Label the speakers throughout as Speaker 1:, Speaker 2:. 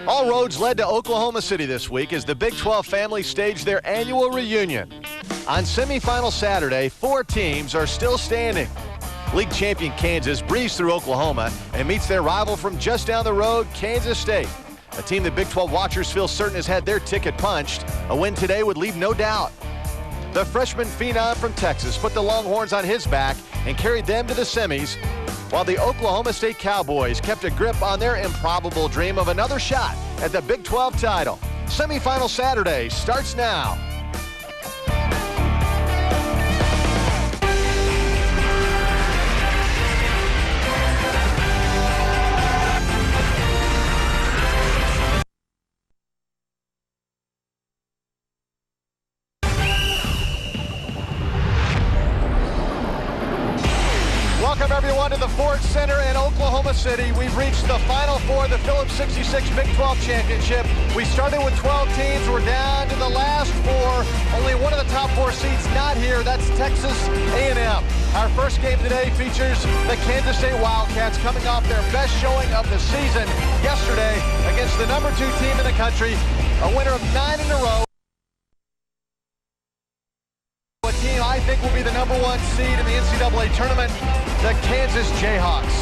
Speaker 1: All roads led to Oklahoma City this week as the Big 12 family staged their annual reunion. On semifinal Saturday, 4 teams are still standing. League champion Kansas breezed through Oklahoma and meets their rival from just down the road, Kansas State. A team that Big 12 watchers feel certain has had their ticket punched. A win today would leave no doubt. The freshman phenom from Texas put the Longhorns on his back and carried them to the semis, while the Oklahoma State Cowboys kept a grip on their improbable dream of another shot at the Big 12 title. Semifinal Saturday starts now. Welcome everyone to the Ford Center in Oklahoma City. We've reached the Final Four of the Phillips 66 Big 12 Championship. We started with 12 teams. We're down to the last 4. Only one of the top 4 seeds not here. That's Texas A&M. Our first game today features the Kansas State Wildcats coming off their best showing of the season yesterday against the number 2 team in the country, a winner of 9 in a row. A team I think will be the number 1 seed in the NCAA tournament, the Kansas Jayhawks.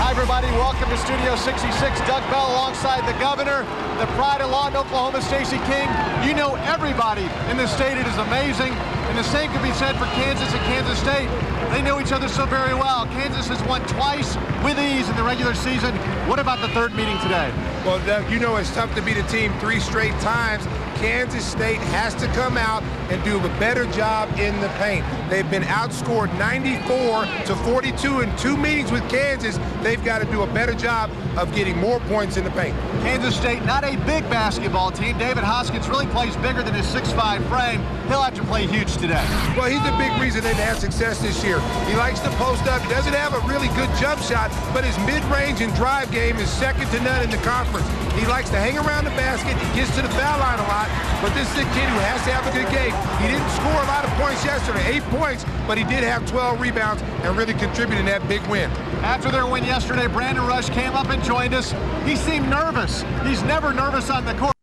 Speaker 1: Hi everybody, welcome to Studio 66. Doug Bell alongside the governor, the pride of law in Oklahoma, Stacey King. You know everybody in the state. It is amazing. And the same could be said for Kansas and Kansas State. They know each other so very well. Kansas has won twice with ease in the regular season. What about the third meeting today?
Speaker 2: Well, Doug, you know it's tough to beat a team 3 straight times. Kansas State has to come out and do a better job in the paint. They've been outscored 94-42 in 2 meetings with Kansas. They've got to do a better job of getting more points in the paint.
Speaker 1: Kansas State, not a big basketball team. David Hoskins really plays bigger than his 6'5" frame. He'll have to play huge today.
Speaker 2: Well, he's a big reason they've had success this year. He likes to post up, doesn't have a really good jump shot, but his mid-range and drive game is second to none in the conference. He likes to hang around the basket. He gets to the foul line a lot, but this is a kid who has to have a good game. He didn't score a lot of points yesterday, 8 points, but he did have 12 rebounds and really contributed in that big win.
Speaker 1: After their win yesterday, Brandon Rush came up and joined us. He seemed nervous. He's never nervous on the court.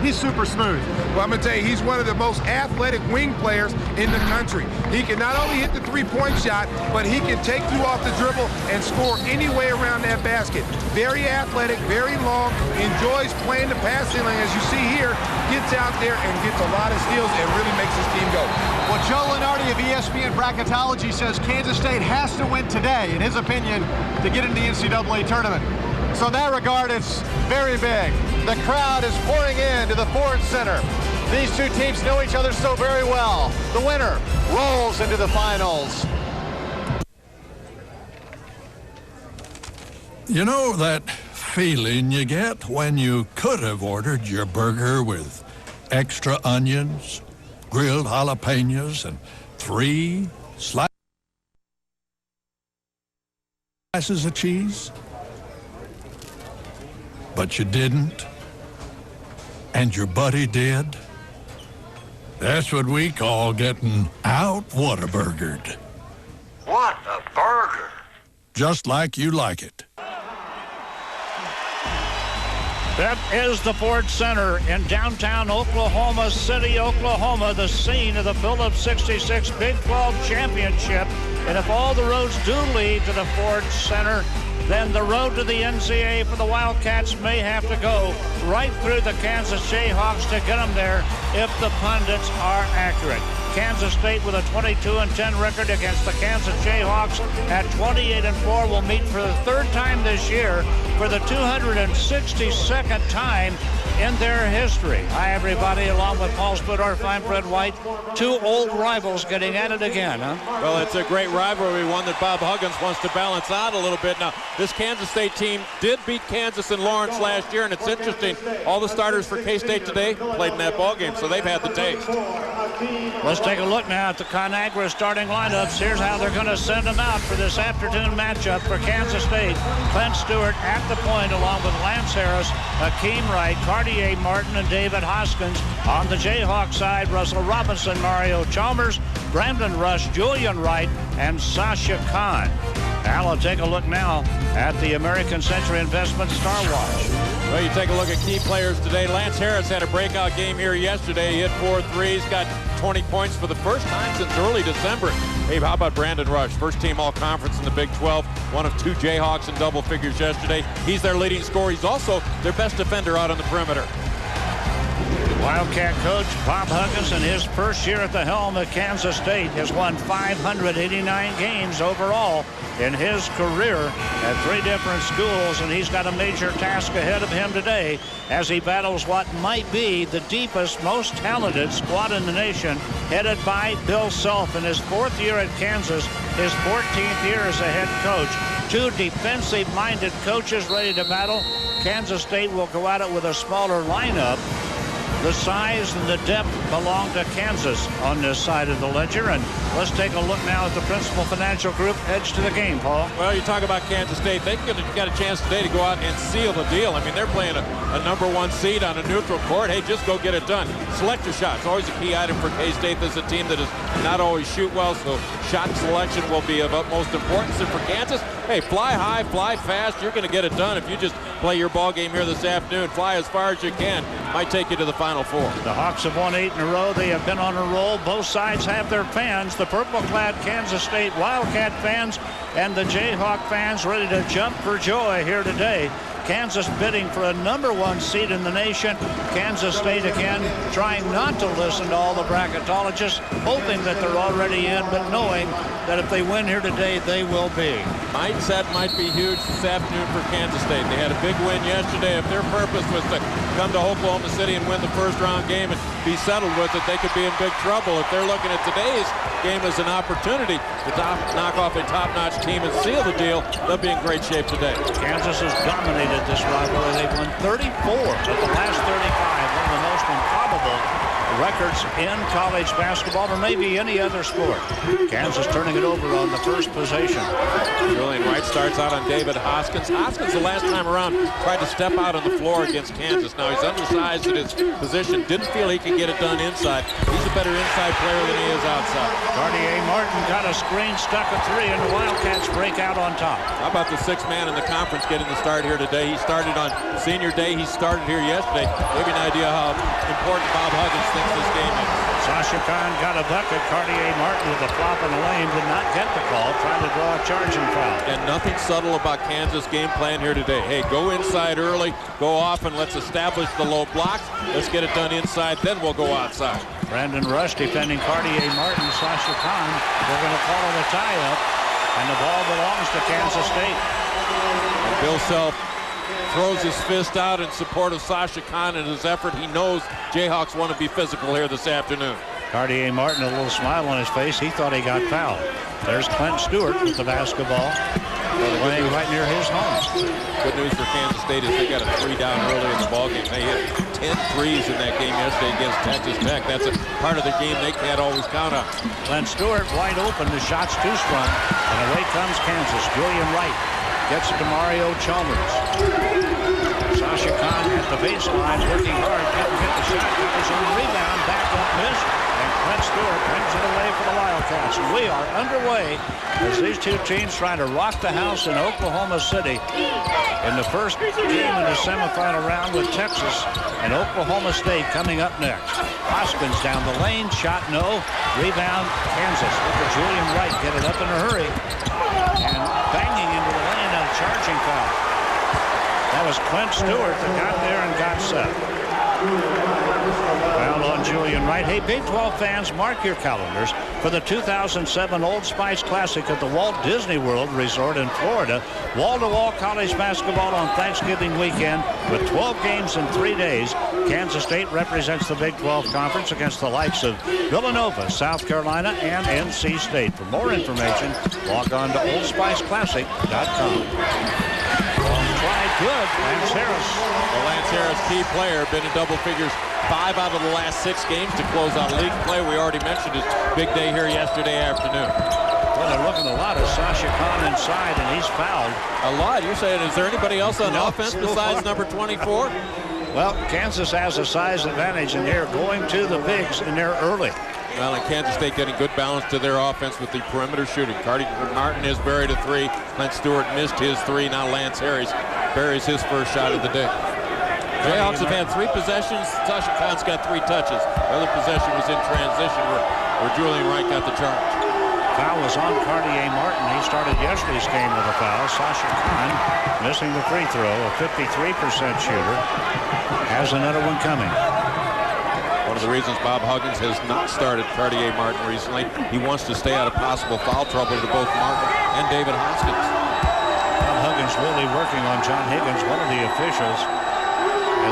Speaker 1: He's super smooth.
Speaker 2: Well, I'm going to tell you, he's one of the most athletic wing players in the country. He can not only hit the 3-point shot, but he can take you off the dribble and score any way around that basket. Very athletic, very long, enjoys playing the passing lane, as you see here, gets out there and gets a lot of steals and really makes his team go.
Speaker 1: Well, Joe Lunardi of ESPN Bracketology says Kansas State has to win today, in his opinion, to get into the NCAA tournament. So in that regard, it's very big. The crowd is pouring into the Ford Center. These 2 teams know each other so very well. The winner rolls into the finals.
Speaker 3: You know that feeling you get when you could have ordered your burger with extra onions, grilled jalapenos, and 3 slices of cheese? But you didn't, and your buddy did. That's what we call getting out Whataburgered.
Speaker 4: What a burger!
Speaker 3: Just like you like it.
Speaker 5: That is the Ford Center in downtown Oklahoma City, Oklahoma, the scene of the Phillips 66 Big 12 Championship. And if all the roads do lead to the Ford Center, then the road to the NCAA for the Wildcats may have to go right through the Kansas Jayhawks to get them there if the pundits are accurate. Kansas State with a 22-10 record against the Kansas Jayhawks at 28-4 will meet for the 3rd time this year for the 262nd time in their history. Hi, everybody, along with Paul Spudorf, I'm Fred White. 2 old rivals getting at it again, huh?
Speaker 6: Well, it's a great rivalry, one that Bob Huggins wants to balance out a little bit. Now, this Kansas State team did beat Kansas in Lawrence last year, and it's interesting, all the starters for K-State today played in that ballgame, so they've had the taste.
Speaker 5: Let's take a look now at the ConAgra starting lineups. Here's how they're going to send them out for this afternoon matchup for Kansas State. Clint Stewart at the point, along with Lance Harris, Hakeem Wright, Cartier Martin, and David Hoskins. On the Jayhawk side, Russell Robinson, Mario Chalmers, Brandon Rush, Julian Wright, and Sasha Khan. Al, I'll take a look now at the American Century Investment Star Watch.
Speaker 6: Well, you take a look at key players today. Lance Harris had a breakout game here yesterday. He hit 4 threes, got 20 points for the first time since early December. Hey, how about Brandon Rush? First team all-conference in the Big 12. One of 2 Jayhawks in double figures yesterday. He's their leading scorer. He's also their best defender out on the perimeter.
Speaker 5: Wildcat coach Bob Huggins, in his first year at the helm at Kansas State, has won 589 games overall in his career at 3 different schools, and he's got a major task ahead of him today as he battles what might be the deepest, most talented squad in the nation, headed by Bill Self in his 4th year at Kansas, his 14th year as a head coach. 2 defensive-minded coaches ready to battle. Kansas State will go at it with a smaller lineup. The size and the depth belong to Kansas on this side of the ledger. And let's take a look now at the Principal Financial Group edge to the game, Paul.
Speaker 6: Well, you talk about Kansas State. They got a chance today to go out and seal the deal. I mean, they're playing a number 1 seed on a neutral court. Hey, just go get it done. Select your shots. Always a key item for K-State. This is a team that does not always shoot well, so shot selection will be of utmost importance. And for Kansas, hey, fly high, fly fast. You're going to get it done if you just play your ball game here this afternoon. Fly as far as you can. Might take you to the Final Four.
Speaker 5: The Hawks have won 8 in a row. They have been on a roll. Both sides have their fans. The purple-clad Kansas State Wildcat fans and the Jayhawk fans ready to jump for joy here today. Kansas bidding for a number 1 seed in the nation. Kansas State again trying not to listen to all the bracketologists, hoping that they're already in, but knowing that if they win here today, they will be.
Speaker 6: Mindset might be huge this afternoon for Kansas State. They had a big win yesterday. If their purpose was to come to Oklahoma City and win the first round game and be settled with it, they could be in big trouble. If they're looking at today's game as an opportunity to knock off a top-notch team and seal the deal, they'll be in great shape today.
Speaker 5: Kansas has dominated this rivalry. They've won 34 of the last 35, one of the most improbable records in college basketball or maybe any other sport. Kansas turning it over on the first possession.
Speaker 6: Julian Wright starts out on David Hoskins. Hoskins, the last time around, tried to step out on the floor against Kansas. Now, he's undersized at his position. Didn't feel he could get it done inside. He's a better inside player than he is outside.
Speaker 5: Cartier Martin got a screen, stuck a 3, and the Wildcats break out on top.
Speaker 6: How about the 6th man in the conference getting the start here today? He started on senior day. He started here yesterday. Maybe an idea how important Bob Huggins thinks this game is.
Speaker 5: Sasha Khan got a bucket. Cartier Martin with a flop in the lane did not get the call, trying to draw a charging foul.
Speaker 6: And nothing subtle about Kansas' game plan here today. Hey, go inside early, go off, and let's establish the low blocks. Let's get it done inside, then we'll go outside.
Speaker 5: Brandon Rush defending Cartier Martin. Sasha Khan, they're going to call it a tie-up, and the ball belongs to Kansas State.
Speaker 6: And Bill Self throws his fist out in support of Sasha Khan and his effort. He knows Jayhawks want to be physical here this afternoon.
Speaker 5: Cartier Martin, a little smile on his face. He thought he got fouled. There's Clint Stewart with the basketball, playing right near his home.
Speaker 6: Good news for Kansas State is they got a 3 down early in the ballgame. They hit 10 threes in that game yesterday against Texas Tech. That's a part of the game they can't always count on.
Speaker 5: Clint Stewart wide open. The shot's too strong. And away comes Kansas. Julian Wright gets it to Mario Chalmers. Sasha Khan at the baseline, working hard, didn't hit the shot. It was on the rebound, back up miss, and Clint Stewart brings it away for the Wildcats. And we are underway as these 2 teams trying to rock the house in Oklahoma City in the first game in the semifinal round with Texas and Oklahoma State coming up next. Hoskins down the lane, shot no, rebound Kansas. Look at Julian Wright get it up in a hurry and banging into the lane on a charging foul. That was Clint Stewart that got there and got set. Foul on Julian Wright. Hey, Big 12 fans, mark your calendars for the 2007 Old Spice Classic at the Walt Disney World Resort in Florida. Wall-to-wall college basketball on Thanksgiving weekend with 12 games in 3 days. Kansas State represents the Big 12 Conference against the likes of Villanova, South Carolina, and NC State. For more information, log on to oldspiceclassic.com. Tried good, Lance Harris.
Speaker 6: Well, Lance Harris, key player, been in double figures 5 out of the last 6 games to close out league play. We already mentioned his big day here yesterday afternoon.
Speaker 5: Well, they're looking a lot at Sasha Khan inside, and he's fouled.
Speaker 6: A lot? You're saying, is there anybody else on offense besides number 24?
Speaker 5: Well, Kansas has a size advantage, and they're going to the bigs, and they're early.
Speaker 6: Well, and Kansas State getting good balance to their offense with the perimeter shooting. Cardi Martin has buried a 3. Clint Stewart missed his 3. Now Lance Harris buries his first shot of the day. Jayhawks have had 3 possessions. Sasha Khan's got 3 touches. The other possession was in transition where Julian Wright got the charge.
Speaker 5: Foul was on Cartier Martin. He started yesterday's game with a foul. Sasha Khan missing the free throw. A 53% shooter. Has another one coming.
Speaker 6: One of the reasons Bob Huggins has not started Cartier Martin recently, he wants to stay out of possible foul trouble to both Martin and David Hoskins.
Speaker 5: Bob Huggins really working on John Higgins, one of the officials,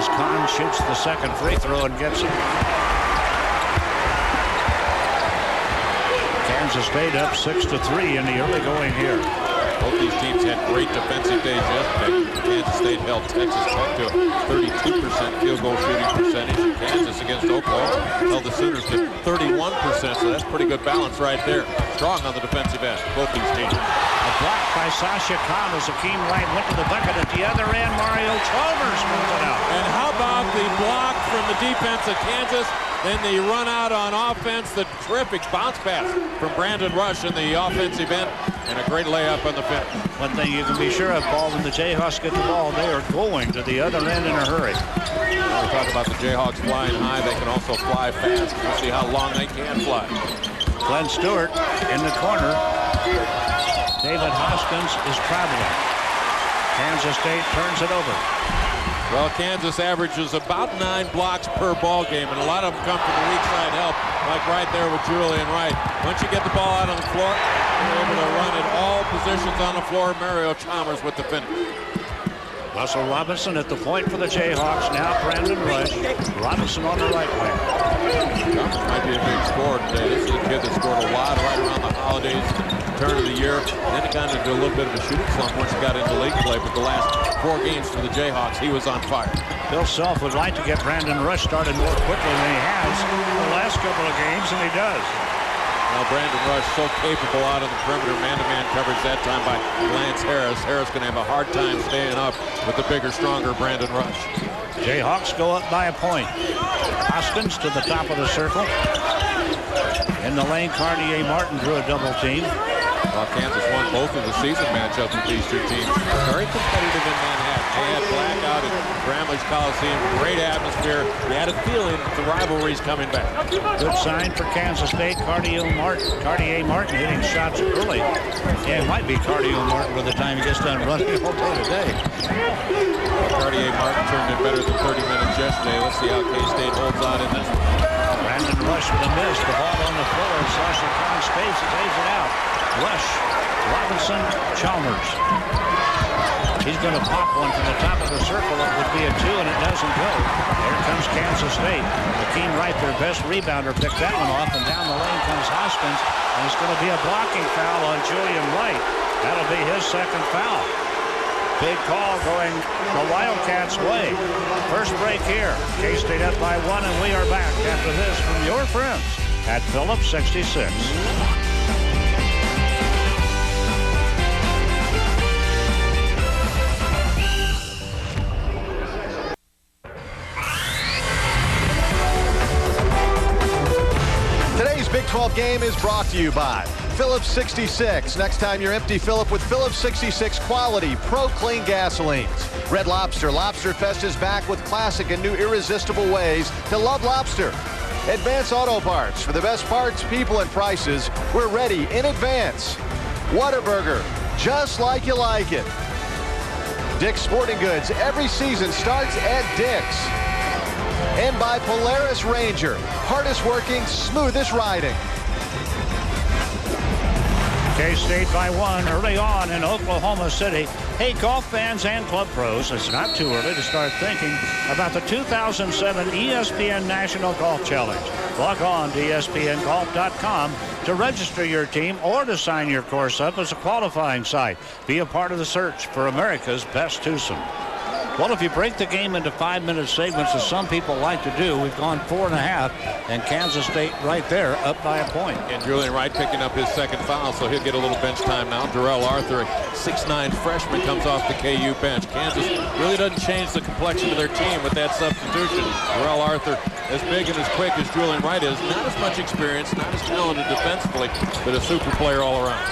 Speaker 5: as Kahn shoots the second free throw and gets it. Kansas State up 6-3 in the early going here.
Speaker 6: Both these teams had great defensive days yesterday. Kansas State held Texas Tech to a 32% field goal shooting percentage. Kansas against Oklahoma held the Sooners to 31%, so that's pretty good balance right there. Strong on the defensive end, both these teams.
Speaker 5: A block by Sasha Khan as Akeem Wright went to the bucket at the other end. Mario Chalmers moved it out.
Speaker 6: And how about the block from the defense of Kansas? Then the run out on offense, the terrific bounce pass from Brandon Rush in the offensive end, and a great layup on the finish.
Speaker 5: One thing you can be sure of, Paul, when the Jayhawks get the ball, they are going to the other end in a hurry.
Speaker 6: We talk about the Jayhawks flying high. They can also fly fast. We'll see how long they can fly.
Speaker 5: Glenn Stewart in the corner. David Hoskins is traveling. Kansas State turns it over.
Speaker 6: Well, Kansas averages about 9 blocks per ball game, and a lot of them come from the weak side help, like right there with Julian Wright. Once you get the ball out on the floor, you're able to run at all positions on the floor. Mario Chalmers with the finish.
Speaker 5: Russell Robinson at the point for the Jayhawks. Now Brandon Rush. Robinson on the right wing.
Speaker 6: Chalmers might be a big scorer today. This is a kid that scored a lot right around the holidays, turn of the year. Then he got into a little bit of a shooting slump once he got into league play, but the last 4 games for the Jayhawks, he was on fire.
Speaker 5: Bill Self would like to get Brandon Rush started more quickly than he has the last couple of games, and he does.
Speaker 6: Now Brandon Rush so capable out on the perimeter. Man-to-man coverage that time by Lance Harris. Harris going to have a hard time staying up with the bigger, stronger Brandon Rush.
Speaker 5: Jayhawks go up by a point. Hoskins to the top of the circle. In the lane, Cartier Martin drew a double team.
Speaker 6: Well, Kansas won both of the season matchups with these 2 teams. Very competitive in Manhattan. They had blackout at Bramlage Coliseum. Great atmosphere. You had a feeling that the rivalry's coming back.
Speaker 5: Good sign for Kansas State. Cartier Martin hitting shots early. Yeah, it might be Cartier Martin by the time he gets done running all day today.
Speaker 6: Cartier Martin turned in better than 30 minutes yesterday. Let's see how K-State holds on in this one.
Speaker 5: Brandon Rush with a miss. The ball on the floor. Sasha Khan spaces, lays it out. Rush, Robinson, Chalmers. He's going to pop one from the top of the circle. It would be a 2, and it doesn't go. There comes Kansas State. Akeem Wright, their best rebounder, picked that one off, and down the lane comes Hoskins, and it's going to be a blocking foul on Julian Wright. That'll be his second foul. Big call going the Wildcats' way. First break here. K-State up by 1, and we are back after this from your friends at Phillips 66.
Speaker 1: Big 12 game is brought to you by Phillips 66. Next time you're empty, fill up with Phillips 66 quality Pro Clean gasolines. Red Lobster Lobster Fest is back with classic and new irresistible ways to love lobster. Advance Auto Parts. For the best parts, people, and prices, we're ready in advance. Whataburger, just like you like it. Dick's Sporting Goods. Every season starts at Dick's. And by Polaris Ranger, hardest working, smoothest riding.
Speaker 5: K-State by 1 early on in Oklahoma City. Hey, golf fans and club pros, it's not too early to start thinking about the 2007 ESPN National Golf Challenge. Log on to ESPNGolf.com to register your team or to sign your course up as a qualifying site. Be a part of the search for America's best twosome. Well, if you break the game into 5-minute segments, as some people like to do, we've gone 4.5, and Kansas State right there up by a point.
Speaker 6: And Julian Wright picking up his second foul, so he'll get a little bench time now. Darrell Arthur, a 6'9" freshman, comes off the KU bench. Kansas really doesn't change the complexion of their team with that substitution. Darrell Arthur, as big and as quick as Julian Wright is, not as much experience, not as talented defensively, but a super player all around.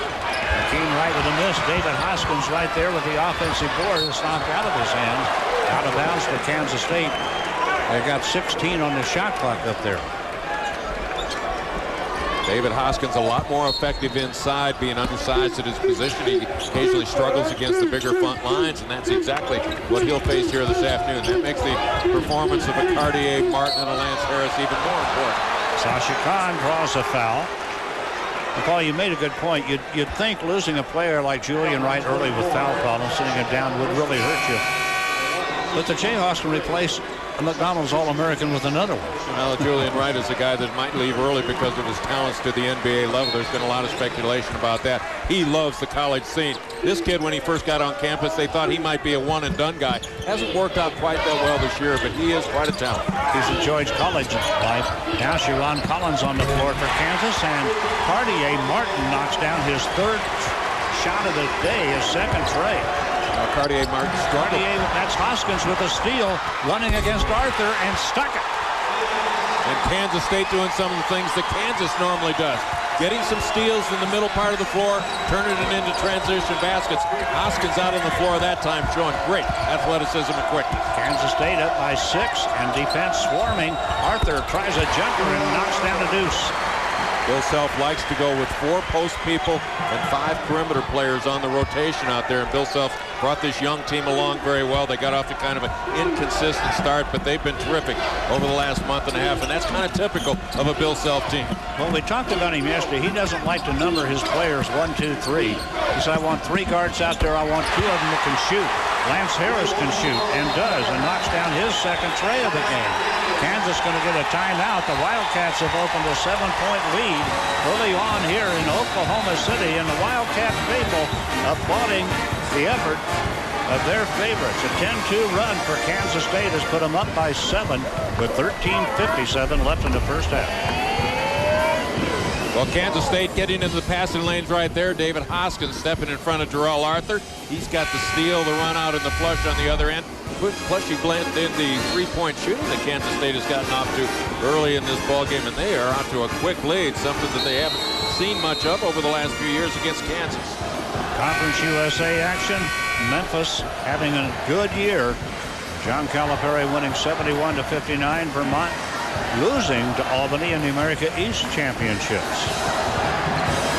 Speaker 5: Hakeem Wright with a miss. David Hoskins right there with the offensive board. It's knocked out of his hands. Out of bounds to Kansas State. They've got 16 on the shot clock up there.
Speaker 6: David Hoskins a lot more effective inside, being undersized at his position. He occasionally struggles against the bigger front lines, and that's exactly what he'll face here this afternoon. That makes the performance of a Cartier Martin and a Lance Harris even more important.
Speaker 5: Sasha Khan draws a foul. And Paul, you made a good point. You'd think losing a player like Julian Wright early with foul problems, sitting him down, would really hurt you. But the Jayhawks can replace a McDonald's All-American with another one.
Speaker 6: Well, Julian Wright is a guy that might leave early because of his talents to the NBA level. There's been a lot of speculation about that. He loves the college scene. This kid, when he first got on campus, they thought he might be a one-and-done guy. Hasn't worked out quite that well this year, but he is quite a talent.
Speaker 5: He's enjoyed college life. Now Sharon Collins on the floor for Kansas, and Cartier Martin knocks down his third shot of the day, his second tray.
Speaker 6: Cartier Martin struggled.
Speaker 5: That's Hoskins with a steal, running against Arthur, and stuck it.
Speaker 6: And Kansas State doing some of the things that Kansas normally does. Getting some steals in the middle part of the floor, turning it into transition baskets. Hoskins out on the floor that time, showing great athleticism and quickness.
Speaker 5: Kansas State up by 6, and defense swarming. Arthur tries a jumper and knocks down a deuce.
Speaker 6: Bill Self likes to go with 4 post people and 5 perimeter players on the rotation out there. And Bill Self brought this young team along very well. They got off to kind of an inconsistent start, but they've been terrific over the last month and a half. And that's kind of typical of a Bill Self team.
Speaker 5: Well, we talked about him yesterday. He doesn't like to number his players 1, 2, 3. He said, I want 3 guards out there. I want 2 of them that can shoot. Lance Harris can shoot, and does, and knocks down his second tray of the game. Kansas going to get a timeout. The Wildcats have opened a 7-point lead early on here in Oklahoma City, and the Wildcat faithful applauding the effort of their favorites. A 10-2 run for Kansas State has put them up by 7 with 13:57 left in the first half.
Speaker 6: Well, Kansas State getting into the passing lanes right there. David Hoskins stepping in front of Darrell Arthur. He's got the steal, the run out, and the flush on the other end. Plus, you blend in the three-point shooting that Kansas State has gotten off to early in this ballgame, and they are out to a quick lead, something that they haven't seen much of over the last few years against Kansas.
Speaker 5: Conference USA action. Memphis having a good year. John Calipari winning 71-59. Vermont losing to Albany in the America East Championships.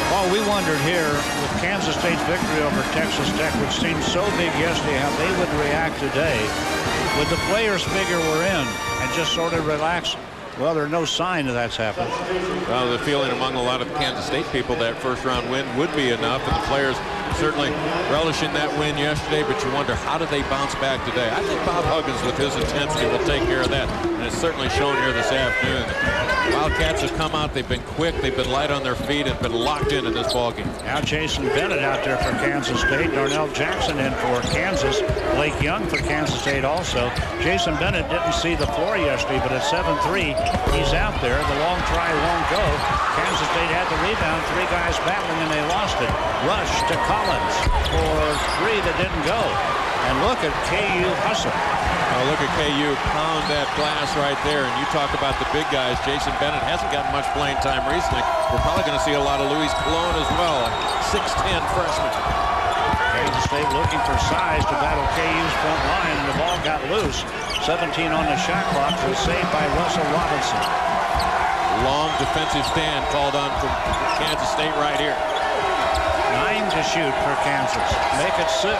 Speaker 5: Well, we wondered here with Kansas State's victory over Texas Tech, which seemed so big yesterday, how they would react today. Would the players figure we're in and just sort of relax? Well, there's no sign that that's happened.
Speaker 6: Well, the feeling among a lot of Kansas State people that first-round win would be enough, and the players certainly relishing that win yesterday, but you wonder, how do they bounce back today? I think Bob Huggins, with his intensity, will take care of that, and it's certainly shown here this afternoon. The Wildcats have come out, they've been quick, they've been light on their feet, and been locked in this ballgame.
Speaker 5: Now Jason Bennett out there for Kansas State, Darnell Jackson in for Kansas, Blake Young for Kansas State also. Jason Bennett didn't see the floor yesterday, but at 7-3, he's out there. The long try won't go. Kansas State had the rebound, 3 guys battling, and they lost it. Rush to Collins for 3 that didn't go. And look at KU hustle.
Speaker 6: Oh, look at KU pound that glass right there. And you talk about the big guys. Jason Bennett hasn't gotten much playing time recently. We're probably going to see a lot of Luis Colon as well, a 6'10 freshman.
Speaker 5: Kansas State looking for size to battle KU's front line, and the ball got loose. 17 on the shot clock, was saved by Russell Robinson.
Speaker 6: Long defensive stand called on from Kansas State right here.
Speaker 5: 9 to shoot for Kansas. Make it 6.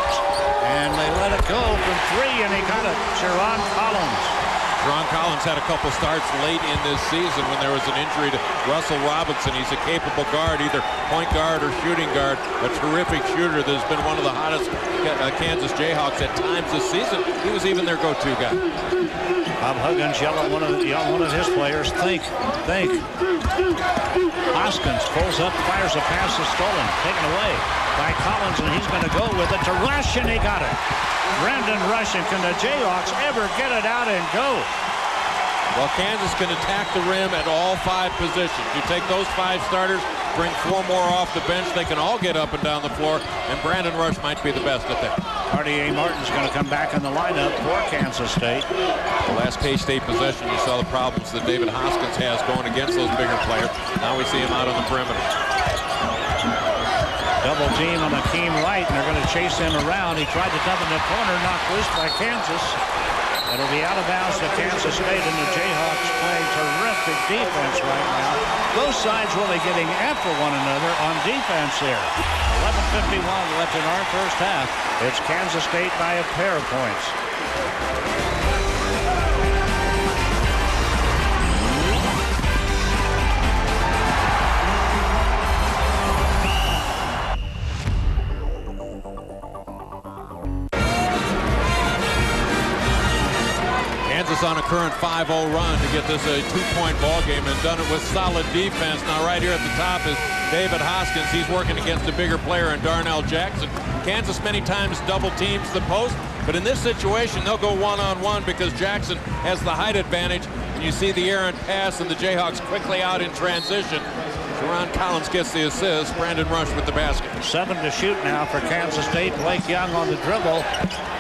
Speaker 5: And they let it go from 3, and he got it. Sharon Collins.
Speaker 6: Ron Collins had a couple starts late in this season when there was an injury to Russell Robinson. He's a capable guard, either point guard or shooting guard, a terrific shooter that has been one of the hottest Kansas Jayhawks at times this season. He was even their go-to guy.
Speaker 5: Bob Huggins yelling one of his players, think. Hoskins pulls up, fires a pass that's stolen, taken away by Collins, and he's going to go with it to Rush, and he got it. Brandon Rush, and can the Jayhawks ever get it out and go?
Speaker 6: Well, Kansas can attack the rim at all 5 positions. You take those 5 starters, bring 4 more off the bench, they can all get up and down the floor, and Brandon Rush might be the best at that.
Speaker 5: Cartier Martin's going to come back in the lineup for Kansas State.
Speaker 6: The last K-State possession, you saw the problems that David Hoskins has going against those bigger players. Now we see him out on the perimeter.
Speaker 5: Double team on Akeem Wright, and they're going to chase him around. He tried to dump in the corner, knocked loose by Kansas. It'll be out of bounds to Kansas State, and the Jayhawks playing terrific defense right now. Both sides really getting after one another on defense here. 11:51 left in our first half. It's Kansas State by a pair of points.
Speaker 6: On a current 5-0 run to get this a 2-point ball game, and done it with solid defense. Now right here at the top is David Hoskins. He's working against a bigger player in Darnell Jackson. Kansas many times double teams the post, but in this situation they'll go one-on-one because Jackson has the height advantage. And you see the errant pass, and the Jayhawks quickly out in transition. Ron Collins gets the assist. Brandon Rush with the basket.
Speaker 5: 7 to shoot now for Kansas State. Blake Young on the dribble.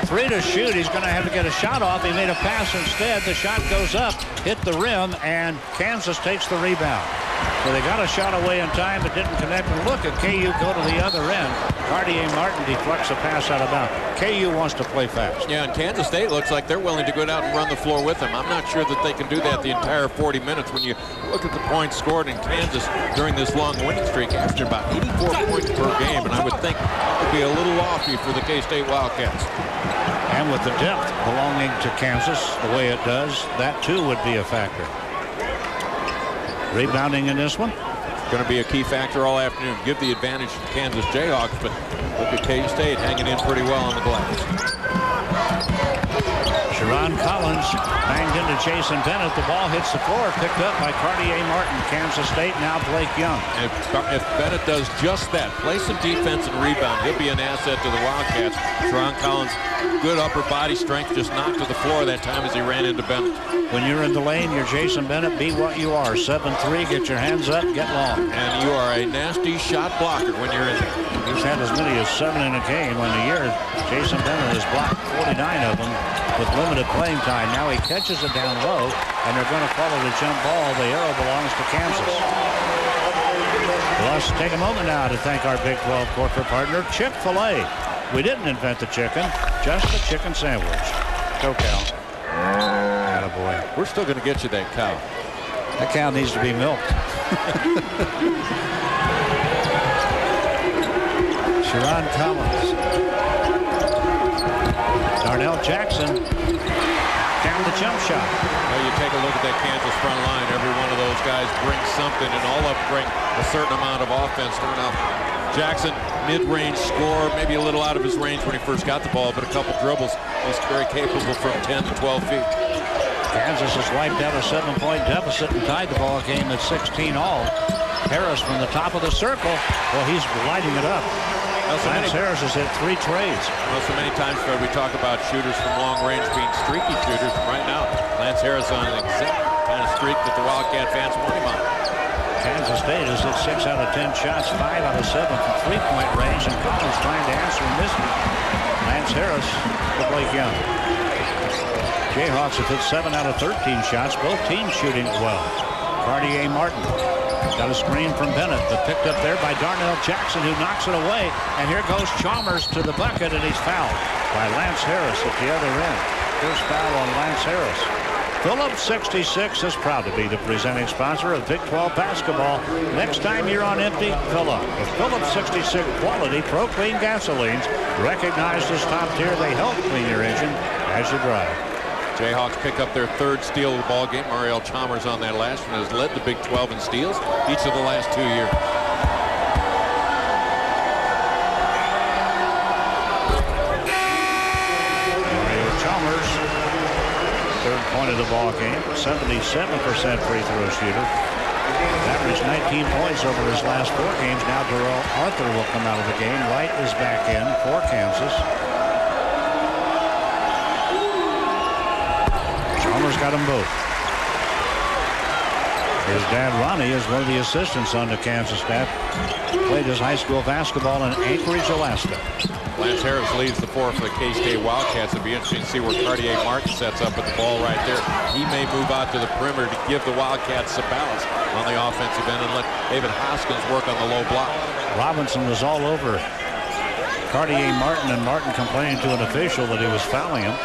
Speaker 5: 3 to shoot. He's going to have to get a shot off. He made a pass instead. The shot goes up, hit the rim, and Kansas takes the rebound. So they got a shot away in time, but didn't connect. And look at KU go to the other end. Cartier Martin deflects a pass out of bounds. KU wants to play fast.
Speaker 6: Yeah, and Kansas State looks like they're willing to go out and run the floor with them. I'm not sure that they can do that the entire 40 minutes. When you look at the points scored in Kansas during this long winning streak, averaging about 84 points per game, and I would think that would be a little lofty for the K-State Wildcats.
Speaker 5: And with the depth belonging to Kansas the way it does, that too would be a factor. Rebounding in this one.
Speaker 6: Going to be a key factor all afternoon. Give the advantage to the Kansas Jayhawks, but look at K-State hanging in pretty well on the glass.
Speaker 5: Sharon Collins banged into Jason Bennett. The ball hits the floor, picked up by Cartier Martin. Kansas State now Blake Young.
Speaker 6: If Bennett does just that, play some defense and rebound, he'll be an asset to the Wildcats. Sharon Collins, good upper body strength, just knocked to the floor that time as he ran into Bennett.
Speaker 5: When you're in the lane, you're Jason Bennett. Be what you are. 7-3. Get your hands up. Get long.
Speaker 6: And you are a nasty shot blocker when you're in there.
Speaker 5: He's had as many as 7 in a game in a year. Jason Bennett has blocked 49 of them with limited playing time. Now he catches it down low, and they're going to follow the jump ball. The arrow belongs to Kansas. Let's take a moment now to thank our Big 12 corporate partner, Chick-fil-A. We didn't invent the chicken, just the chicken sandwich. Go, Cal. Attaboy.
Speaker 6: We're still going to get you that cow.
Speaker 5: That cow needs to be milked. Sharon Collins. Darnell Jackson. Down the jump shot.
Speaker 6: Well, you take a look at that Kansas front line. Every one of those guys brings something, and all of them bring a certain amount of offense. Now, Jackson, mid-range scorer, maybe a little out of his range when he first got the ball, but a couple dribbles. He's very capable from 10 to 12 feet.
Speaker 5: Kansas has wiped out a 7-point deficit and tied the ball game at 16 all. Harris from the top of the circle. Well, he's lighting it up. Lance Harris has hit 3 trades.
Speaker 6: Well, so many times, Fred, we talk about shooters from long range being streaky shooters. Right now, Lance Harris on an exact kind of streak that the Wildcat fans want him on.
Speaker 5: Kansas State has hit 6 out of 10 shots, 5 out of 7 from 3-point range, and Collins trying to answer and missing. Lance Harris to Blake Young. Jayhawks have hit 7 out of 13 shots, both teams shooting well. Cartier Martin got a screen from Bennett, but picked up there by Darnell Jackson, who knocks it away. And here goes Chalmers to the bucket, and he's fouled by Lance Harris at the other end. First foul on Lance Harris. Phillips 66 is proud to be the presenting sponsor of Big 12 basketball. Next time you're on empty, fill up. With Phillips 66 quality Pro-Clean gasolines, recognized as top tier, they help clean your engine as you drive.
Speaker 6: Jayhawks pick up their third steal of the ball game. Mario Chalmers on that last one has led the Big 12 in steals each of the last 2 years.
Speaker 5: Mario Chalmers, third point of the ball game, 77% free throw shooter. Averaged 19 points over his last 4 games. Now Darrell Arthur will come out of the game. Wright is back in for Kansas. Chalmers got them both. His dad Ronnie is one of the assistants on the Kansas staff. Played his high school basketball in Anchorage, Alaska.
Speaker 6: Lance Harris leads the floor for the K-State Wildcats. It'll be interesting to see where Cartier Martin sets up with the ball right there. He may move out to the perimeter to give the Wildcats some balance on the offensive end and let David Hoskins work on the low block.
Speaker 5: Robinson was all over Cartier Martin, and Martin complaining to an official that he was fouling him.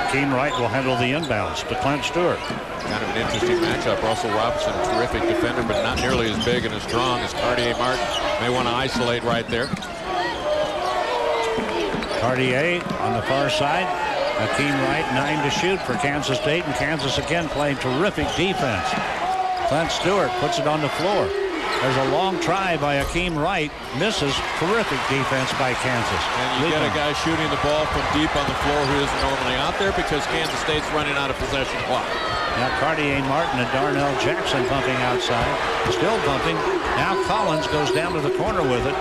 Speaker 5: Hakeem Wright will handle the inbounds to Clint Stewart.
Speaker 6: Kind of an interesting matchup. Russell Robinson, a terrific defender, but not nearly as big and as strong as Cartier Martin. May want to isolate right there.
Speaker 5: Cartier on the far side. Hakeem Wright, 9 to shoot for Kansas State, and Kansas again playing terrific defense. Clint Stewart puts it on the floor. There's a long try by Hakeem Wright. Misses. Terrific defense by Kansas.
Speaker 6: And you get a guy shooting the ball from deep on the floor who isn't normally out there because Kansas State's running out of possession clock.
Speaker 5: Now Cartier Martin and Darnell Jackson bumping outside. Still bumping. Now Collins goes down to the corner with it.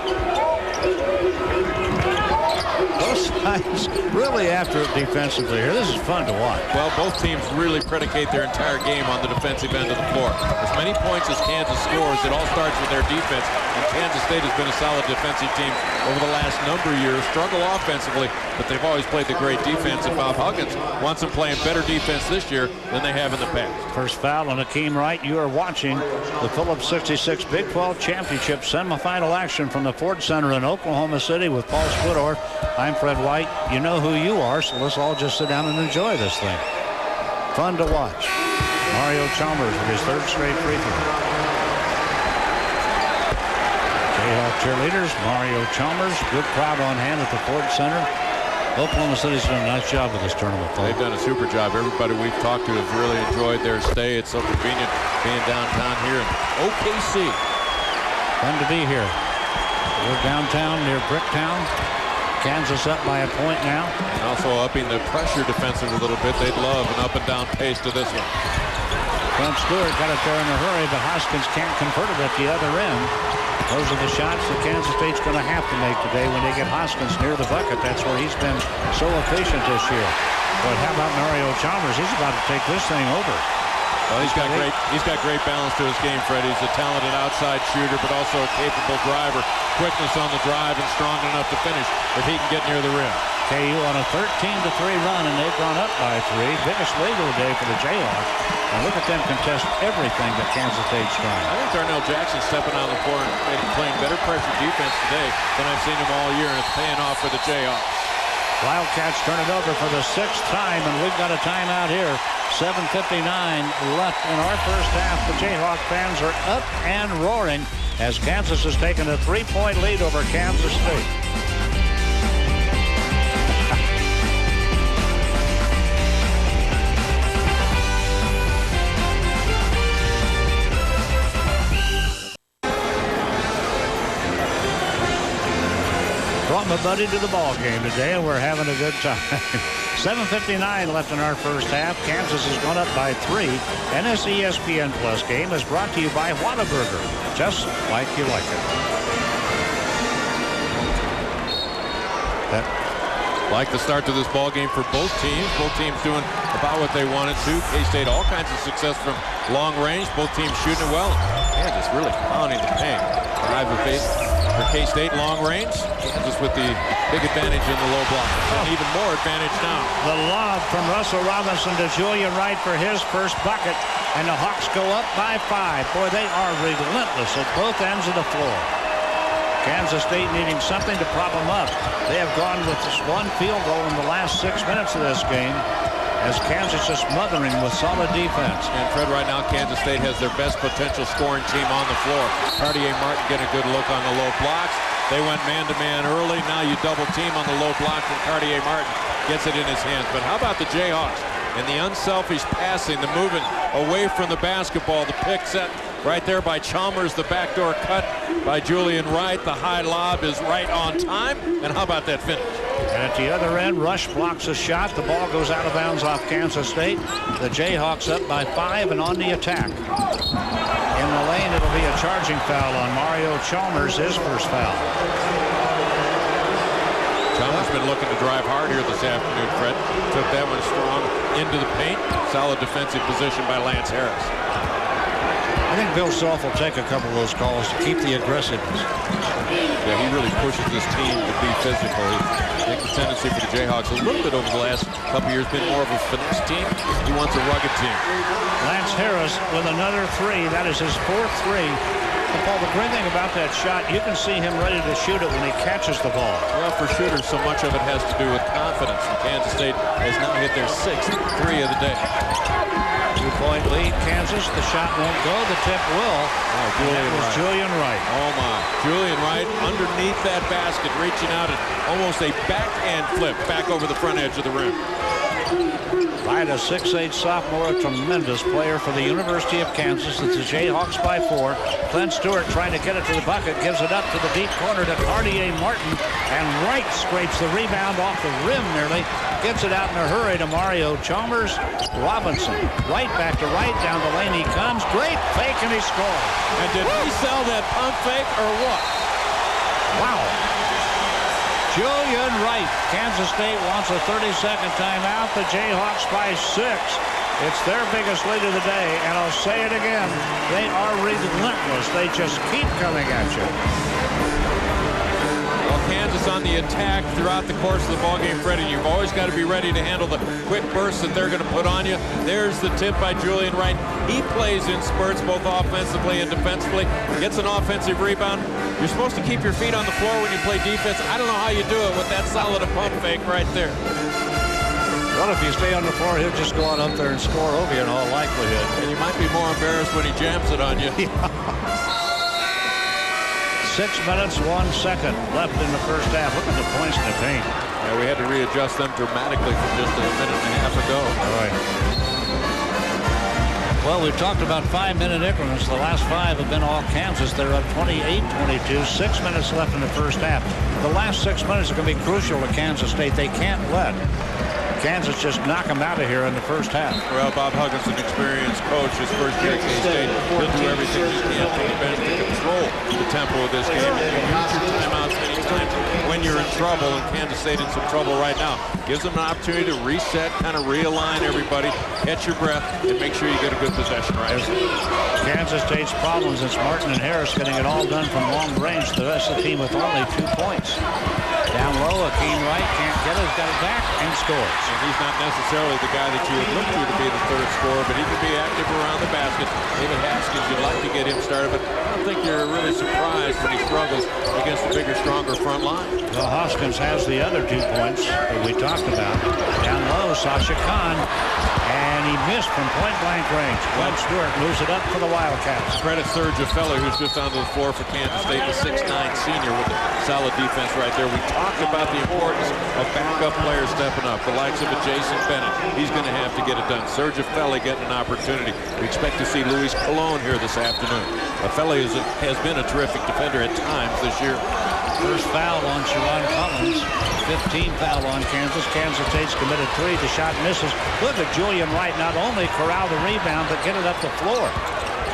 Speaker 5: Both sides really after it defensively here. This is fun to watch.
Speaker 6: Well, both teams really predicate their entire game on the defensive end of the floor. As many points as Kansas scores, it all starts with their defense. And Kansas State has been a solid defensive team over the last number of years. Struggle offensively, but they've always played the great defense. And Bob Huggins wants them playing better defense this year than they have in the past.
Speaker 5: First foul on Hakeem Wright. You are watching the Phillips 66 Big 12 Championship semifinal action from the Ford Center in Oklahoma City with Paul Squidor. I'm Fred White. You know who you are, so let's all just sit down and enjoy this thing. Fun to watch. Mario Chalmers with his third straight free throw. Jayhawk cheerleaders, Mario Chalmers, good crowd on hand at the Ford Center. Oklahoma City's done a nice job with this tournament.
Speaker 6: They've done a super job. Everybody we've talked to has really enjoyed their stay. It's so convenient being downtown here in OKC.
Speaker 5: Fun to be here. We're downtown near Bricktown. Kansas up by a point now.
Speaker 6: And also upping the pressure defensive a little bit. They'd love an up and down pace to this one.
Speaker 5: Clint Stewart got it there in a hurry, but Hoskins can't convert it at the other end. Those are the shots that Kansas State's going to have to make today when they get Hoskins near the bucket. That's where he's been so efficient this year. But how about Mario Chalmers? He's about to take this thing over.
Speaker 6: Well, he's got great balance to his game, Fred. He's a talented outside shooter, but also a capable driver. Quickness on the drive and strong enough to finish if he can get near the rim.
Speaker 5: KU on a 13-3 run, and they've gone up by 3. Biggest lead of the day for the Jayhawks. And look at them contest everything that Kansas State's trying.
Speaker 6: I think Darnell Jackson stepping on the floor and playing better pressure defense today than I've seen him all year, and it's paying off for the Jayhawks.
Speaker 5: Wildcats turn it over for the 6th time, and we've got a timeout here. 7:59 left in our first half. The Jayhawk fans are up and roaring as Kansas has taken a 3-point lead over Kansas State. Brought my buddy to the ball game today, and we're having a good time. 7:59 left in our first half. Kansas has gone up by 3. And this ESPN Plus game is brought to you by Whataburger, just like you like it.
Speaker 6: Like the start to this ball game for both teams. Both teams doing about what they wanted to. K-State all kinds of success from long range. Both teams shooting it well. Kansas really pounding the paint. Drive the face for K-State long range. Kansas with the big advantage in the low block. And even more advantage now.
Speaker 5: The lob from Russell Robinson to Julian Wright for his first bucket. And the Hawks go up by 5. Boy, they are relentless at both ends of the floor. Kansas State needing something to prop them up. They have gone with just one field goal in the last 6 minutes of this game as Kansas is smothering with solid defense.
Speaker 6: And Fred, right now Kansas State has their best potential scoring team on the floor. Cartier Martin getting a good look on the low blocks. They went man-to-man early. Now you double team on the low block from Cartier Martin. Gets it in his hands. But how about the Jayhawks? And the unselfish passing, the moving away from the basketball, the pick set right there by Chalmers, the backdoor cut by Julian Wright. The high lob is right on time. And how about that finish?
Speaker 5: And at the other end, Rush blocks a shot. The ball goes out of bounds off Kansas State. The Jayhawks up by 5 and on the attack. In the lane, it'll be a charging foul on Mario Chalmers, his first foul.
Speaker 6: Chalmers been looking to drive hard here this afternoon, Fred. Took that one strong into the paint. Solid defensive position by Lance Harris.
Speaker 5: I think Bill Self will take a couple of those calls to keep the aggressiveness.
Speaker 6: Yeah, he really pushes this team to be physical. I think the tendency for the Jayhawks a little bit over the last couple years been more of a finesse team. He wants a rugged team.
Speaker 5: Lance Harris with another 3. That is his 4th 3. And Paul, the great thing about that shot, you can see him ready to shoot it when he catches the ball.
Speaker 6: Well, for shooters, so much of it has to do with confidence. And Kansas State has now hit their 6th 3 of the day.
Speaker 5: 2-point lead, Kansas. The shot won't go. The tip will. Julian Wright.
Speaker 6: Oh, my. Julian Wright underneath that basket, reaching out at almost a backhand flip back over the front edge of the rim.
Speaker 5: Wright, a 6'8" sophomore, a tremendous player for the University of Kansas. It's the Jayhawks by 4. Clint Stewart trying to get it to the bucket, gives it up to the deep corner to Cartier Martin, and Wright scrapes the rebound off the rim nearly. Gets it out in a hurry to Mario Chalmers. Robinson, right back to Wright, down the lane he comes. Great fake, and he scores.
Speaker 6: And did he sell that pump fake or what?
Speaker 5: Wow. Julian Wright. Kansas State wants a 30-second timeout. The Jayhawks by 6. It's their biggest lead of the day, and I'll say it again. They are relentless. They just keep coming at you.
Speaker 6: Well, Kansas on the attack throughout the course of the ballgame, Freddie. You've always got to be ready to handle the quick bursts that they're going to put on you. There's the tip by Julian Wright. He plays in spurts both offensively and defensively. Gets an offensive rebound. You're supposed to keep your feet on the floor when you play defense. I don't know how you do it with that solid a pump fake right there.
Speaker 5: Well, if you stay on the floor, he'll just go on up there and score over you in all likelihood.
Speaker 6: And you might be more embarrassed when he jams it on you.
Speaker 5: 6 minutes, 1 second left in the first half. Look at the points in the paint.
Speaker 6: Yeah, we had to readjust them dramatically from just a minute and a half ago.
Speaker 5: All right. Well, we've talked about 5-minute increments. The last 5 have been all Kansas. They're up 28-22. 6 minutes left in the first half. The last 6 minutes are going to be crucial to Kansas State. They can't let Kansas just knock them out of here in the first half.
Speaker 6: Well, Bob Huggins, an experienced coach, his first year at K-State, he'll do everything he can from the bench to control the tempo of this game. And you use your timeouts many times when you're in trouble, and Kansas State in some trouble right now. Gives them an opportunity to reset, kind of realign everybody, catch your breath, and make sure you get a good possession right.
Speaker 5: Kansas State's problems is Martin and Harris getting it all done from long range. The rest of the team with only 2 points. Down low, Akeem Wright can't get it. He's got it back and scores.
Speaker 6: And he's not necessarily the guy that you would look to be the third scorer, but he can be active around the basket. David Haskins, you'd like to get him started, but I don't think you're really surprised when he struggles against a bigger, stronger front line.
Speaker 5: Well, Hoskins has the other 2 points that we talked about. Down low, Sasha Khan, and he missed from point-blank range. Glenn Stewart moves it up for the Wildcats.
Speaker 6: Credit Serge Fella, who's just onto the floor for Kansas State, the 6'9" senior with a solid defense right there. We talked about the importance of backup players stepping up. The likes of a Jason Bennett, he's going to have to get it done. Serge Fella getting an opportunity. We expect to see Luis Colon here this afternoon. Fella has been a terrific defender at times this year.
Speaker 5: First foul on Sharon Collins. 15 foul on Kansas. Kansas State's committed 3. The shot misses. Look at Julian Wright not only corral the rebound, but get it up the floor.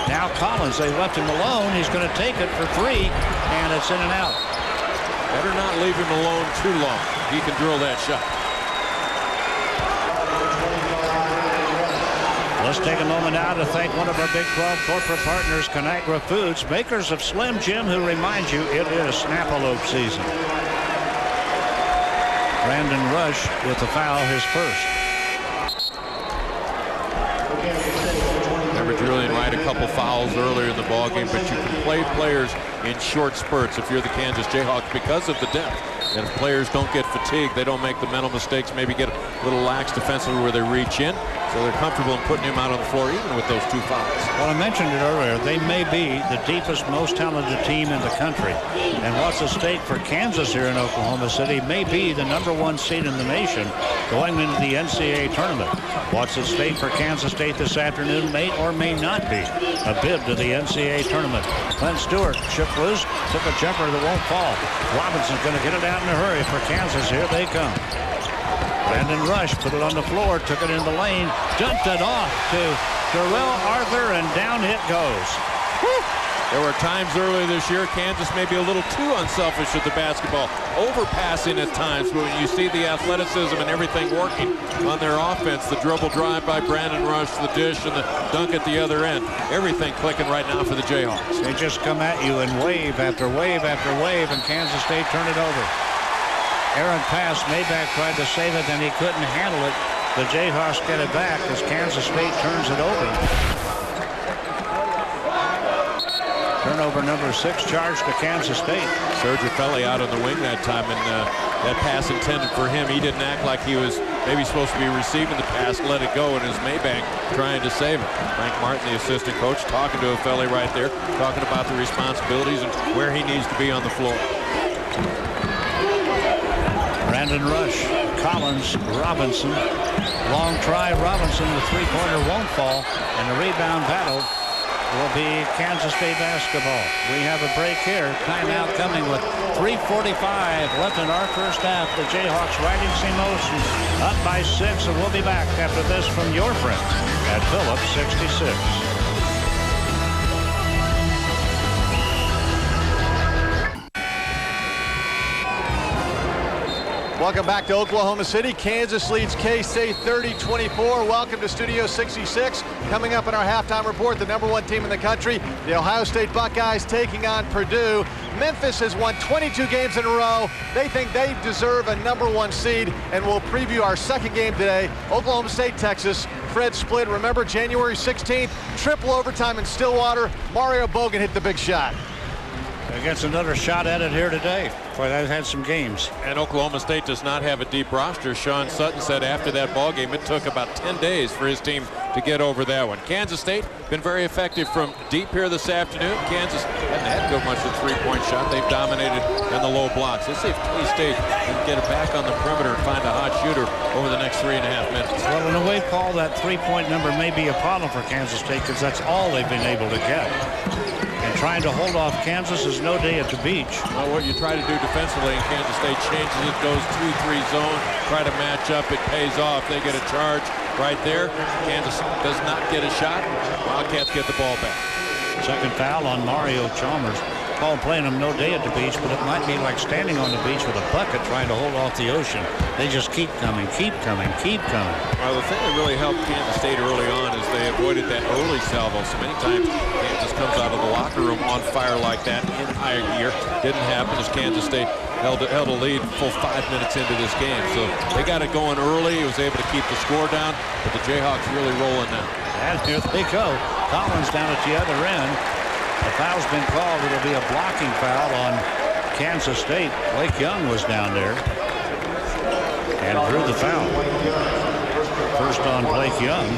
Speaker 5: Now Collins, they left him alone. He's going to take it for 3, and it's in and out.
Speaker 6: Better not leave him alone too long. He can drill that shot.
Speaker 5: Let's take a moment now to thank one of our Big 12 corporate partners, Conagra Foods, makers of Slim Jim, who reminds you it is Snapalope season. Brandon Rush with the foul, his first.
Speaker 6: Remember Julian Wright, a couple fouls earlier in the ballgame, but you can play players in short spurts if you're the Kansas Jayhawks because of the depth. And if players don't get fatigued, they don't make the mental mistakes, maybe get a little lax defensively where they reach in. So they're comfortable in putting him out on the floor even with those 2 fouls.
Speaker 5: Well, I mentioned it earlier. They may be the deepest, most talented team in the country. And what's at stake for Kansas here in Oklahoma City may be the #1 seed in the nation going into the NCAA tournament. What's at stake for Kansas State this afternoon may or may not be a bid to the NCAA tournament. Clint Stewart shook loose, took a jumper that won't fall. Robinson's going to get it out in a hurry for Kansas. Here they come. Brandon Rush put it on the floor, took it in the lane, dumped it off to Terrell Arthur, and down it goes. Woo!
Speaker 6: There were times earlier this year Kansas may be a little too unselfish with the basketball, overpassing at times, but when you see the athleticism and everything working on their offense, the dribble drive by Brandon Rush, the dish, and the dunk at the other end, everything clicking right now for the Jayhawks.
Speaker 5: They just come at you in wave after wave after wave, and Kansas State turned it over. Errant pass, Maybach tried to save it, and he couldn't handle it. The Jayhawks get it back as Kansas State turns it over. Turnover number 6 charged to Kansas State.
Speaker 6: Serge Felly out on the wing that time, and that pass intended for him. He didn't act like he was maybe supposed to be receiving the pass, let it go, and his Maybank trying to save it. Frank Martin, the assistant coach, talking to Felly right there, talking about the responsibilities and where he needs to be on the floor.
Speaker 5: Brandon Rush, Collins, Robinson. Long try, Robinson, the three-pointer won't fall, and the rebound battle will be Kansas State basketball. We have a break here. Timeout coming with 3:45 left in our first half. The Jayhawks riding some motion, up by 6, and we'll be back after this from your friends at Phillips 66.
Speaker 1: Welcome back to Oklahoma City. Kansas leads K-State 30-24. Welcome to Studio 66. Coming up in our halftime report, the #1 team in the country, the Ohio State Buckeyes taking on Purdue. Memphis has won 22 games in a row. They think they deserve a #1 seed, and we'll preview our second game today, Oklahoma State, Texas. Fred split, remember, January 16th, triple overtime in Stillwater. Mario Bogan hit the big shot.
Speaker 5: Gets another shot at it here today. Boy, they've had some games.
Speaker 6: And Oklahoma State does not have a deep roster. Sean Sutton said after that ball game it took about 10 days for his team to get over that one. Kansas State been very effective from deep here this afternoon. Kansas hasn't had to go much of a three-point shot. They've dominated in the low blocks. Let's see if K-State can get it back on the perimeter and find a hot shooter over the next 3.5 minutes.
Speaker 5: Well, in a way, Paul, that three-point number may be a problem for Kansas State because that's all they've been able to get. And trying to hold off Kansas is no day at the beach.
Speaker 6: Well, what you try to do defensively, and Kansas State changes it, goes 2-3 zone, try to match up, it pays off. They get a charge right there. Kansas does not get a shot. Wildcats get the ball back.
Speaker 5: Second foul on Mario Chalmers. Paul playing them no day at the beach, but it might be like standing on the beach with a bucket trying to hold off the ocean. They just keep coming, keep coming, keep coming.
Speaker 6: Well, the thing that really helped Kansas State early on is they avoided that early salvo. So many times Kansas comes out of the locker room on fire like that in high gear. Didn't happen as Kansas State held a lead full 5 minutes into this game. So they got it going early. He was able to keep the score down, but the Jayhawks really rolling now.
Speaker 5: And here they go. Collins down at the other end. The foul's been called. It'll be a blocking foul on Kansas State. Blake Young was down there and drew the foul. First on Blake Young.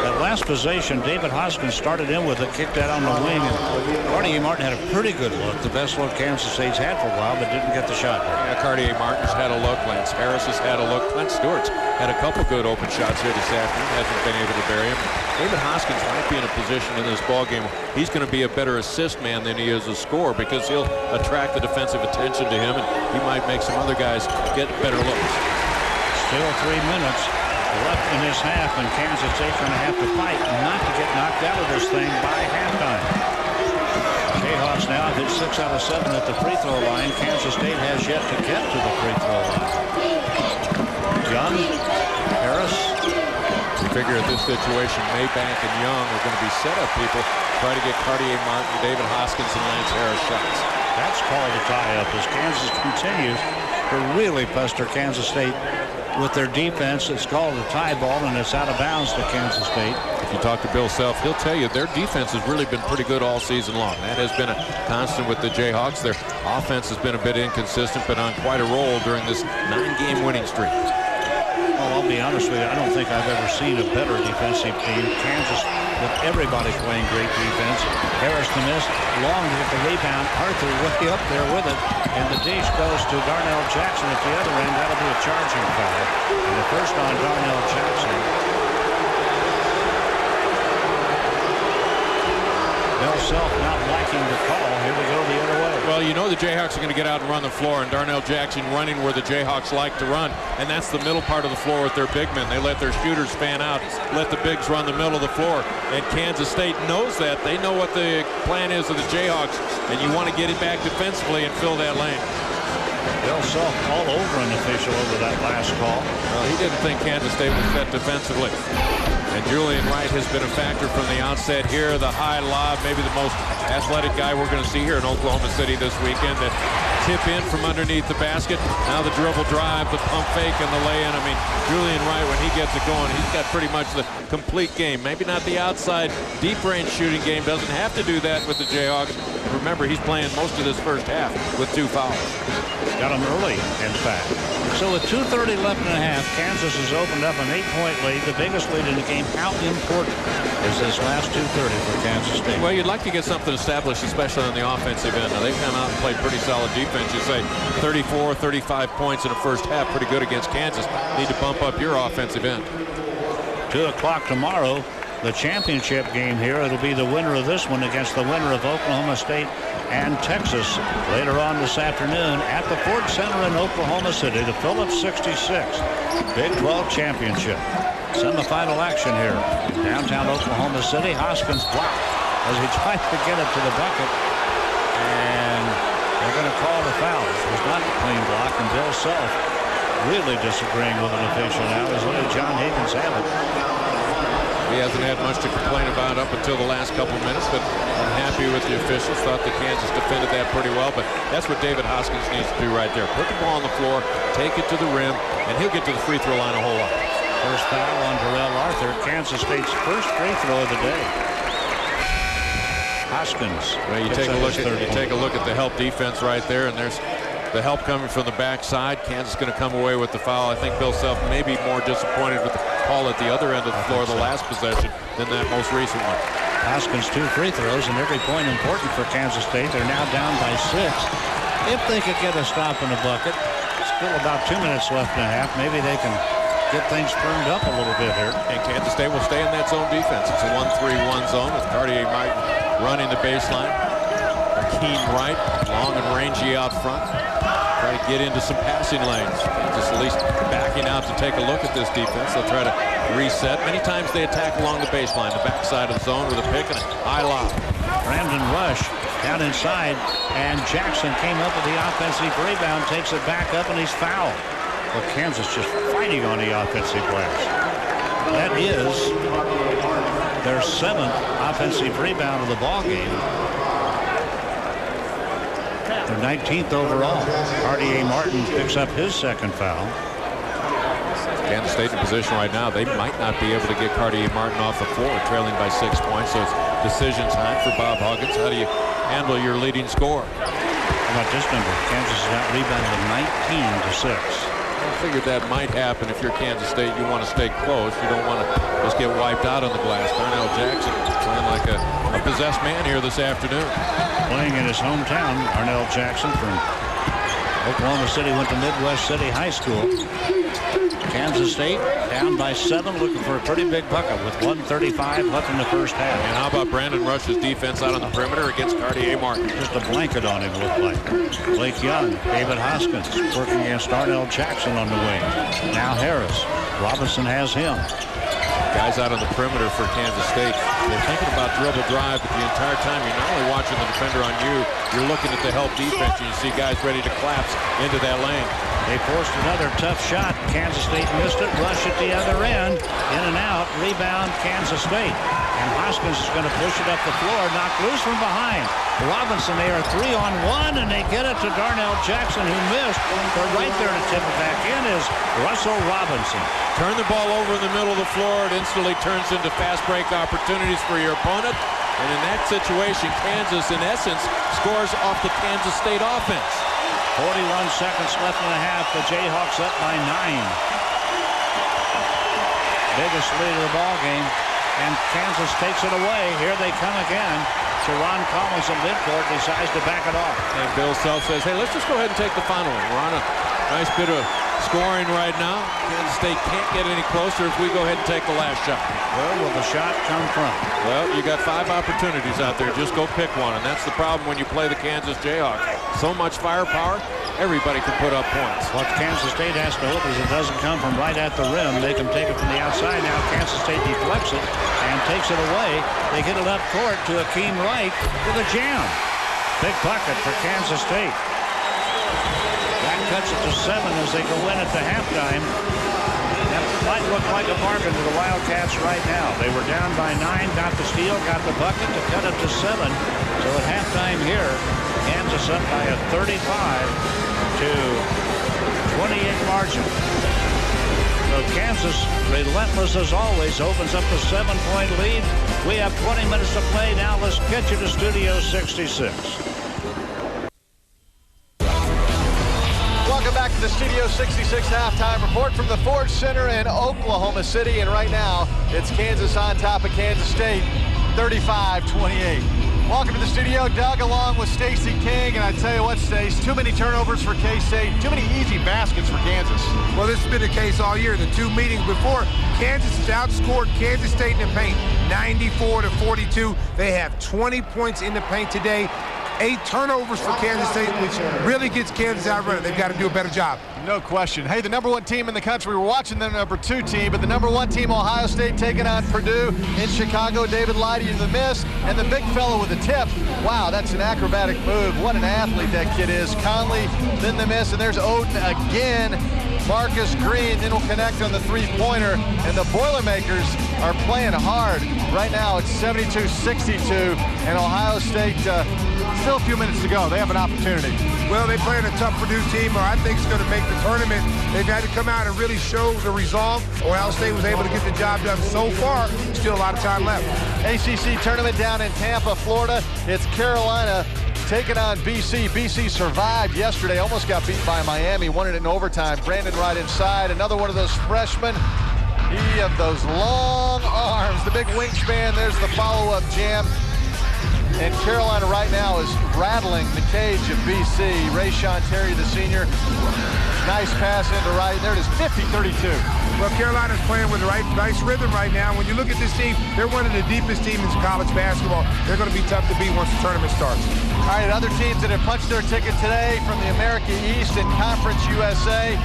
Speaker 5: That last possession, David Hoskins started in with it, kicked that on the wing, and Cartier Martin had a pretty good look. The best look Kansas State's had for a while, but didn't get the shot.
Speaker 6: Yeah, Cartier Martin's had a look. Lance Harris has had a look. Clint Stewart's had a couple good open shots here this afternoon. Hasn't been able to bury him. David Hoskins might be in a position in this ballgame. He's going to be a better assist man than he is a scorer because he'll attract the defensive attention to him, and he might make some other guys get better looks.
Speaker 5: Still 3 minutes left in this half, and Kansas State's going to have to fight not to get knocked out of this thing by halftime. Jayhawks now have hit 6 out of 7 at the free throw line. Kansas State has yet to get to the free throw line. Young, Harris.
Speaker 6: You figure at this situation, Maybank and Young are going to be setup people. Try to get Cartier Martin, David Hoskins, and Lance Harris shots.
Speaker 5: That's called a tie-up as Kansas continues to really pester Kansas State with their defense. It's called a tie ball, and it's out of bounds to Kansas State.
Speaker 6: If you talk to Bill Self, he'll tell you their defense has really been pretty good all season long. That has been a constant with the Jayhawks. Their offense has been a bit inconsistent, but on quite a roll during this 9-game winning streak.
Speaker 5: Well, I'll be honest with you, I don't think I've ever seen a better defensive team. Kansas, with everybody playing great defense. Harris to miss, long to get the rebound. Arthur way up there with it, and the dish goes to Darnell Jackson at the other end. That'll be a charging foul. And the first on Darnell Jackson. Bill Self not liking the call. Here we go the other way.
Speaker 6: Well, you know the Jayhawks are going to get out and run the floor, and Darnell Jackson running where the Jayhawks like to run, and that's the middle part of the floor with their big men. They let their shooters fan out, let the bigs run the middle of the floor, and Kansas State knows that. They know what the plan is of the Jayhawks, and you want to get it back defensively and fill that lane.
Speaker 5: Bill Self all over an official over that last call.
Speaker 6: Well, he didn't think Kansas State was set defensively. And Julian Wright has been a factor from the outset here. The high lob, maybe the most athletic guy we're going to see here in Oklahoma City this weekend. That tip in from underneath the basket. Now the dribble drive, the pump fake, and the lay-in. I mean, Julian Wright, when he gets it going, he's got pretty much the complete game. Maybe not the outside deep range shooting game. Doesn't have to do that with the Jayhawks. Remember, he's playing most of this first half with 2 fouls.
Speaker 5: Got him early, in fact. So with 2:30 left and a half, Kansas has opened up an 8-point lead, the biggest lead in the game. How important is this last 2:30 for Kansas State?
Speaker 6: Well, you'd like to get something established, especially on the offensive end. Now, they've come out and played pretty solid defense. You say 34, 35 points in the first half, pretty good against Kansas. Need to bump up your offensive end.
Speaker 5: 2 o'clock tomorrow, the championship game here. It'll be the winner of this one against the winner of Oklahoma State and Texas later on this afternoon at the Ford Center in Oklahoma City, the Phillips 66 Big 12 Championship. Semifinal action here in downtown Oklahoma City. Hoskins blocked as he tried to get it to the bucket, and they're going to call the foul. It was not a clean block, and Bill Self really disagreeing with an official now. He's letting John Higgins have it.
Speaker 6: He hasn't had much to complain about up until the last couple minutes, but I'm happy with the officials. Thought that Kansas defended that pretty well, but that's what David Hoskins needs to do right there. Put the ball on the floor, take it to the rim, and he'll get to the free throw line a whole lot.
Speaker 5: First foul on Darrell Arthur, Kansas State's first free throw of the day. Hoskins.
Speaker 6: Well, you take a look at the help defense right there, and there's the help coming from the backside. Kansas going to come away with the foul. I think Bill Self may be more disappointed with the call at the other end of the floor, the last possession, than that most recent one.
Speaker 5: Hoskins 2 free throws, and every point important for Kansas State. They're now down by 6. If they could get a stop in the bucket, still about 2 minutes left and a half, maybe they can get things firmed up a little bit here.
Speaker 6: And Kansas State will stay in that zone defense. It's a 1-3-1 zone with Cartier-Martin running the baseline. Hakeem Wright, long and rangy out front. Try to get into some passing lanes. Just at least backing out to take a look at this defense. They'll try to reset. Many times they attack along the baseline, the backside of the zone with a pick and a high lob.
Speaker 5: Brandon Rush down inside, and Jackson came up with the offensive rebound, takes it back up, and he's fouled. Well, Kansas just fighting on the offensive glass. That is their 7th offensive rebound of the ball game. They're 19th overall. Cartier-Martin picks up his 2nd foul.
Speaker 6: Kansas State in position right now. They might not be able to get Cartier-Martin off the floor, trailing by 6 points. So it's decision time for Bob Huggins. How do you handle your leading scorer?
Speaker 5: How about this number? Kansas is out rebounded 19-6.
Speaker 6: I figured that might happen if you're Kansas State. You want to stay close. You don't want to just get wiped out on the glass. Darnell Jackson playing like a possessed man here this afternoon.
Speaker 5: Playing in his hometown, Darnell Jackson from Oklahoma City, went to Midwest City High School. Kansas State down by 7, looking for a pretty big bucket with 1:35 left in the first half.
Speaker 6: And how about Brandon Rush's defense out on the perimeter against Cartier-Martin?
Speaker 5: Just a blanket on him, looked like. Blake Young, David Hoskins working against Darnell Jackson on the wing. Now Harris. Robinson has him.
Speaker 6: Guys out on the perimeter for Kansas State. They're thinking about dribble drive, but the entire time you're not only watching the defender on you, you're looking at the help defense, and you see guys ready to collapse into that lane.
Speaker 5: They forced another tough shot. Kansas State missed it. Rush at the other end. In and out. Rebound Kansas State. And Hoskins is going to push it up the floor. Knocked loose from behind. Robinson, they are 3-on-1, and they get it to Darnell Jackson, who missed. But right there to tip it back in is Russell Robinson.
Speaker 6: Turn the ball over in the middle of the floor. It instantly turns into fast break opportunities for your opponent. And in that situation, Kansas, in essence, scores off the Kansas State offense.
Speaker 5: 41 seconds left in the half. The Jayhawks up by 9. Biggest lead of the ball game. And Kansas takes it away. Here they come again. Teron Collins in midcourt decides to back it off.
Speaker 6: And Bill Self says, hey, let's just go ahead and take the final one. We're on a nice bit of scoring right now. Kansas State can't get any closer if we go ahead and take the last shot.
Speaker 5: Where will the shot come from?
Speaker 6: Well, you got 5 opportunities out there. Just go pick one. And that's the problem when you play the Kansas Jayhawks. So much firepower, everybody can put up points.
Speaker 5: What Kansas State has to hope is it doesn't come from right at the rim. They can take it from the outside. Now Kansas State deflects it and takes it away. They get it up court to Akeem Wright with a jam. Big bucket for Kansas State. That cuts it to 7 as they go in at the halftime. That might look like a bargain to the Wildcats right now. They were down by 9, got the steal, got the bucket to cut it to 7. So at halftime here, Kansas up by a 35-28 margin. So Kansas, relentless as always, opens up the 7-point lead. We have 20 minutes to play. Now let's get you to Studio 66.
Speaker 1: Welcome back to the Studio 66 halftime report from the Ford Center in Oklahoma City. And right now, it's Kansas on top of Kansas State, 35-28. Welcome to the studio, Doug, along with Stacey King. And I tell you what, Stace, too many turnovers for K-State, too many easy baskets for Kansas.
Speaker 2: Well, this has been the case all year. The 2 meetings before, Kansas has outscored Kansas State in the paint, 94-42. They have 20 points in the paint today. 8 turnovers for Kansas State, which really gets Kansas outrunning. They've got to do a better job.
Speaker 1: No question. Hey, the #1 team in the country, we're watching the #2 team, but the #1 team, Ohio State, taking on Purdue in Chicago. David Lighty in the miss, and the big fellow with the tip. Wow, that's an acrobatic move. What an athlete that kid is. Conley, then the miss, and there's Oden again. Marcus Green then will connect on the 3-pointer, and the Boilermakers are playing hard. Right now it's 72-62, and Ohio State, still a few minutes to go. They have an opportunity.
Speaker 2: Well, they play in a tough Purdue team, or I think it's going to make the tournament. They've had to come out and really show the resolve. Ohio State was able to get the job done so far. Still a lot of time left.
Speaker 1: ACC tournament down in Tampa, Florida. It's Carolina taking on BC. BC survived yesterday, almost got beat by Miami, won it in overtime. Brandon right inside, another one of those freshmen. He of those long arms, the big wingspan. There's the follow-up jam. And Carolina right now is rattling the cage of BC. Rayshon Terry, the senior. Nice pass into right. There it is, 50-32.
Speaker 2: Well, Carolina's playing with the nice rhythm right now. When you look at this team, they're one of the deepest teams in college basketball. They're going to be tough to beat once the tournament starts.
Speaker 1: All right, other teams that have punched their ticket today from the America East and Conference USA.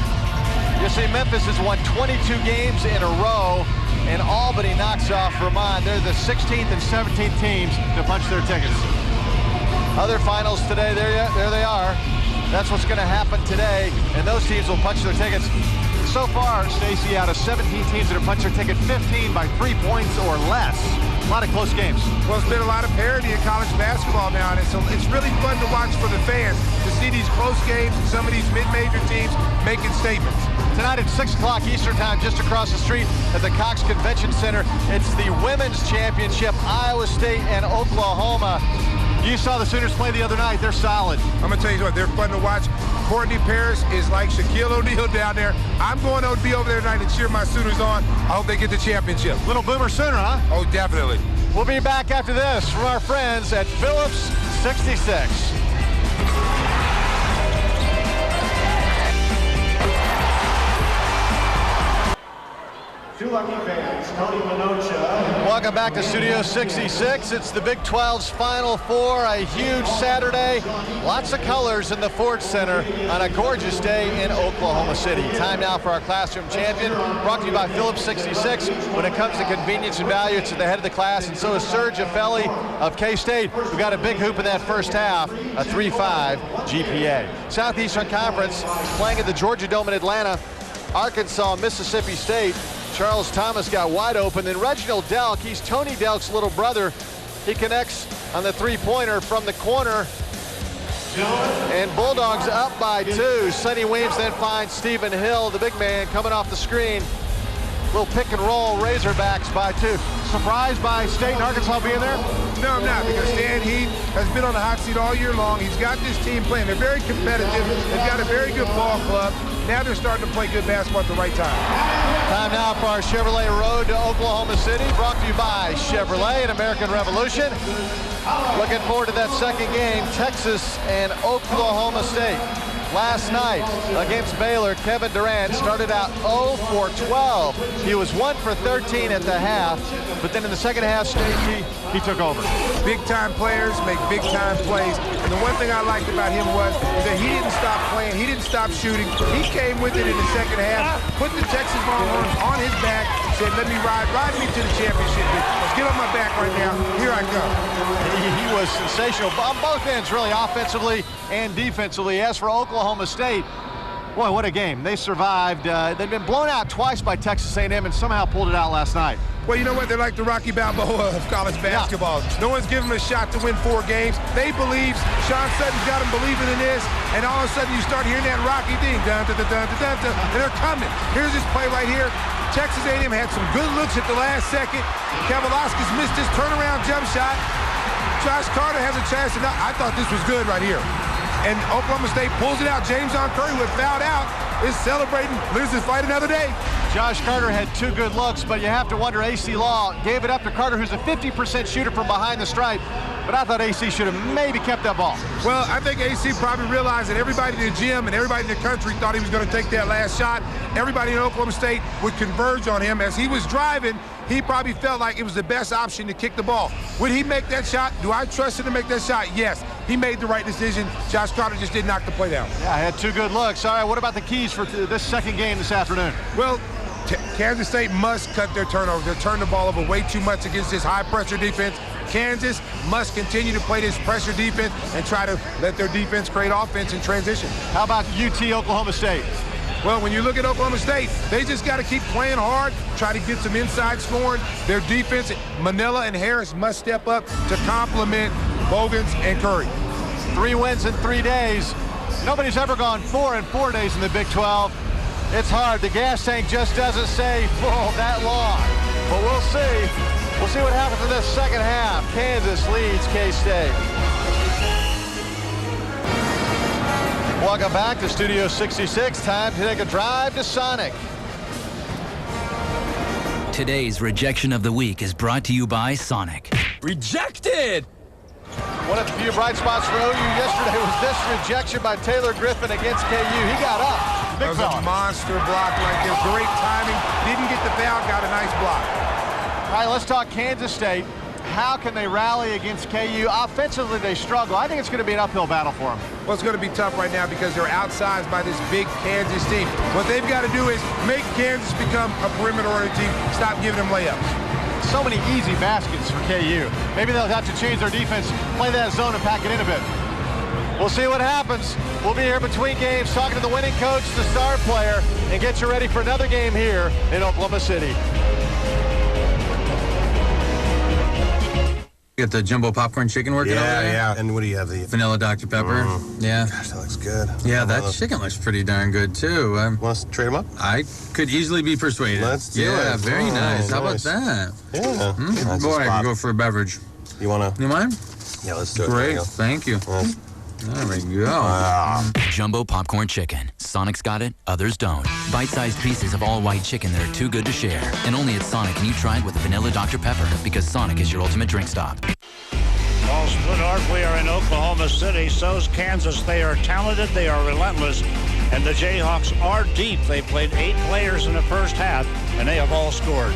Speaker 1: You see Memphis has won 22 games in a row, and Albany knocks off Vermont. They're the 16th and 17th teams to punch their tickets. Other finals today, there they are. That's what's going to happen today, and those teams will punch their tickets. So far, Stacey, out of 17 teams that have punched their ticket, 15 by 3 points or less. A lot of close games.
Speaker 2: Well, it's been a lot of parity in college basketball now, and it's really fun to watch for the fans to see these close games and some of these mid-major teams making statements.
Speaker 1: Tonight at 6 o'clock Eastern Time, just across the street at the Cox Convention Center, it's the Women's Championship, Iowa State and Oklahoma. You saw the Sooners play the other night. They're solid.
Speaker 2: I'm going to tell you what, they're fun to watch. Courtney Paris is like Shaquille O'Neal down there. I'm going to be over there tonight and cheer my Sooners on. I hope they get the championship.
Speaker 1: Little Boomer Sooner, huh?
Speaker 2: Oh, definitely.
Speaker 1: We'll be back after this from our friends at Phillips 66. Welcome back to Studio 66. It's the Big 12's Final Four, a huge Saturday. Lots of colors in the Ford Center on a gorgeous day in Oklahoma City. Time now for our Classroom Champion, brought to you by Phillips 66. When it comes to convenience and value, it's at the head of the class, and so is Serge Affelli of K-State, who got a big hoop in that first half, a 3.5 GPA. Southeastern Conference playing at the Georgia Dome in Atlanta. Arkansas, Mississippi State. Charles Thomas got wide open. Then Reginald Delk, he's Tony Delk's little brother. He connects on the three-pointer from the corner. And Bulldogs up by 2. Sonny Weems then finds Stephen Hill, the big man, coming off the screen. Little pick and roll, Razorbacks by 2. Surprised by State and Arkansas being there?
Speaker 2: No, I'm not, because Stan Heath has been on the hot seat all year long. He's got this team playing. They're very competitive. They've got a very good ball club. Now they're starting to play good basketball at the right time.
Speaker 1: Time now for our Chevrolet Road to Oklahoma City, brought to you by Chevrolet and American Revolution. Looking forward to that second game, Texas and Oklahoma State. Last night against Baylor, Kevin Durant started out 0 for 12. He was 1 for 13 at the half, but then in the second half, he took over.
Speaker 2: Big-time players make big-time plays. And the one thing I liked about him was that he didn't stop playing. He didn't stop shooting. He came with it in the second half, put the Texas Longhorns on his back, said, let me ride me to the championship. Let's get on my back right now. Here I go.
Speaker 1: He was sensational on both ends, really, offensively and defensively. As for Oklahoma State, boy, what a game. They survived. They've been blown out twice by Texas A&M and somehow pulled it out last night.
Speaker 2: Well, you know what? They're like the Rocky Balboa of college basketball. Yeah. No one's giving them a shot to win 4 games. They believe. Sean Sutton's got them believing in this, and all of a sudden you start hearing that Rocky thing. Dun, dun, dun, dun, dun, dun, and they're coming. Here's this play right here. Texas A&M had some good looks at the last second. Kavaliauskas missed his turnaround jump shot. Josh Carter has a chance to I thought this was good right here. And Oklahoma State pulls it out. James Curry, who had fouled out, is celebrating. Lives to fight another day.
Speaker 1: Josh Carter had 2 good looks, but you have to wonder, AC Law gave it up to Carter, who's a 50% shooter from behind the stripe. But I thought AC should have maybe kept that ball.
Speaker 2: Well, I think AC probably realized that everybody in the gym and everybody in the country thought he was going to take that last shot. Everybody in Oklahoma State would converge on him. As he was driving, he probably felt like it was the best option to kick the ball. Would he make that shot? Do I trust him to make that shot? Yes. He made the right decision. Josh Carter just did knock the play down.
Speaker 1: Yeah, I had 2 good looks. All right, what about the keys for this second game this afternoon?
Speaker 2: Well, Kansas State must cut their turnovers. They're turning the ball over way too much against this high-pressure defense. Kansas must continue to play this pressure defense and try to let their defense create offense in transition.
Speaker 1: How about UT Oklahoma State?
Speaker 2: Well, when you look at Oklahoma State, they just got to keep playing hard, try to get some inside scoring. Their defense, Manila and Harris, must step up to complement Bogans and Curry.
Speaker 1: 3 wins in 3 days. Nobody's ever gone 4 in 4 days in the Big 12. It's hard. The gas tank just doesn't stay full that long. But we'll see. We'll see what happens in this second half. Kansas leads K-State. Welcome back to Studio 66. Time to take a drive to Sonic.
Speaker 7: Today's Rejection of the Week is brought to you by Sonic.
Speaker 8: Rejected!
Speaker 1: One of the few bright spots for OU yesterday was this rejection by Taylor Griffin against KU. He got up. Big
Speaker 2: that was
Speaker 1: fella.
Speaker 2: A monster block right there. Great timing. Didn't get the foul, got a nice block.
Speaker 1: All right, let's talk Kansas State. How can they rally against KU? Offensively, they struggle. I think it's going to be an uphill battle for them.
Speaker 2: Well, it's going to be tough right now because they're outsized by this big Kansas team. What they've got to do is make Kansas become a perimeter-oriented team. Stop giving them layups.
Speaker 1: So many easy baskets for KU. Maybe they'll have to change their defense, play that zone and pack it in a bit. We'll see what happens. We'll be here between games talking to the winning coach, the star player, and get you ready for another game here in Oklahoma City.
Speaker 8: You got the jumbo popcorn chicken working over there?
Speaker 9: Yeah. And what do you have? The
Speaker 8: Vanilla Dr. Pepper? Yeah.
Speaker 9: Gosh, that looks good.
Speaker 8: Yeah, that chicken looks pretty darn good, too.
Speaker 9: Want us to trade them up?
Speaker 8: I could easily be persuaded.
Speaker 9: Let's do it.
Speaker 8: Yeah, very nice. How about
Speaker 9: Nice.
Speaker 8: that?
Speaker 9: Yeah. That's
Speaker 8: Boy,
Speaker 9: a
Speaker 8: I
Speaker 9: spot.
Speaker 8: can go for a beverage.
Speaker 9: You want to?
Speaker 8: You mind?
Speaker 9: Yeah, let's do it.
Speaker 8: Great.
Speaker 9: There
Speaker 8: Thank you.
Speaker 9: Nice.
Speaker 8: There we go.
Speaker 7: Jumbo popcorn chicken. Sonic's got it, others don't. Bite-sized pieces of all-white chicken that are too good to share. And only at Sonic can you try it with Vanilla Dr. Pepper, because Sonic is your ultimate drink stop.
Speaker 5: Ball split off. We are in Oklahoma City. So's Kansas. They are talented. They are relentless. And the Jayhawks are deep. They played 8 players in the first half, and they have all scored.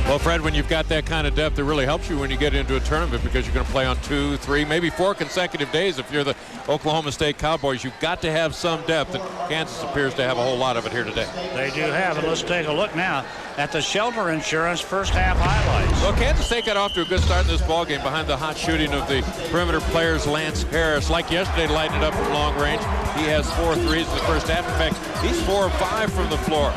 Speaker 6: Well, Fred, when you've got that kind of depth, it really helps you when you get into a tournament because you're going to play on 2, 3, maybe 4 consecutive days. If you're the Oklahoma State Cowboys, you've got to have some depth, and Kansas appears to have a whole lot of it here today.
Speaker 5: They do have it. Let's take a look now at the Shelter Insurance first half highlights.
Speaker 6: Well, Kansas State got off to a good start in this ball game behind the hot shooting of the perimeter players, Lance Harris. Like yesterday, lighting it up from long range. He has 4 threes in the first half. In fact, he's 4 of 5 from the floor.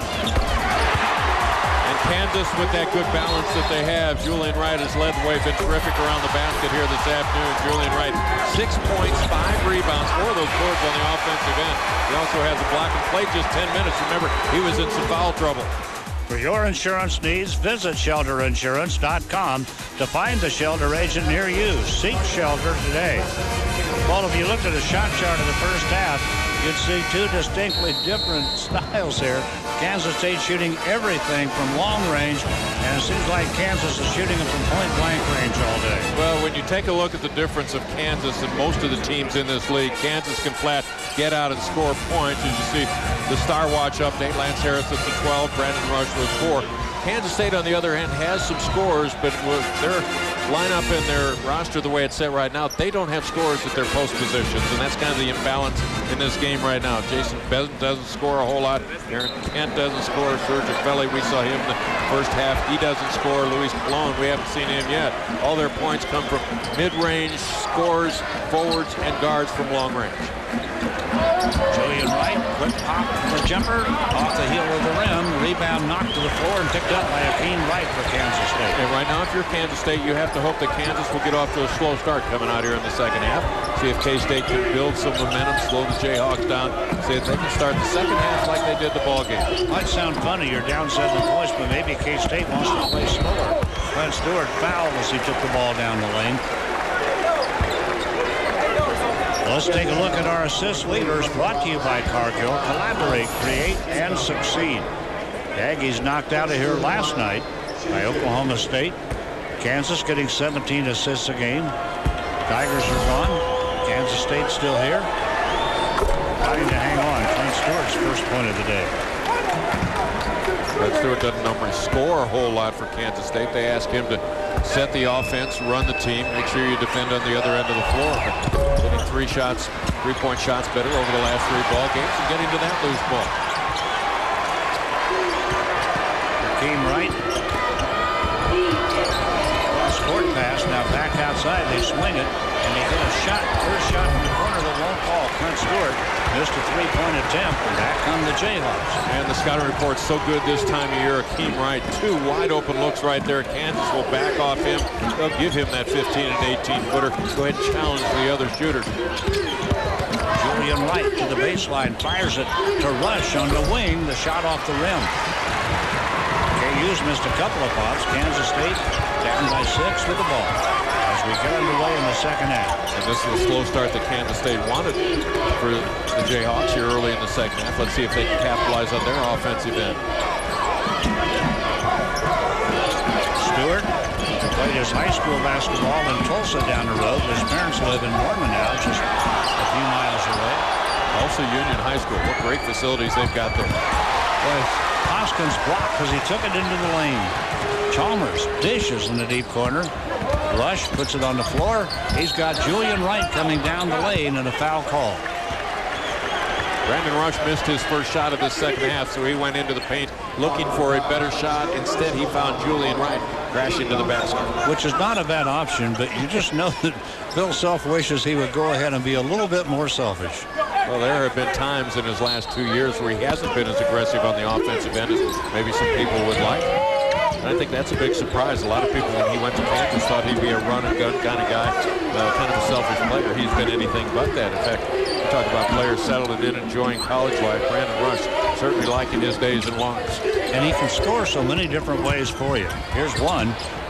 Speaker 6: Kansas, with that good balance that they have, Julian Wright has led the way, been terrific around the basket here this afternoon. Julian Wright, 6 points, 5 rebounds, 4 of those boards on the offensive end. He also has a block and played just 10 minutes. Remember, he was in some foul trouble.
Speaker 5: For your insurance needs, visit shelterinsurance.com to find the shelter agent near you. Seek shelter today. Well, if you looked at a shot chart of the first half, you'd see 2 distinctly different styles here. Kansas State shooting everything from long range, and it seems like Kansas is shooting them from point-blank range all day.
Speaker 6: Well, when you take a look at the difference of Kansas and most of the teams in this league, Kansas can flat get out and score points. As you see, the Star Watch update, Lance Harris at the 12, Brandon Rush was 4. Kansas State, on the other hand, has some scores, but with their lineup and their roster the way it's set right now, they don't have scores at their post positions, and that's kind of the imbalance in this game right now. Jason Bezant doesn't score a whole lot. Aaron Kent doesn't score. Serge Felly, we saw him in the first half. He doesn't score. Luis Colon, we haven't seen him yet. All their points come from mid-range scores, forwards, and guards from long range.
Speaker 5: Julian Wright, quick pop for the jumper, off the heel of the rim, rebound knocked to the floor and picked up by Akeem Wright for Kansas State.
Speaker 6: And right now, if you're Kansas State, you have to hope that Kansas will get off to a slow start coming out here in the second half. See if K-State can build some momentum, slow the Jayhawks down, see if they can start the second half like they did the ball game.
Speaker 5: Might sound funny, you're down 7 points, but maybe K-State wants to play slower. Clint Stewart fouled as he took the ball down the lane. Let's take a look at our assist leaders, brought to you by Cargill. Collaborate, create, and succeed. The Aggies knocked out of here last night by Oklahoma State. Kansas getting 17 assists a game. Tigers are gone. Kansas State still here. Trying to hang on. Clint Stewart's first point of the day.
Speaker 6: Clint Stewart doesn't normally score a whole lot for Kansas State. They ask him to set the offense, run the team, make sure you defend on the other end of the floor. But hitting 3-point shots better over the last 3 ball games and getting to that loose ball.
Speaker 5: Akeem Wright. Cross-court pass, now back outside. They swing it, and they get a shot. First shot from the corner that won't fall. Clint Stewart missed a 3-point attempt, and back come the Jayhawks.
Speaker 6: And the scouting report's so good this time of year. Akeem Wright, 2 wide open looks right there. Kansas will back off him. They'll give him that 15 and 18-footer. Go ahead and challenge the other shooters.
Speaker 5: Julian Wright to the baseline, fires it to Rush on the wing. The shot off the rim. KU's missed a couple of pops. Kansas State down by 6 with the ball as we get underway in the second half.
Speaker 6: And this is a slow start that Kansas State wanted for the Jayhawks here early in the second half. Let's see if they can capitalize on their offensive end.
Speaker 5: Stewart played his high school basketball in Tulsa down the road. His parents live in Norman now, just a few miles away.
Speaker 6: Tulsa Union High School. What great facilities they've got there.
Speaker 5: Boy, Hoskins blocked because he took it into the lane. Chalmers dishes in the deep corner. Rush puts it on the floor. He's got Julian Wright coming down the lane and a foul call.
Speaker 6: Brandon Rush missed his first shot of this second half, so he went into the paint looking for a better shot. Instead, he found Julian Wright crashing to the basket.
Speaker 5: Which is not a bad option, but you just know that Phil Self wishes he would go ahead and be a little bit more selfish.
Speaker 6: Well, there have been times in his last 2 years where he hasn't been as aggressive on the offensive end as maybe some people would like. And I think that's a big surprise. A lot of people, when he went to Kansas, thought he'd be a run-and-gun kind of guy, kind of a selfish player. He's been anything but that. In fact, you talk about players settling in, enjoying college life. Brandon Rush certainly liking his days in Lawrence.
Speaker 5: And he can score so many different ways for you. Here's one.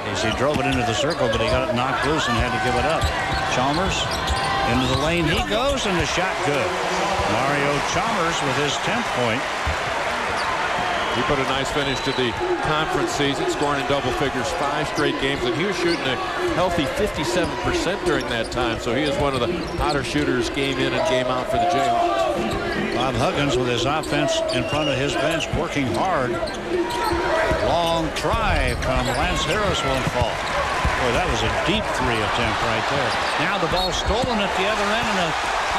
Speaker 5: As he drove it into the circle, but he got it knocked loose and had to give it up. Chalmers into the lane he goes, and the shot good. Mario Chalmers with his 10th point.
Speaker 6: He put a nice finish to the conference season, scoring in double figures 5 straight games, and he was shooting a healthy 57% during that time, so he is one of the hotter shooters game in and game out for the Jayhawks.
Speaker 5: Bob Huggins with his offense in front of his bench, working hard. Long try from Lance Harris won't fall. Boy, that was a deep three attempt right there. Now the ball stolen at the other end, and a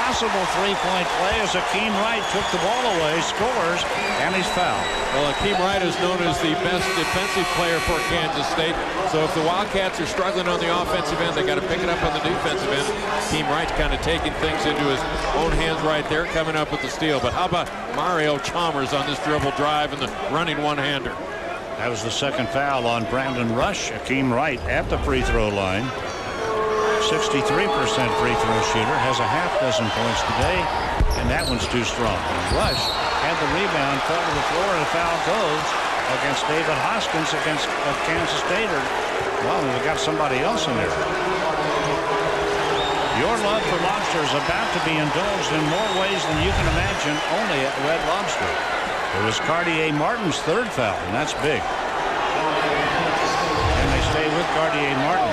Speaker 5: possible three-point play as Akeem Wright took the ball away, scores, and he's fouled.
Speaker 6: Well, Akeem Wright is known as the best defensive player for Kansas State. So if the Wildcats are struggling on the offensive end, they got to pick it up on the defensive end. Akeem Wright's kind of taking things into his own hands right there, coming up with the steal. But how about Mario Chalmers on this dribble drive and the running one-hander?
Speaker 5: That was the second foul on Brandon Rush. Akeem Wright at the free throw line. 63% free throw shooter, has a half dozen points today, and that one's too strong. Rush had the rebound, fell to the floor, and the foul goes against David Hoskins of Kansas State. Well, we've got somebody else in there. Your love for lobster is about to be indulged in more ways than you can imagine, only at Red Lobster. It was Cartier Martin's third foul, and that's big. And they stay with Cartier Martin.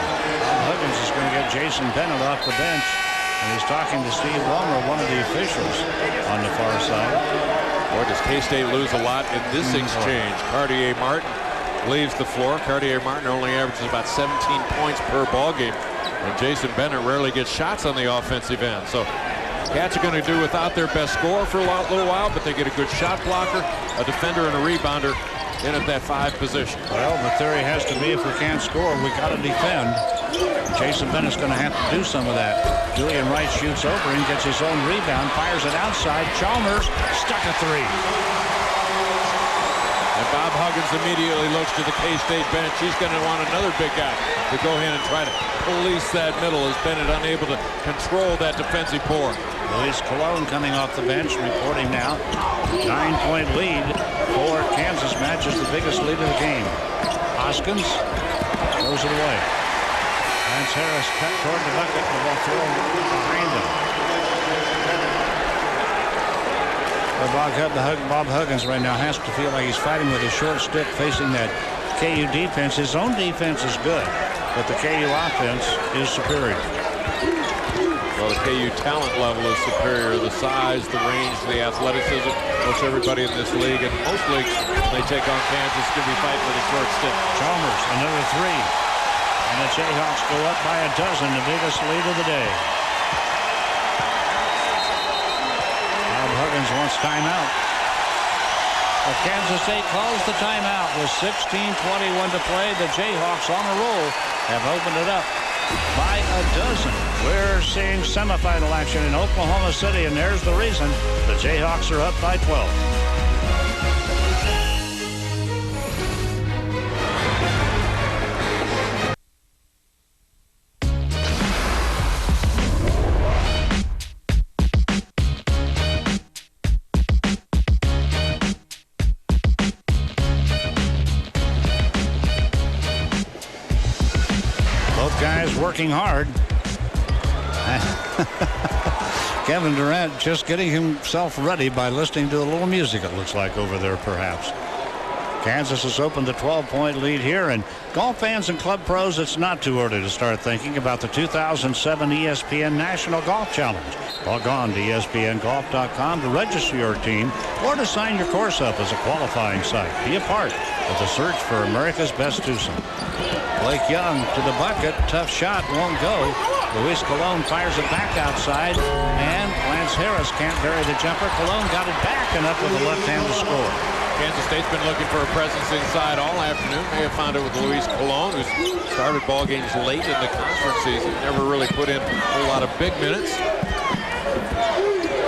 Speaker 5: Huggins is going to get Jason Bennett off the bench, and he's talking to Steve Wilmer, one of the officials on the far side.
Speaker 6: Boy, does K-State lose a lot in this exchange. Cartier Martin leaves the floor. Cartier Martin only averages about 17 points per ball game, and Jason Bennett rarely gets shots on the offensive end. So Cats are going to do without their best scorer for a little while, but they get a good shot blocker, a defender, and a rebounder in at that 5 position.
Speaker 5: Well, the theory has to be if we can't score, we got to defend. Jason Bennett's going to have to do some of that. Julian Wright shoots over and gets his own rebound, fires it outside. Chalmers stuck a three.
Speaker 6: And Bob Huggins immediately looks to the K-State bench. He's going to want another big guy to go ahead and try to police that middle, as Bennett unable to control that defensive pour.
Speaker 5: Luis Colon coming off the bench, reporting now. 9-point lead for Kansas, matches the biggest lead of the game. Hoskins throws it away. Lance Harris cut toward the bucket. The ball thrown behind him. Bob Huggins right now has to feel like he's fighting with a short stick facing that KU defense. His own defense is good, but the KU offense is superior.
Speaker 6: Well, the KU talent level is superior. The size, the range, the athleticism. Most everybody in this league, and most leagues, when they take on Kansas, going to be fighting with a short stick.
Speaker 5: Chalmers, another three. And the Jayhawks go up by a dozen, the biggest lead of the day. Bob Huggins wants timeout. Well, Kansas State calls the timeout with 16:21 to play. The Jayhawks on a roll have opened it up by a dozen. We're seeing semifinal action in Oklahoma City, and there's the reason. The Jayhawks are up by 12. Working hard. Kevin Durant just getting himself ready by listening to a little music, it looks like, over there perhaps. Kansas has opened a 12-point lead here, and golf fans and club pros, it's not too early to start thinking about the 2007 ESPN National Golf Challenge. Log on to ESPNGolf.com to register your team or to sign your course up as a qualifying site. Be a part of the search for America's best twosome. Blake Young to the bucket. Tough shot. Won't go. Luis Colon fires it back outside. And Lance Harris can't bury the jumper. Colon got it back and up with a left hand to score.
Speaker 6: Kansas State's been looking for a presence inside all afternoon. They have found it with Luis Colon, who's started ball games late in the conference season. Never really put in a whole lot of big minutes.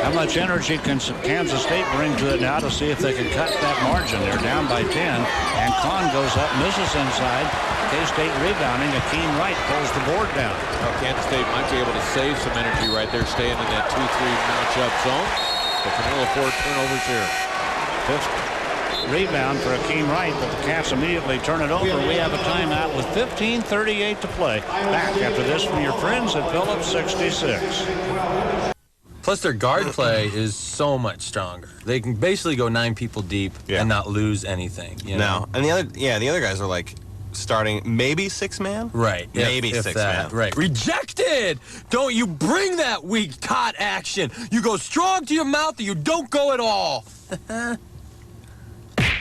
Speaker 5: How much energy can Kansas State bring to it now to see if they can cut that margin? They're down by 10, and Kahn goes up, misses inside. K-State rebounding. Akeem Wright pulls the board down.
Speaker 6: Well, Kansas State might be able to save some energy right there, staying in that 2-3 matchup zone. But can ill afford turnovers here.
Speaker 5: Fifth rebound for Akeem Wright, but the Cats immediately turn it over. We have a timeout with 15:38 to play. Back after this from your friends at Phillips 66.
Speaker 9: Plus, their guard play is so much stronger. They can basically go 9 people deep and not lose anything. You know?
Speaker 10: No, and the other guys are like starting maybe 6-man?
Speaker 9: Right.
Speaker 10: Maybe
Speaker 9: if
Speaker 10: 6-man.
Speaker 9: Right. Rejected! Don't you bring that weak tot action. You go strong to your mouth or you don't go at all.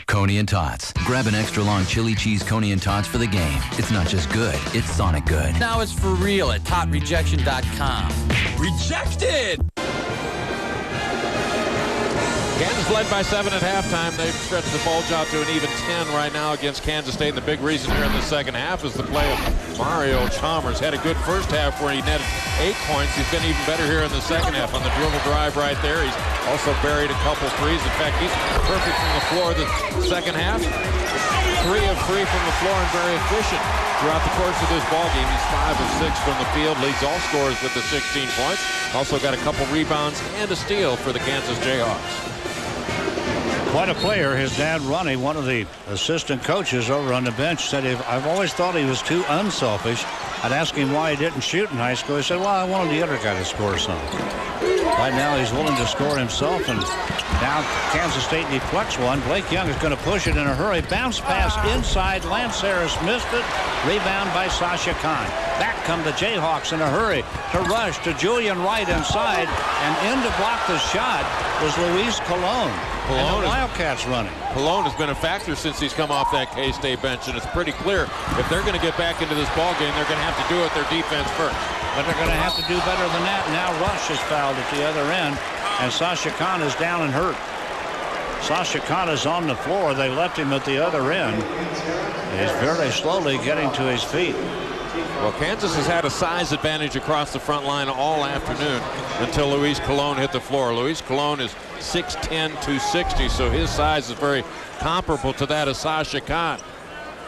Speaker 7: Coney and Tots. Grab an extra long chili cheese Coney and Tots for the game. It's not just good, it's Sonic good.
Speaker 9: Now it's for real at totrejection.com. Rejected!
Speaker 6: Kansas led by 7 at halftime. They've stretched the bulge out to an even 10 right now against Kansas State. And the big reason here in the second half is the play of Mario Chalmers. Had a good first half where he netted 8 points. He's been even better here in the second half on the dribble drive right there. He's also buried a couple threes. In fact, he's perfect from the floor the second half. 3 of 3 from the floor and very efficient throughout the course of this ball game. He's 5 of 6 from the field. Leads all scorers with the 16 points. Also got a couple rebounds and a steal for the Kansas Jayhawks.
Speaker 5: Quite a player. His dad, Ronnie, one of the assistant coaches over on the bench, said, I've always thought he was too unselfish. I'd ask him why he didn't shoot in high school. He said, well, I wanted the other guy to score some. Right now he's willing to score himself, and now Kansas State deflects one. Blake Young is going to push it in a hurry. Bounce pass inside. Lance Harris missed it. Rebound by Sasha Khan. Back come the Jayhawks in a hurry to rush to Julian Wright inside, and in to block the shot was Luis Colon. And the Wildcats running.
Speaker 6: Colon has been a factor since he's come off that K-State bench, and it's pretty clear if they're going to get back into this ball game, they're going to have to do it their defense first.
Speaker 5: But they're going to have to do better than that. Now Rush is fouled at the other end, and Sasha Khan is down and hurt. Sasha Khan is on the floor. They left him at the other end. He's very slowly getting to his feet.
Speaker 6: Well, Kansas has had a size advantage across the front line all afternoon until Luis Colon hit the floor. Luis Colon is 6'10", 260, so his size is very comparable to that of Sasha Khan.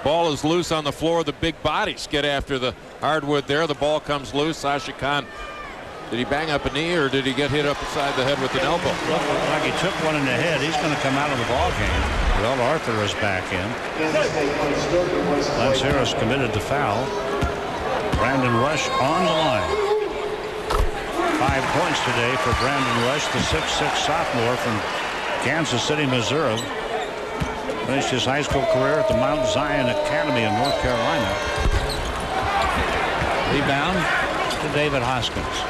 Speaker 6: Ball is loose on the floor. The big bodies get after the hardwood there. The ball comes loose. Sasha Khan, did he bang up a knee or did he get hit up beside the head with an elbow?
Speaker 5: Looked like he took one in the head. He's going to come out of the ball game. Well, Arthur is back in. Lance Harris committed the foul. Brandon Rush on the line. 5 points today for Brandon Rush, the 6'6" sophomore from Kansas City, Missouri. Finished his high school career at the Mount Zion Academy in North Carolina. Rebound to David Hoskins.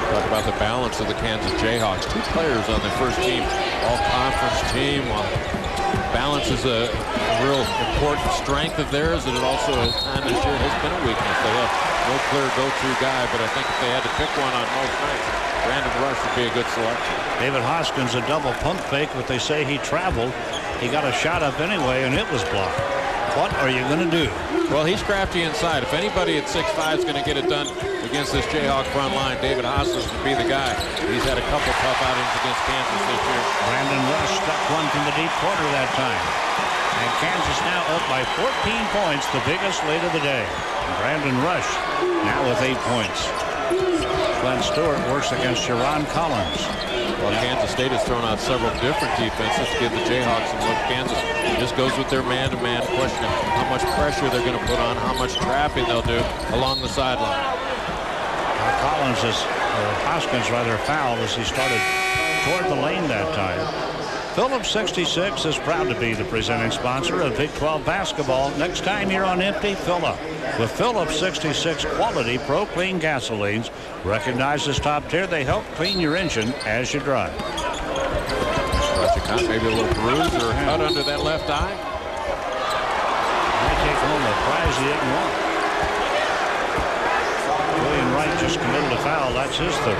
Speaker 6: Talk about the balance of the Kansas Jayhawks. 2 players on their first team, all-conference team. Balance is a real important strength of theirs, and it also at times this year has been a weakness. They have no clear go-to guy, but I think if they had to pick one on most nights, Brandon Rush would be a good selection.
Speaker 5: David Hoskins, a double pump fake, but they say he traveled. He got a shot up anyway, and it was blocked. What are you going to do?
Speaker 6: Well, he's crafty inside. If anybody at 6'5" is going to get it done against this Jayhawk front line, David Hoskins would be the guy. He's had a couple tough outings against Kansas this year.
Speaker 5: Brandon Rush stuck one from the deep corner that time. And Kansas now up by 14 points, the biggest lead of the day. And Brandon Rush now with 8 points. Glenn Stewart works against Sharon Collins.
Speaker 6: Well, Kansas State has thrown out several different defenses to give the Jayhawks some look. Kansas just goes with their man-to-man question of how much pressure they're going to put on, how much trapping they'll do along the sideline.
Speaker 5: Hoskins rather fouled as he started toward the lane that time. Phillips 66 is proud to be the presenting sponsor of Big 12 basketball. Next time you're on empty, fill up with Phillips 66 quality Pro Clean gasolines. Recognized as top tier, they help clean your engine as you drive.
Speaker 6: Maybe a little bruise or a cut under that left eye.
Speaker 5: Might take home a prize he didn't want. Julian Wright just committed a foul. That's his third.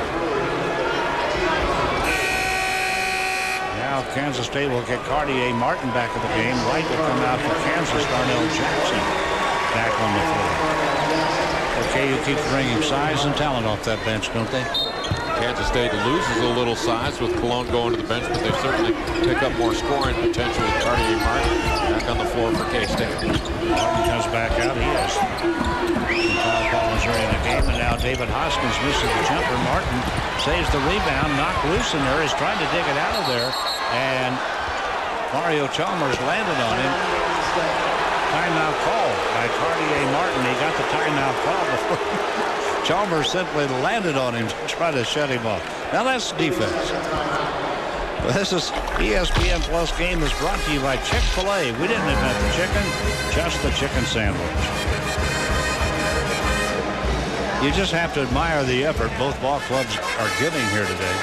Speaker 5: Now Kansas State will get Cartier Martin back in the game. Wright will come out for Kansas. Darnell Jackson back on the floor. Okay, you keep bringing size and talent off that bench, don't they?
Speaker 6: Kansas State loses a little size with Cologne going to the bench, but they certainly pick up more scoring potential with Cartier Martin back on the floor for K-State.
Speaker 5: Martin comes back out. He has Kyle Collins are in the game, and now David Hoskins misses the jumper. Martin saves the rebound, knocked loose in there. He's trying to dig it out of there, and Mario Chalmers landed on him. Timeout call by Cartier Martin. He got the timeout call before Chalmers simply landed on him to try to shut him off. Now that's defense. This is ESPN Plus game is brought to you by Chick-fil-A. We didn't invent the chicken, just the chicken sandwich. You just have to admire the effort both ball clubs are giving here today.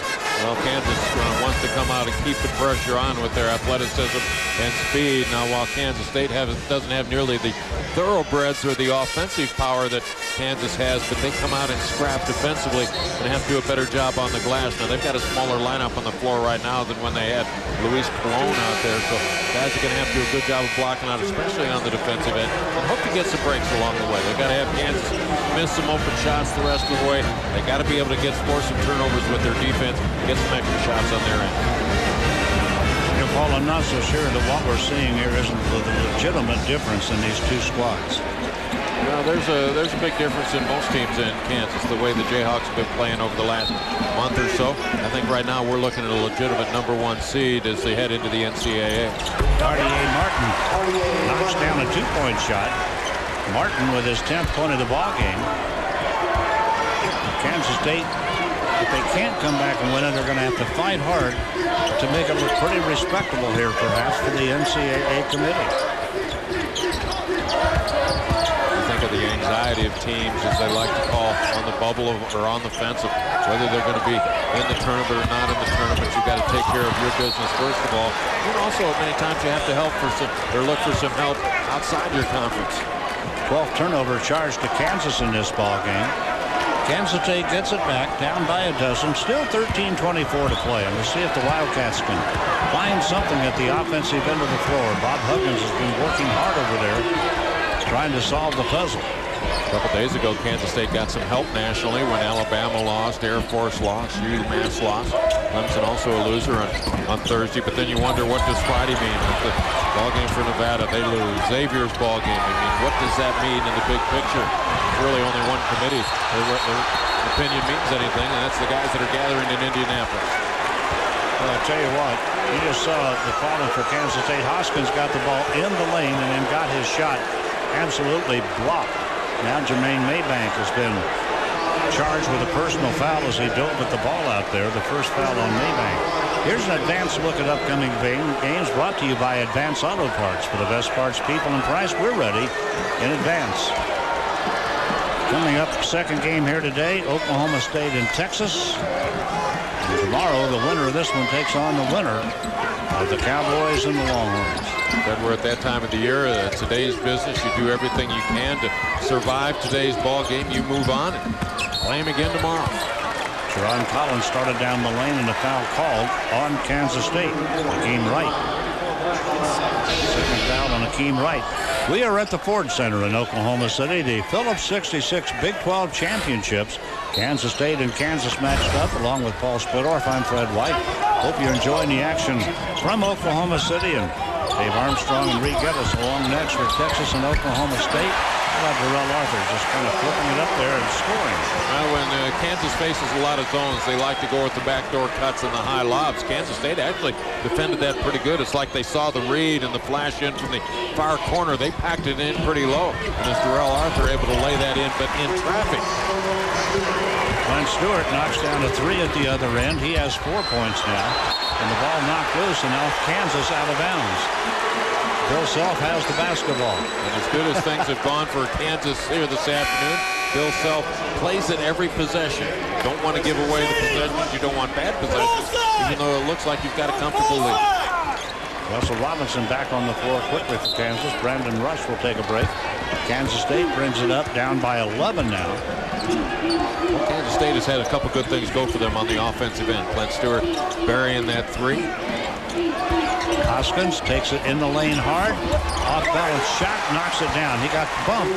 Speaker 6: Well, Kansas wants to come out and keep the pressure on with their athleticism and speed. Now, while Kansas State doesn't have nearly the thoroughbreds or the offensive power that Kansas has, but they come out and scrap defensively and have to do a better job on the glass. Now, they've got a smaller lineup on the floor right now than when they had Luis Colon out there, so guys are going to have to do a good job of blocking out, especially on the defensive end, and hope to get some breaks along the way. They've got to have Kansas miss some open shots the rest of the way. They got to be able to force some turnovers with their defense, get some extra shots on their end.
Speaker 5: Paul, I'm not so sure that what we're seeing here isn't the legitimate difference in these two squads.
Speaker 6: Well, there's a big difference in most teams in Kansas, the way the Jayhawks have been playing over the last month or so. I think right now we're looking at a legitimate #1 seed as they head into the NCAA.
Speaker 5: Dardier Martin knocks down a two-point shot. Martin with his 10th point of the ball game. Kansas State, if they can't come back and win it, they're going to have to fight hard to make it look pretty respectable here, perhaps, for the NCAA committee.
Speaker 6: Think of the anxiety of teams, as they like to call, on the bubble or on the fence, of whether they're going to be in the tournament or not in the tournament. You've got to take care of your business first of all. And also, many times you have to look for some help outside your conference.
Speaker 5: 12th turnover charge to Kansas in this ball game. Kansas State gets it back, down by a dozen, still 13:24 to play. And we'll see if the Wildcats can find something at the offensive end of the floor. Bob Huggins has been working hard over there, trying to solve the puzzle.
Speaker 6: A couple days ago, Kansas State got some help nationally when Alabama lost, Air Force lost, UMass lost. Clemson also a loser on Thursday. But then you wonder, what does Friday mean? With the ball game for Nevada, they lose. Xavier's ball game, I mean, what does that mean in the big picture? There's really only one committee their opinion means anything, and that's the guys that are gathering in Indianapolis.
Speaker 5: Well, I tell you what, you just saw the problem for Kansas State. Hoskins got the ball in the lane and then got his shot absolutely blocked. Now Jermaine Maybank has been charged with a personal foul as he dove at the ball out there, the first foul on Maybank. Here's an advanced look at upcoming games brought to you by Advance Auto Parts. For the best parts, people, and price, we're ready in advance. Coming up, second game here today, Oklahoma State and Texas. And tomorrow, the winner of this one takes on the winner of the Cowboys and the Longhorns.
Speaker 6: But we're at that time of the year. Today's business. You do everything you can to survive today's ball game. You move on and play him again tomorrow.
Speaker 5: Jerron Collins started down the lane and a foul called on Kansas State. Akeem Wright. Second foul on Akeem Wright. We are at the Ford Center in Oklahoma City. The Phillips 66 Big 12 Championships. Kansas State and Kansas matched up along with Paul Spidorf. I'm Fred White. Hope you're enjoying the action from Oklahoma City. And Dave Armstrong and Reed Geddes along next for Texas and Oklahoma State. Darrell Arthur just kind of flipping it up there and scoring.
Speaker 6: Well, when Kansas faces a lot of zones, they like to go with the backdoor cuts and the high lobs. Kansas State actually defended that pretty good. It's like they saw the read and the flash in from the far corner. They packed it in pretty low. And as Darrell Arthur able to lay that in, but in traffic.
Speaker 5: Glenn Stewart knocks down a three at the other end. He has 4 points now. And the ball knocked loose, and now Kansas out of bounds. Bill Self has the basketball.
Speaker 6: And as good as things have gone for Kansas here this afternoon, Bill Self plays it every possession. You don't want to give away the possessions. You don't want bad possessions, even though it looks like you've got a comfortable lead.
Speaker 5: Russell Robinson back on the floor quickly for Kansas. Brandon Rush will take a break. Kansas State brings it up, down by 11 now.
Speaker 6: Well, Kansas State has had a couple good things go for them on the offensive end. Glenn Stewart burying that three.
Speaker 5: Hoskins takes it in the lane hard. Off balance shot, knocks it down. He got bumped.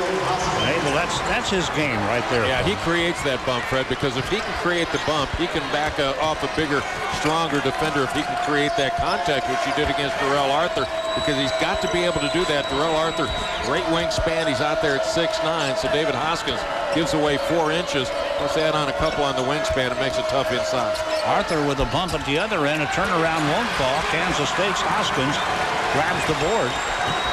Speaker 5: Hey, well, that's his game right there.
Speaker 6: Yeah, he creates that bump, Fred, because if he can create the bump, he can back off a bigger, stronger defender if he can create that contact, which he did against Darrell Arthur, because he's got to be able to do that. Darrell Arthur, great wingspan. He's out there at 6'9", so David Hoskins gives away 4 inches. Let's add on a couple on the wingspan. It makes it tough inside.
Speaker 5: Arthur with a bump at the other end. A turnaround won't fall. Kansas State's Hoskins grabs the board.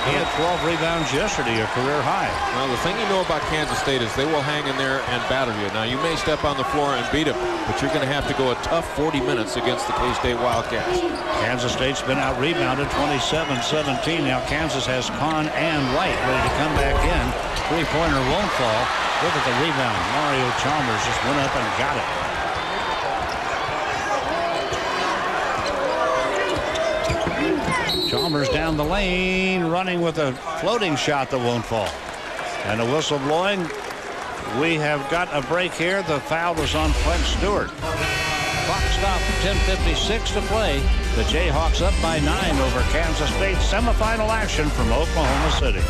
Speaker 5: He had 12 rebounds yesterday, a career high.
Speaker 6: Well, the thing you know about Kansas State is they will hang in there and battle you. Now, you may step on the floor and beat them, but you're going to have to go a tough 40 minutes against the K-State Wildcats.
Speaker 5: Kansas State's been out-rebounded 27-17. Now Kansas has Kahn and Wright ready to come back in. Three-pointer won't fall. Look at the rebound. Mario Chalmers just went up and got it. Chalmers down the lane, running with a floating shot that won't fall. And a whistle blowing. We have got a break here. The foul was on Clint Stewart. Clock stopped, 10:56 to play. The Jayhawks up by 9 over Kansas State. Semifinal action from Oklahoma City.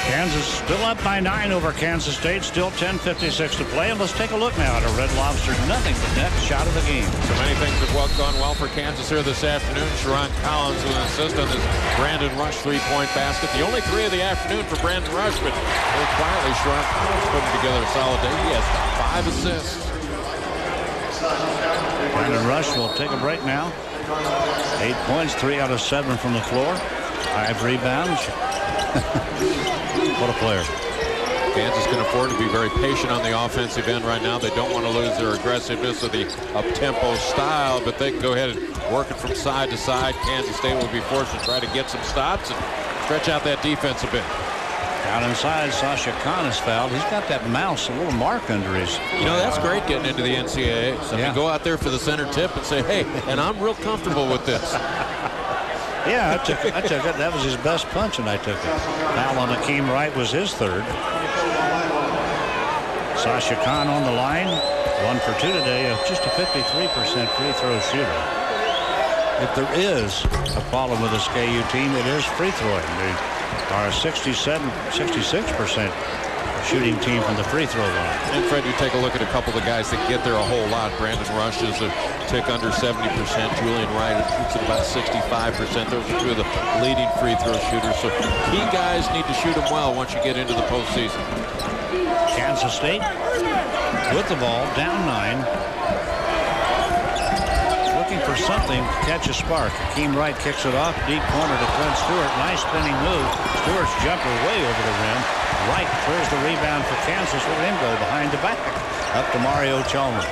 Speaker 5: Kansas still up by 9 over Kansas State. Still 10:56 to play. And let's take a look now at a Red Lobster nothing but net shot of the game.
Speaker 6: So many things have gone well for Kansas here this afternoon. Sharon Collins with an assist on this Brandon Rush three-point basket. The only 3 of the afternoon for Brandon Rush, but very quietly Sharon Collins putting together a solid day. He has 5 assists.
Speaker 5: Brandon Rush will take a break now. 8 points, 3 out of 7 from the floor. 5 rebounds. What a player.
Speaker 6: Kansas can afford to be very patient on the offensive end right now. They don't want to lose their aggressiveness or the up-tempo style, but they can go ahead and work it from side to side. Kansas State will be forced to try to get some stops and stretch out that defense a bit.
Speaker 5: Down inside, Sasha Kahn is fouled. He's got that mouse, a little mark under his.
Speaker 6: You know, that's great getting into the NCAA. So you go out there for the center tip and say, hey, and I'm real comfortable with this.
Speaker 5: Yeah, I took it. That was his best punch, and I took it. Foul on Akeem Wright was his 3rd. Sasha Kahn on the line. 1 for 2 today. Just a 53% free throw shooter. If there is a problem with this KU team, it is free throwing. They are a 66% shooting team from the free throw line.
Speaker 6: And Fred, you take a look at a couple of the guys that get there a whole lot. Brandon Rush is a tick under 70%. Julian Wright shoots at about 65%. Those are 2 of the leading free throw shooters. So key guys need to shoot them well once you get into the postseason.
Speaker 5: Kansas State with the ball, down 9. Looking for something to catch a spark. Akeem Wright kicks it off. Deep corner to Clint Stewart. Nice spinning move. Stewart's jumper way over the rim. Wright clears the rebound for Kansas. Let him go behind the back. Up to Mario Chalmers.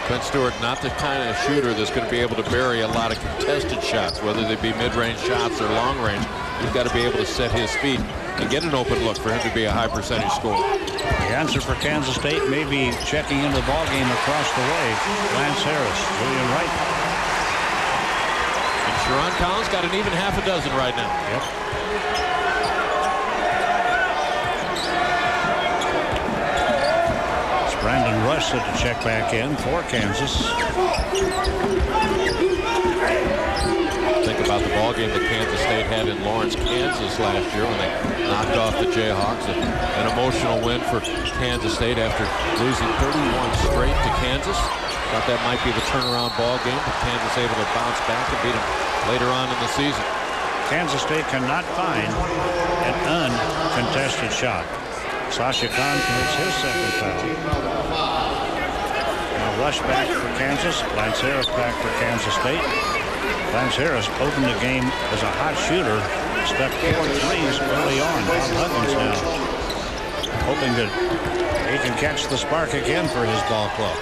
Speaker 6: Clint Stewart, not the kind of shooter that's going to be able to bury a lot of contested shots, whether they be mid-range shots or long range. He's got to be able to set his feet and get an open look for him to be a high percentage scorer.
Speaker 5: The answer for Kansas State may be checking into the ballgame across the way. Lance Harris, Julian Wright.
Speaker 6: And Sharon Collins got an even half a dozen right now.
Speaker 5: Yep. Brandon Rush set to check back in for Kansas.
Speaker 6: Think about the ball game that Kansas State had in Lawrence, Kansas last year when they knocked off the Jayhawks. An emotional win for Kansas State after losing 31 straight to Kansas. Thought that might be the turnaround ball game, but Kansas able to bounce back and beat them later on in the season.
Speaker 5: Kansas State cannot find an uncontested shot. Sasha Kahn commits his 2nd foul. Now Rush back for Kansas. Lance Harris back for Kansas State. Lance Harris opened the game as a hot shooter. Stuck 4 threes early on. Bob Huggins now hoping that he can catch the spark again for his ball club.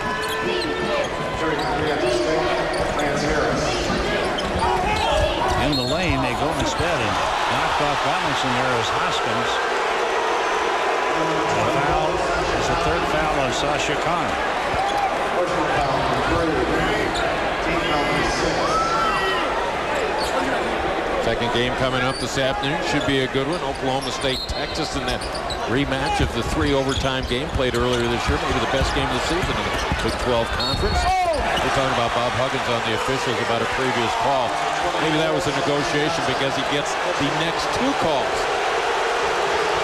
Speaker 5: In the lane they go instead, and knocked off balance in there is Hoskins. The foul is the 3rd foul on Sasha Kahn.
Speaker 6: Second game coming up this afternoon. Should be a good one. Oklahoma State, Texas in that rematch of the 3 overtime game played earlier this year. Maybe the best game of the season in the Big 12 Conference. We're talking about Bob Huggins on the officials about a previous call. Maybe that was a negotiation because he gets the next 2 calls.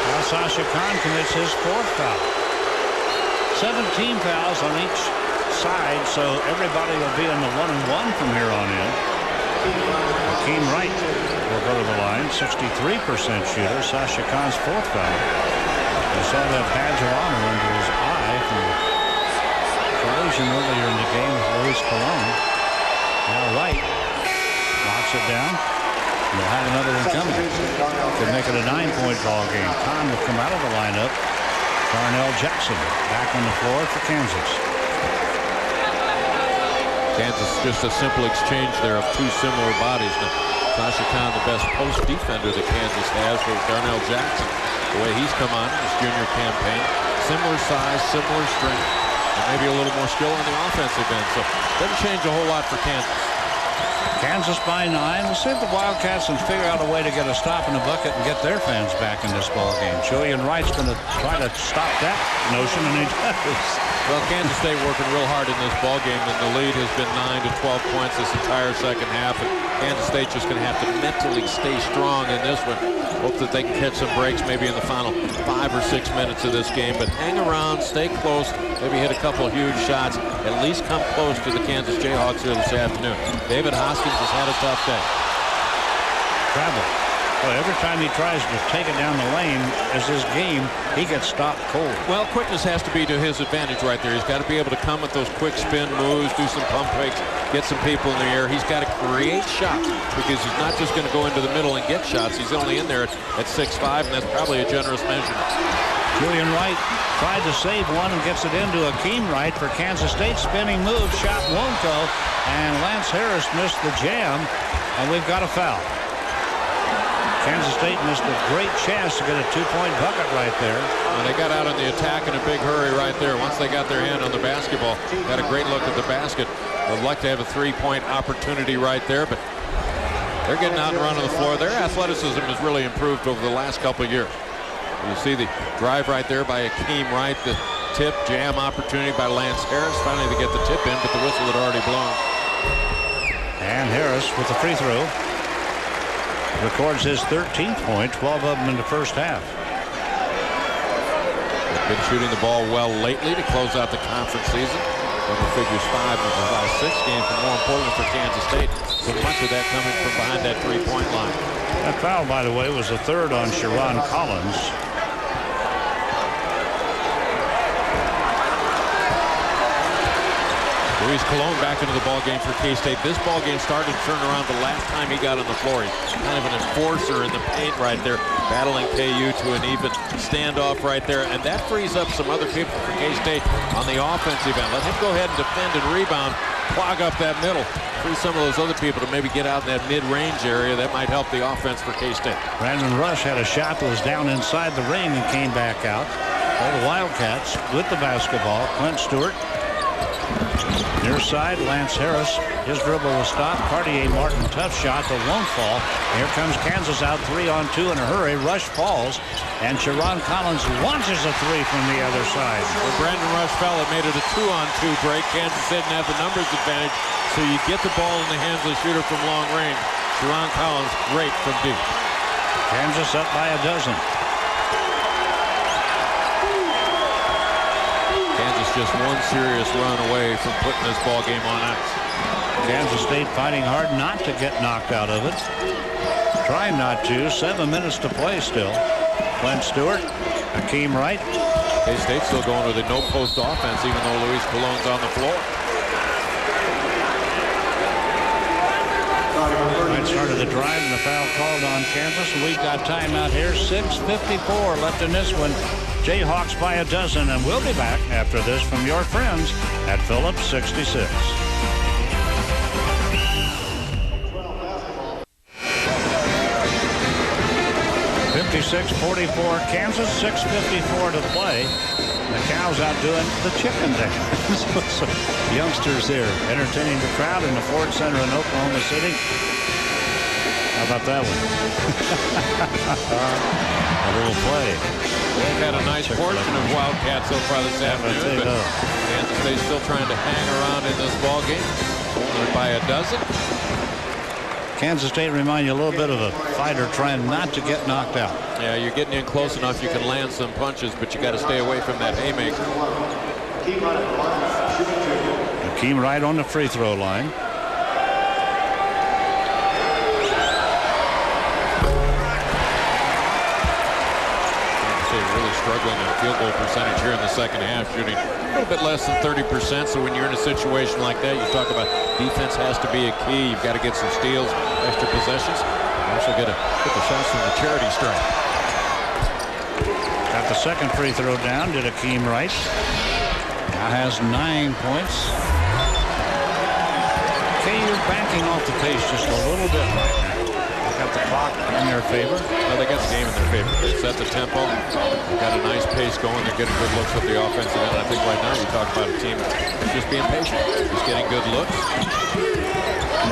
Speaker 5: Now Sasha Kahn commits his 4th foul. 17 fouls on each side, so everybody will be on the 1-and-1 from here on in. Akeem Wright will go to the line, 63% shooter. Sasha Kahn's 4th foul. You saw that badge of honor under his eye from confusion earlier in the game with Luis Colon. Now Wright knocks it down. We'll have another one coming. Could make it a 9-point ball game. Tourn will come out of the lineup. Darnell Jackson back on the floor for Kansas.
Speaker 6: Kansas, just a simple exchange there of two similar bodies. Now, Tasha Khan, the best post defender that Kansas has, was Darnell Jackson. The way he's come on in his junior campaign. Similar size, similar strength, and maybe a little more skill on the offensive end. So doesn't change a whole lot for Kansas.
Speaker 5: Kansas by 9. We'll see if the Wildcats can figure out a way to get a stop in the bucket and get their fans back in this ball game. Julian Wright's going to try to stop that notion, and he does.
Speaker 6: Well, Kansas State working real hard in this ball game, and the lead has been 9 to 12 points this entire second half. And Kansas State just going to have to mentally stay strong in this one. Hope that they can catch some breaks maybe in the final 5 or 6 minutes of this game. But hang around, stay close, maybe hit a couple of huge shots. At least come close to the Kansas Jayhawks here this afternoon. David Hoskins has had a tough day.
Speaker 5: Travel. Well, every time he tries to take it down the lane as this game, he gets stopped cold.
Speaker 6: Well, quickness has to be to his advantage right there. He's got to be able to come with those quick spin moves, do some pump fakes, get some people in the air. He's got to create shots because he's not just going to go into the middle and get shots. He's only in there at 6'5", and that's probably a generous measurement.
Speaker 5: Julian Wright tried to save one and gets it into Akeem Wright for Kansas State. Spinning move, shot won't go, and Lance Harris missed the jam, and we've got a foul. Kansas State missed a great chance to get a 2-point bucket right there.
Speaker 6: And they got out on the attack in a big hurry right there. Once they got their hand on the basketball, got a great look at the basket. I'd like to have a 3-point opportunity right there, but they're getting out and running the floor. Their athleticism has really improved over the last couple of years. You see the drive right there by Akeem Wright, the tip jam opportunity by Lance Harris. Finally to get the tip in, but the whistle had already blown.
Speaker 5: And Harris with the free throw. Records his 13th point, 12 of them in the first half.
Speaker 6: They've been shooting the ball well lately to close out the conference season. Double figures 5 of the last 6 games, but more importantly for Kansas State, so much of that coming from behind that 3-point line.
Speaker 5: That foul, by the way, was the third on Sharon Collins.
Speaker 6: Luis Colon back into the ball game for K-State. This ball game started to turn around the last time he got on the floor. He's kind of an enforcer in the paint right there, battling KU to an even standoff right there. And that frees up some other people for K-State on the offensive end. Let him go ahead and defend and rebound, clog up that middle. Free some of those other people to maybe get out in that mid-range area. That might help the offense for K-State.
Speaker 5: Brandon Rush had a shot that was down inside the ring and came back out. All the Wildcats with the basketball. Clint Stewart. Near side, Lance Harris. His dribble was stopped. Cartier Martin, tough shot that won't fall. Here comes Kansas out 3-on-2 in a hurry. Rush falls, and Sharon Collins launches a 3 from the other side.
Speaker 6: When Brandon Rush fell, it made it a 2-on-2 break. Kansas didn't have the numbers advantage, so you get the ball in the hands of the shooter from long range. Sharon Collins, great from deep.
Speaker 5: Kansas up by a dozen.
Speaker 6: Just one serious run away from putting this ball game on ice.
Speaker 5: Kansas State fighting hard not to get knocked out of it. Trying not to. 7 minutes to play still. Clint Stewart, Akeem Wright.
Speaker 6: K-State still going with a no-post offense, even though Luis Colon's on the floor.
Speaker 5: Wright started the drive and the foul called on Kansas. We've got time out here. 6:54 left in this one. Jayhawks by a dozen, and we'll be back after this from your friends at Phillips 66. (56-44) Kansas, 6:54 to play. The Cows out doing the chicken dance. Some youngsters here entertaining the crowd in the Ford Center in Oklahoma City. How about that one? A little play.
Speaker 6: They've had a nice portion of Wildcats so far this afternoon, but Kansas State's still trying to hang around in this ball game. Only by a dozen.
Speaker 5: Kansas State remind you a little bit of a fighter trying not to get knocked out.
Speaker 6: Yeah, you're getting in close enough you can land some punches, but you got to stay away from that haymaker.
Speaker 5: Akeem Wright on the free throw line.
Speaker 6: struggling in field goal percentage here in the second half, shooting a little bit less than 30%. So when you're in a situation like that, you talk about defense has to be a key. You've got to get some steals, extra possessions. You also got to get the shots from the charity stripe.
Speaker 5: Got the second free throw down, did Akeem Wright. Now has 9 points. Okay, you're backing off the pace just a little bit right now. They got the clock in their favor.
Speaker 6: Well, they got the game in their favor. They set the tempo. They've got a nice pace going. They're getting good looks with the offensive end. I think right now you talk about a team that's just being patient. Just getting good looks.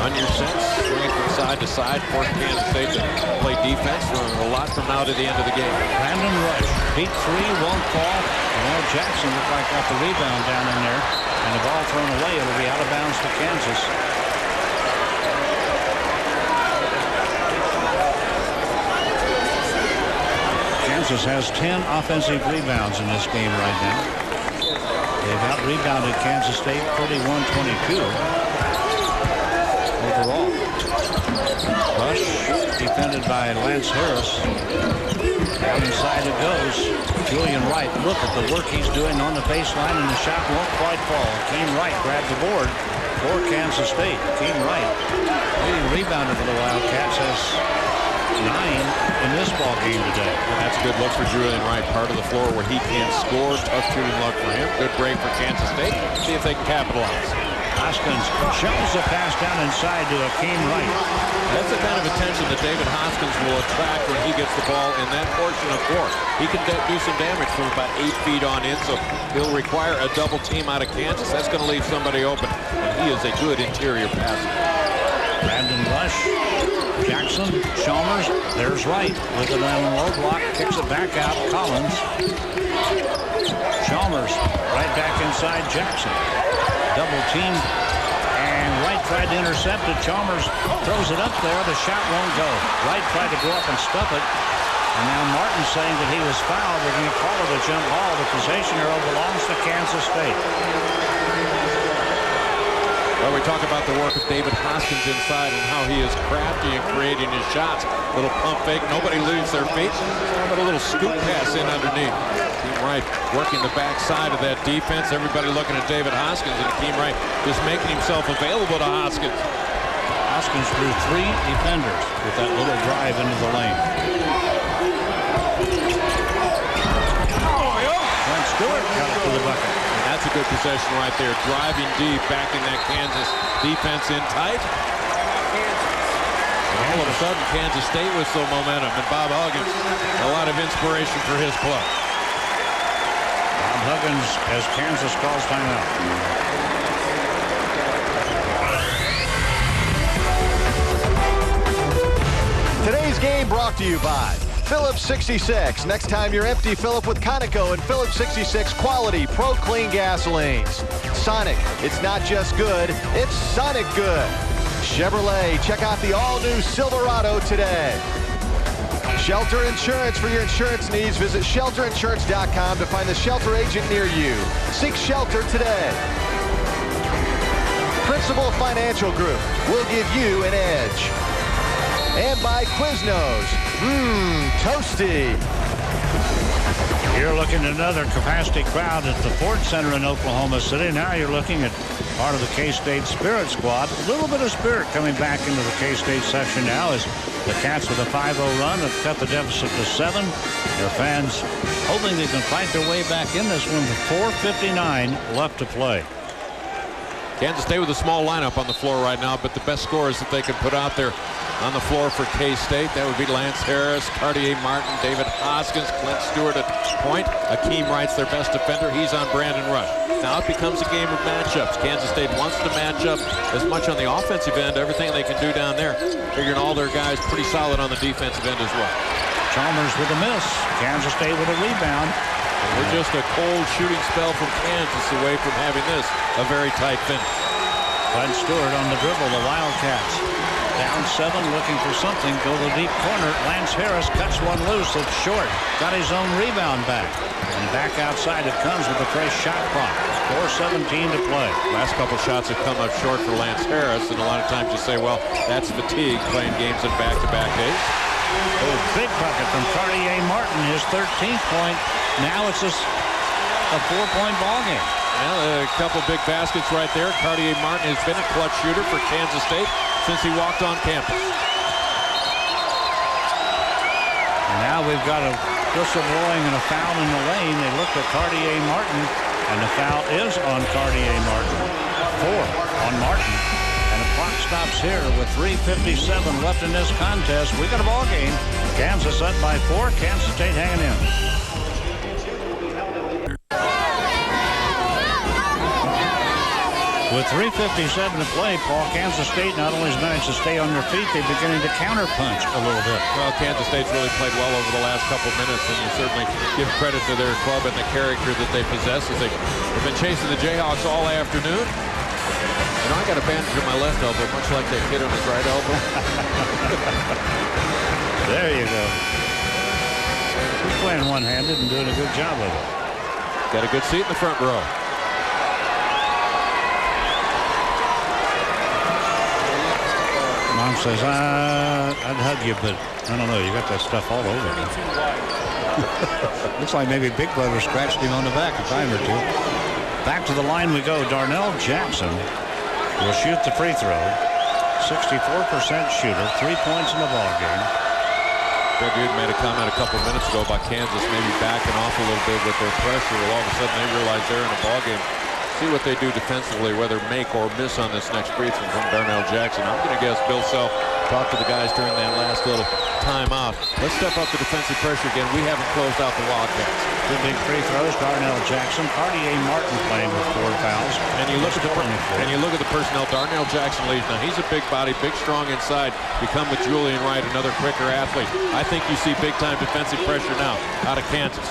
Speaker 6: Run your sets, swing it from side to side, force Kansas State to play defense for a lot from now to the end of the game.
Speaker 5: Brandon Rush, beat three, won't fall. Well, Jackson looked like got the rebound down in there, and the ball thrown away. It'll be out of bounds to Kansas. Kansas has 10 offensive rebounds in this game right now. They've out-rebounded Kansas State 31-22. Overall. Rush defended by Lance Harris. Down inside it goes. Julian Wright, look at the work he's doing on the baseline, and the shot won't quite fall. Akeem Wright grabbed the board for Kansas State. Akeem Wright, leading rebounder for the Wildcats, has 9 in this ball game today.
Speaker 6: And that's a good look for Julian Wright. Part of the floor where he can't score. Tough shooting luck for him. Good break for Kansas State. See if they can capitalize.
Speaker 5: Hoskins shovels the pass down inside to Akeem Wright.
Speaker 6: That's the kind of attention that David Hoskins will attract when he gets the ball in that portion of court. He can do some damage from about 8 feet on in, so he'll require a double team out of Kansas. That's going to leave somebody open. And he is a good interior passer.
Speaker 5: Brandon Rush, Jackson, Chalmers, there's Wright with it on a low block, kicks it back out, Collins. Chalmers right back inside Jackson. Double team, and Wright tried to intercept it. Chalmers throws it up there. The shot won't go. Wright tried to go up and stuff it. And now Martin's saying that he was fouled. They're going to call it a jump ball. The possession arrow belongs to Kansas State.
Speaker 6: Well, we talk about the work of David Hoskins inside and how he is crafty in creating his shots. Little pump fake. Nobody leaves their feet. But a little scoop pass in underneath. Akeem Wright working the backside of that defense. Everybody looking at David Hoskins, and Akeem Wright just making himself available to Hoskins.
Speaker 5: Hoskins threw 3 defenders with that little drive into the lane. Clint Stewart got it to the bucket.
Speaker 6: And that's a good possession right there. Driving deep, backing that Kansas defense in tight. And all of a sudden, Kansas State with some momentum. And Bob Huggins, a lot of inspiration for his club.
Speaker 5: Huggins as Kansas calls timeout.
Speaker 1: Today's game brought to you by Phillips 66. Next time you're empty, fill up with Conoco and Phillips 66 quality Pro Clean gasolines. Sonic, it's not just good, it's Sonic good. Chevrolet, check out the all-new Silverado today. Shelter Insurance. For your insurance needs, visit shelterinsurance.com to find the shelter agent near you. Seek shelter today. Principal Financial Group will give you an edge. And by Quiznos. Toasty.
Speaker 5: You're looking at another capacity crowd at the Ford Center in Oklahoma City. Now you're looking at part of the K-State Spirit Squad. A little bit of spirit coming back into the K-State section now as the Cats with a 5-0 run have cut the deficit to 7. Their fans hoping they can fight their way back in this one with 4:59 left to play.
Speaker 6: Kansas State with a small lineup on the floor right now, but the best scorers that they can put out there on the floor for K-State, that would be Lance Harris, Cartier Martin, David Hoskins, Clint Stewart at point. Akeem Wright's their best defender. He's on Brandon Rush. Now it becomes a game of matchups. Kansas State wants to match up as much on the offensive end, everything they can do down there. Figuring all their guys pretty solid on the defensive end as well.
Speaker 5: Chalmers with a miss. Kansas State with a rebound.
Speaker 6: We're just a cold shooting spell from Kansas away from having this a very tight finish.
Speaker 5: Clint Stewart on the dribble, the Wildcats. Down 7, looking for something. Go to the deep corner. Lance Harris cuts one loose. It's short. Got his own rebound back. And back outside it comes with a fresh shot clock. 4:17 to play.
Speaker 6: Last couple shots have come up short for Lance Harris, and a lot of times you say, well, that's fatigue playing games in back-to-back days.
Speaker 5: Oh, big bucket from Cartier Martin, his 13th point. Now it's a 4-point ball game.
Speaker 6: Well, a couple big baskets right there. Cartier Martin has been a clutch shooter for Kansas State since he walked on campus.
Speaker 5: And now we've got a whistle blowing and a foul in the lane. They looked at Cartier Martin, and the foul is on Cartier Martin. 4 on Martin. And the clock stops here with 3:57 left in this contest. We got a ball game. Kansas up by 4. Kansas State hanging in. With 3:57 to play, Paul, Kansas State not only has managed to stay on their feet, they're beginning to counterpunch a little bit.
Speaker 6: Well, Kansas State's really played well over the last couple minutes, and you certainly give credit to their club and the character that they possess as they've been chasing the Jayhawks all afternoon. You know, I got a bandage on my left elbow, much like that kid on his right elbow.
Speaker 5: There you go. He's playing one-handed and doing a good job of it.
Speaker 6: Got a good seat in the front row.
Speaker 5: Mom says, I'd hug you, but I don't know. You got that stuff all over. Looks like maybe Big Brother scratched him on the back a time or two. Back to the line we go. Darnell Jackson will shoot the free throw. 64% shooter. 3 points in the ball game.
Speaker 6: Greg Ude made a comment a couple minutes ago about Kansas maybe backing off a little bit with their pressure. Well, all of a sudden they realize they're in a ball game. See what they do defensively, whether make or miss on this next free throw from Darnell Jackson. I'm going to guess Bill Self talked to the guys during that last little timeout. Let's step up the defensive pressure again. We haven't closed out the Wildcats.
Speaker 5: Two big free throws. Darnell Jackson, Cartier Martin playing with 4 fouls.
Speaker 6: And you look at the personnel. Darnell Jackson leads. Now he's a big body, big, strong inside. Become with Julian Wright, another quicker athlete. I think you see big time defensive pressure now out of Kansas.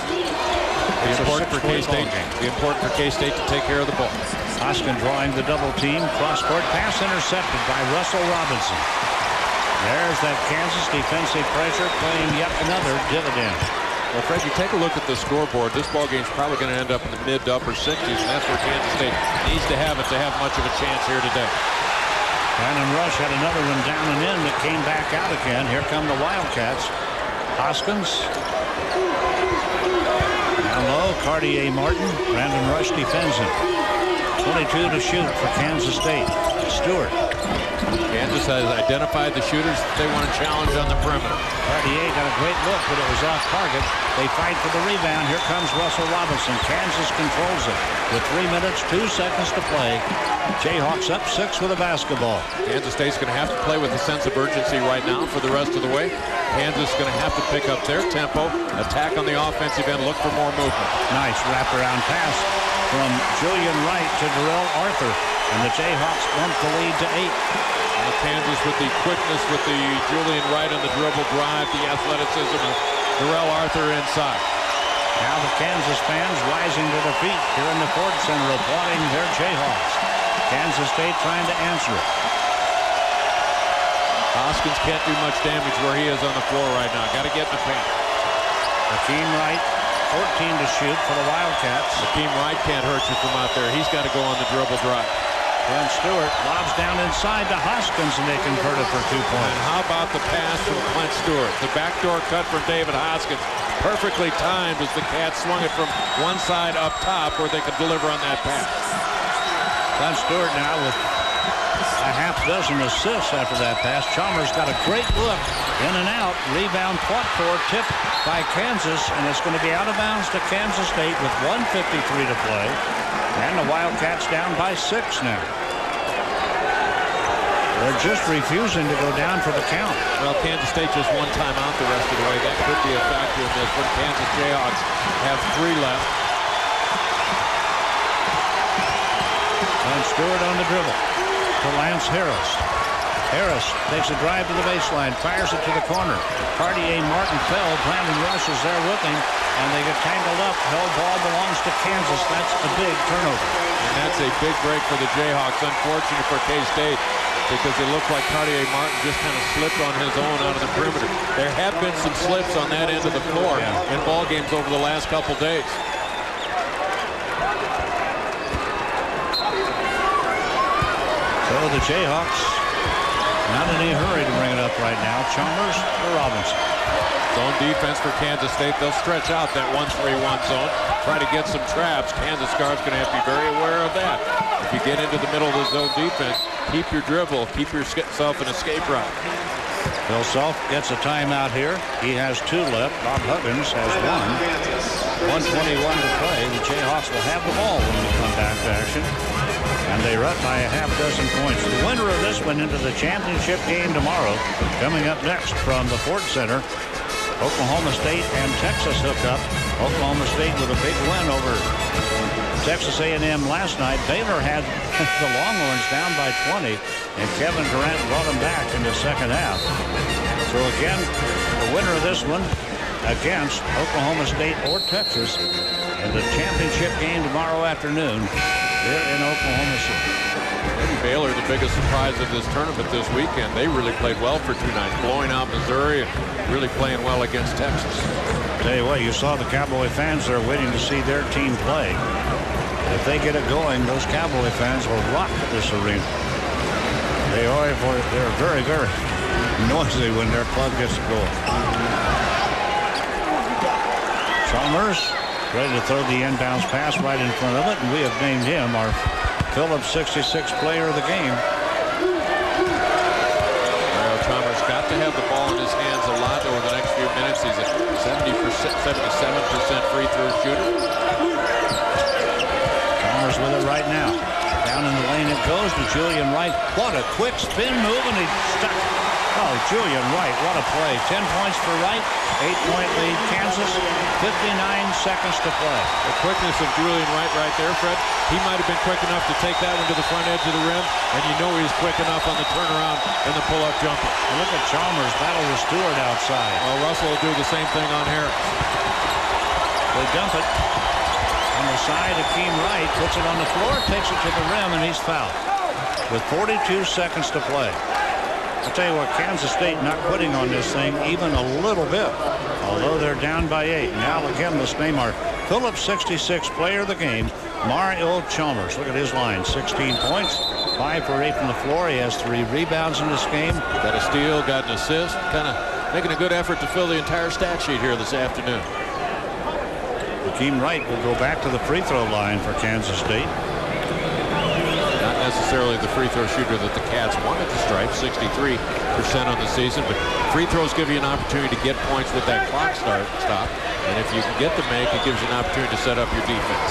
Speaker 6: It's important for K-State. Be important for K-State to take care of the ball.
Speaker 5: Hoskin drawing the double team. Cross-court pass intercepted by Russell Robinson. There's that Kansas defensive pressure playing yet another dividend.
Speaker 6: Well, Fred, you take a look at the scoreboard. This ball game's probably going to end up in the mid to upper 60s, and that's where Kansas State needs to have it to have much of a chance here today.
Speaker 5: Brandon Rush had another one down and in that came back out again. Here come the Wildcats. Hoskins. Down low, Cartier Martin. Brandon Rush defends him. 22 to shoot for Kansas State. Stewart.
Speaker 6: Kansas has identified the shooters that they want to challenge on the perimeter.
Speaker 5: Cartier got a great look, but it was off target. They fight for the rebound. Here comes Russell Robinson. Kansas controls it with 3 minutes, 2 seconds to play. Jayhawks up 6 with a basketball.
Speaker 6: Kansas State's going to have to play with a sense of urgency right now for the rest of the way. Kansas is going to have to pick up their tempo, attack on the offensive end, look for more movement.
Speaker 5: Nice wraparound pass from Julian Wright to Darrell Arthur, and the Jayhawks bump the lead to 8.
Speaker 6: Now Kansas with the quickness, with the Julian Wright on the dribble drive, the athleticism of Darrell Arthur inside.
Speaker 5: Now the Kansas fans rising to their feet here in the Ford Center applauding their Jayhawks. Kansas State trying to answer it.
Speaker 6: Hoskins can't do much damage where he is on the floor right now. Got to get in the paint.
Speaker 5: Hakeem Wright, 14 to shoot for the Wildcats.
Speaker 6: Hakeem Wright can't hurt you from out there. He's got to go on the dribble drive.
Speaker 5: Clint Stewart lobs down inside to Hoskins, and they convert it for 2 points.
Speaker 6: And how about the pass from Clint Stewart? The backdoor cut from David Hoskins. Perfectly timed as the Cats swung it from one side up top where they could deliver on that pass.
Speaker 5: Clint Stewart now with a half dozen assists after that pass. Chalmers got a great look in and out. Rebound fought for, tipped by Kansas, and it's going to be out of bounds to Kansas State with 1:53 to play. And the Wildcats down by 6 now. They're just refusing to go down for the count.
Speaker 6: Well, Kansas State just one time out the rest of the way. That could be a factor in this when Kansas Jayhawks have 3 left.
Speaker 5: And Stewart on the dribble to Lance Harris. Harris takes a drive to the baseline, fires it to the corner. Cartier Martin fell. Brandon Rush is there with him, and they get tangled up. Held ball belongs to Kansas. That's a big turnover.
Speaker 6: And that's a big break for the Jayhawks. Unfortunate for K-State because it looked like Cartier Martin just kind of slipped on his own out of the perimeter. There have been some slips on that end of the floor in ball games over the last couple days.
Speaker 5: So the Jayhawks not in any hurry to bring it up right now. Chalmers or Robinson.
Speaker 6: Zone defense for Kansas State. They'll stretch out that 1-3-1 zone, try to get some traps. Kansas guards going to have to be very aware of that. If you get into the middle of the zone defense, keep your dribble, keep yourself an escape route.
Speaker 5: Bill Self gets a timeout here. He has 2 left. Bob Huggins has 1. 1:21 to play. The Jayhawks will have the ball when we come back to action. And they run by a half dozen points. The winner of this one into the championship game tomorrow. Coming up next from the Ford Center, Oklahoma State and Texas hook up. Oklahoma State with a big win over Texas A&M last night. Baylor had the Longhorns down by 20, and Kevin Durant brought them back in the second half. So again, the winner of this one against Oklahoma State or Texas in the championship game tomorrow afternoon here in Oklahoma City.
Speaker 6: Maybe Baylor, the biggest surprise of this tournament this weekend. They really played well for 2 nights, blowing out Missouri and really playing well against Texas.
Speaker 5: Tell you what, you saw the Cowboy fans there waiting to see their team play. If they get it going, those Cowboy fans will rock this arena. They're very, very noisy when their club gets it going. Chalmers ready to throw the inbounds pass right in front of it, and we have named him our Phillips 66 player of the game.
Speaker 6: Chalmers got to have the ball in his hands a lot over the next few minutes. He's a 77% free throw shooter.
Speaker 5: Chalmers with it right now. Down in the lane it goes to Julian Wright. What a quick spin move, and he stuck. Oh, Julian Wright, what a play. 10 points for Wright. 8-point lead, Kansas. 59 seconds to play.
Speaker 6: The quickness of Julian Wright right there, Fred. He might have been quick enough to take that one to the front edge of the rim, and you know he's quick enough on the turnaround and the pull-up jumper.
Speaker 5: And look at Chalmers battle with Stewart outside.
Speaker 6: Well, Russell will do the same thing on Harris.
Speaker 5: They dump it on the side. Akeem Wright puts it on the floor, takes it to the rim, and he's fouled with 42 seconds to play. I'll tell you what, Kansas State not quitting on this thing even a little bit, although they're down by 8. Now again, let's name our Phillips 66 player of the game, Mario Chalmers. Look at his line, 16 points, 5 for 8 from the floor. He has 3 rebounds in this game.
Speaker 6: Got a steal, got an assist, kind of making a good effort to fill the entire stat sheet here this afternoon.
Speaker 5: Akeem Wright will go back to the free throw line for Kansas State.
Speaker 6: Not necessarily the free throw shooter that the Cats wanted to strike, 63% on the season, but free throws give you an opportunity to get points with that clock stop, and if you can get the make, it gives you an opportunity to set up your defense.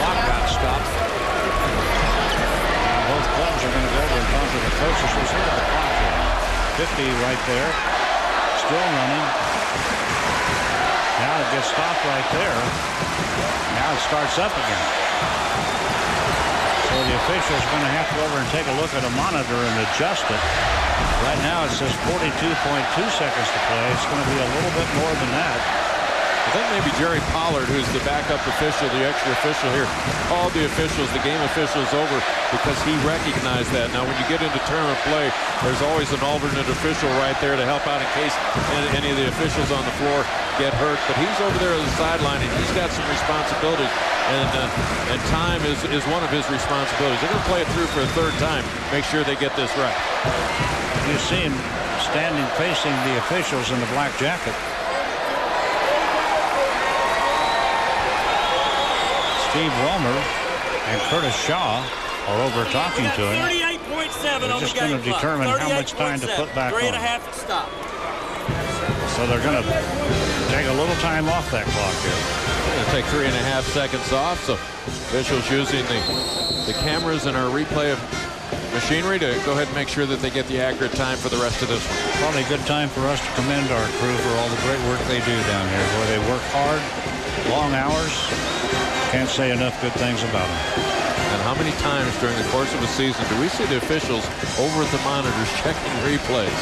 Speaker 5: Clock got stopped. Both clubs are going to go over and talk to the coaches. Let's look at the clock here. 50 right there, still running. Now it gets stopped right there. Now it starts up again. So the official's going to have to go over and take a look at a monitor and adjust it. Right now it says 42.2 seconds to play. It's going to be a little bit more than that.
Speaker 6: I think maybe Jerry Pollard, who's the backup official, the extra official here, called the officials, the game officials over because he recognized that. Now, when you get into tournament play, there's always an alternate official right there to help out in case any of the officials on the floor get hurt. But he's over there on the sideline, and he's got some responsibilities. And time is one of his responsibilities. They're going to play it through for a third time, make sure they get this right.
Speaker 5: You see him standing facing the officials in the black jacket. Steve Wilmer and Curtis Shaw are over talking to him.
Speaker 11: 38.7
Speaker 5: They're just going to determine how much time to put back on.
Speaker 11: 3.5 to stop.
Speaker 5: So they're going to take a little time off that clock here.
Speaker 6: They're going to take 3.5 seconds off. So officials using the cameras in our replay of machinery to go ahead and make sure that they get the accurate time for the rest of this one.
Speaker 5: Probably a good time for us to commend our crew for all the great work they do down here, where they work hard, long hours. Can't say enough good things about them.
Speaker 6: And how many times during the course of a season do we see the officials over at the monitors checking replays?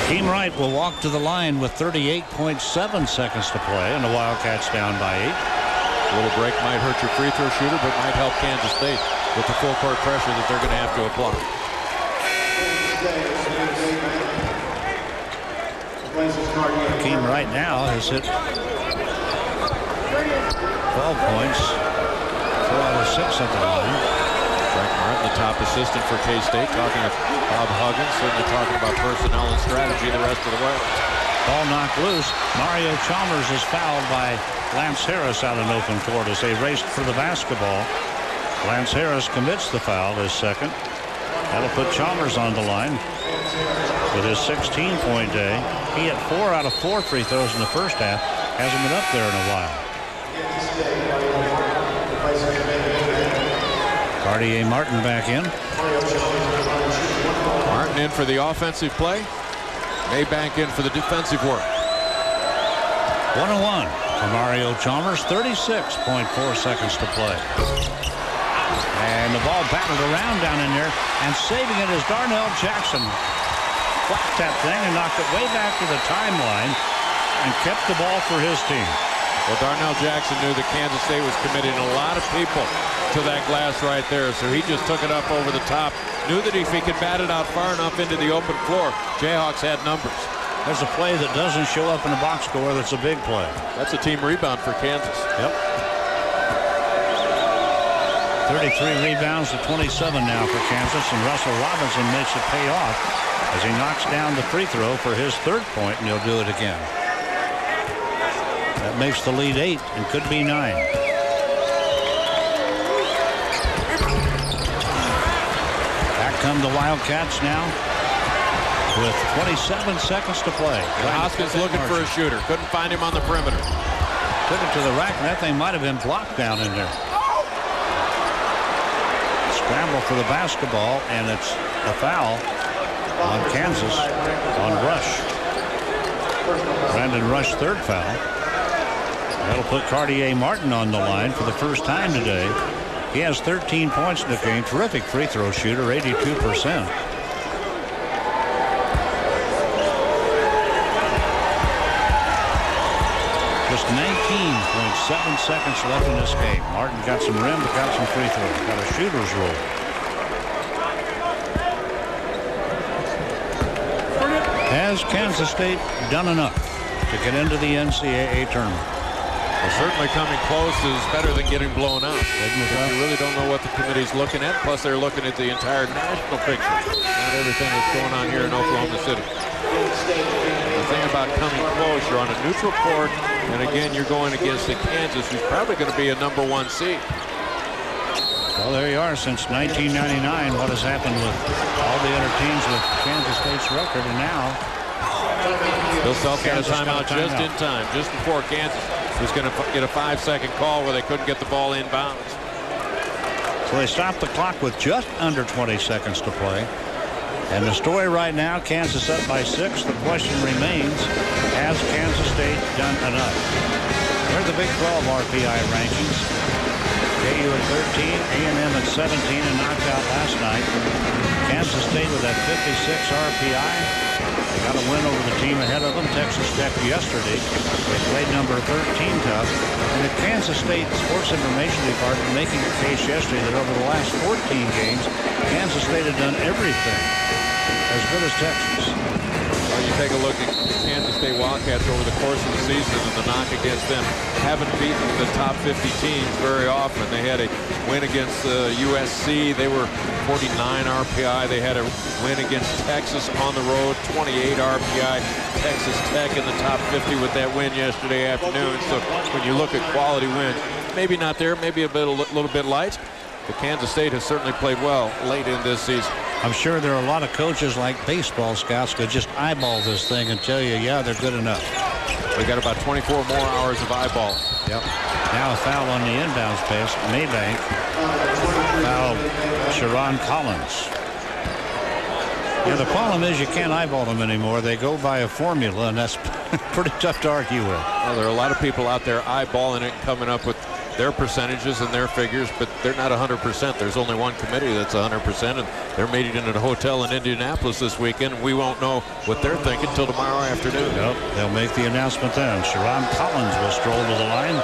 Speaker 5: Akeem Wright will walk to the line with 38.7 seconds to play, and the Wildcats down by 8.
Speaker 6: A little break might hurt your free throw shooter, but might help Kansas State with the full court pressure that they're going to have to apply.
Speaker 5: Akeem Wright now has hit 12 points, 4 out of 6 at the line.
Speaker 6: Frank Martin the top assistant for K-State, talking with Bob Huggins, certainly talking about personnel and strategy the rest of the way.
Speaker 5: Ball knocked loose. Mario Chalmers is fouled by Lance Harris out in open court as they raced for the basketball. Lance Harris commits the foul, his second. That'll put Chalmers on the line with his 16-point day. He hit 4 out of 4 free throws in the first half. Hasn't been up there in a while. Cartier Martin back in.
Speaker 6: Martin in for the offensive play. Maybank in for the defensive work.
Speaker 5: 1-1 for Mario Chalmers. 36.4 seconds to play. And the ball battled around down in there, and saving it is Darnell Jackson. Flapped that thing and knocked it way back to the timeline and kept the ball for his team.
Speaker 6: Well, Darnell Jackson knew that Kansas State was committing a lot of people to that glass right there, so he just took it up over the top. Knew that if he could bat it out far enough into the open floor, Jayhawks had numbers.
Speaker 5: There's a play that doesn't show up in a box score that's a big play.
Speaker 6: That's a team rebound for Kansas.
Speaker 5: Yep. 33 rebounds to 27 now for Kansas, and Russell Robinson makes it pay off as he knocks down the free throw for his third point, and he'll do it again. That makes the lead 8 and could be 9. Back come the Wildcats now with 27 seconds to play.
Speaker 6: Hoskins looking for a shooter. Couldn't find him on the perimeter.
Speaker 5: Took it to the rack, and that thing might have been blocked down in there. Scramble for the basketball, and it's a foul on Kansas on Rush. Brandon Rush, third foul. That'll put Cartier Martin on the line for the first time today. He has 13 points in the game. Terrific free throw shooter, 82%. Just 19.7 seconds left in this game. Martin got some rim, but got some free throws. Got a shooter's roll. Has Kansas State done enough to get into the NCAA tournament?
Speaker 6: Well, certainly coming close is better than getting blown out. You really don't know what the committee's looking at. Plus, they're looking at the entire national picture, not everything that's going on here in Oklahoma City. The thing about coming close, you're on a neutral court, and again, you're going against the Kansas, who's probably going to be a #1 seed.
Speaker 5: Well, there you are. Since 1999, what has happened with all the other teams with Kansas State's record, and now
Speaker 6: Bill Self got a timeout just in time, just before Kansas was going to get a 5-second call where they couldn't get the ball inbounds.
Speaker 5: So they stopped the clock with just under 20 seconds to play. And the story right now, Kansas up by 6. The question remains, has Kansas State done enough? Here are the Big 12 RPI rankings. KU at 13, A&M at 17 and knocked out last night. Kansas State with that 56 RPI. They got a win over the team ahead of them, Texas Tech, yesterday. They played number 13 tough. And the Kansas State Sports Information Department making a case yesterday that over the last 14 games, Kansas State had done everything as good as Texas.
Speaker 6: Well, you take a look at the Kansas State Wildcats over the course of the season, and the knock against them haven't beaten the top 50 teams very often. They had a win against USC. They were 49 RPI. They had a win against Texas on the road, 28 RPI. Texas Tech in the top 50 with that win yesterday afternoon. So when you look at quality wins, maybe not there, maybe a little bit light. But Kansas State has certainly played well late in this season.
Speaker 5: I'm sure there are a lot of coaches like baseball scouts could just eyeball this thing and tell you, yeah, they're good enough.
Speaker 6: We got about 24 more hours of eyeball.
Speaker 5: Yep. Now a foul on the inbounds pass. Maybank fouled Sharon Collins. Yeah, the problem is you can't eyeball them anymore. They go by a formula, and that's pretty tough to argue with.
Speaker 6: Well, there are a lot of people out there eyeballing it, coming up with their percentages and their figures, but they're not 100%. There's only one committee that's 100%, and they're meeting at a hotel in Indianapolis this weekend. We won't know what they're thinking until tomorrow afternoon.
Speaker 5: Nope, they'll make the announcement then. Sharon Collins will stroll to the line.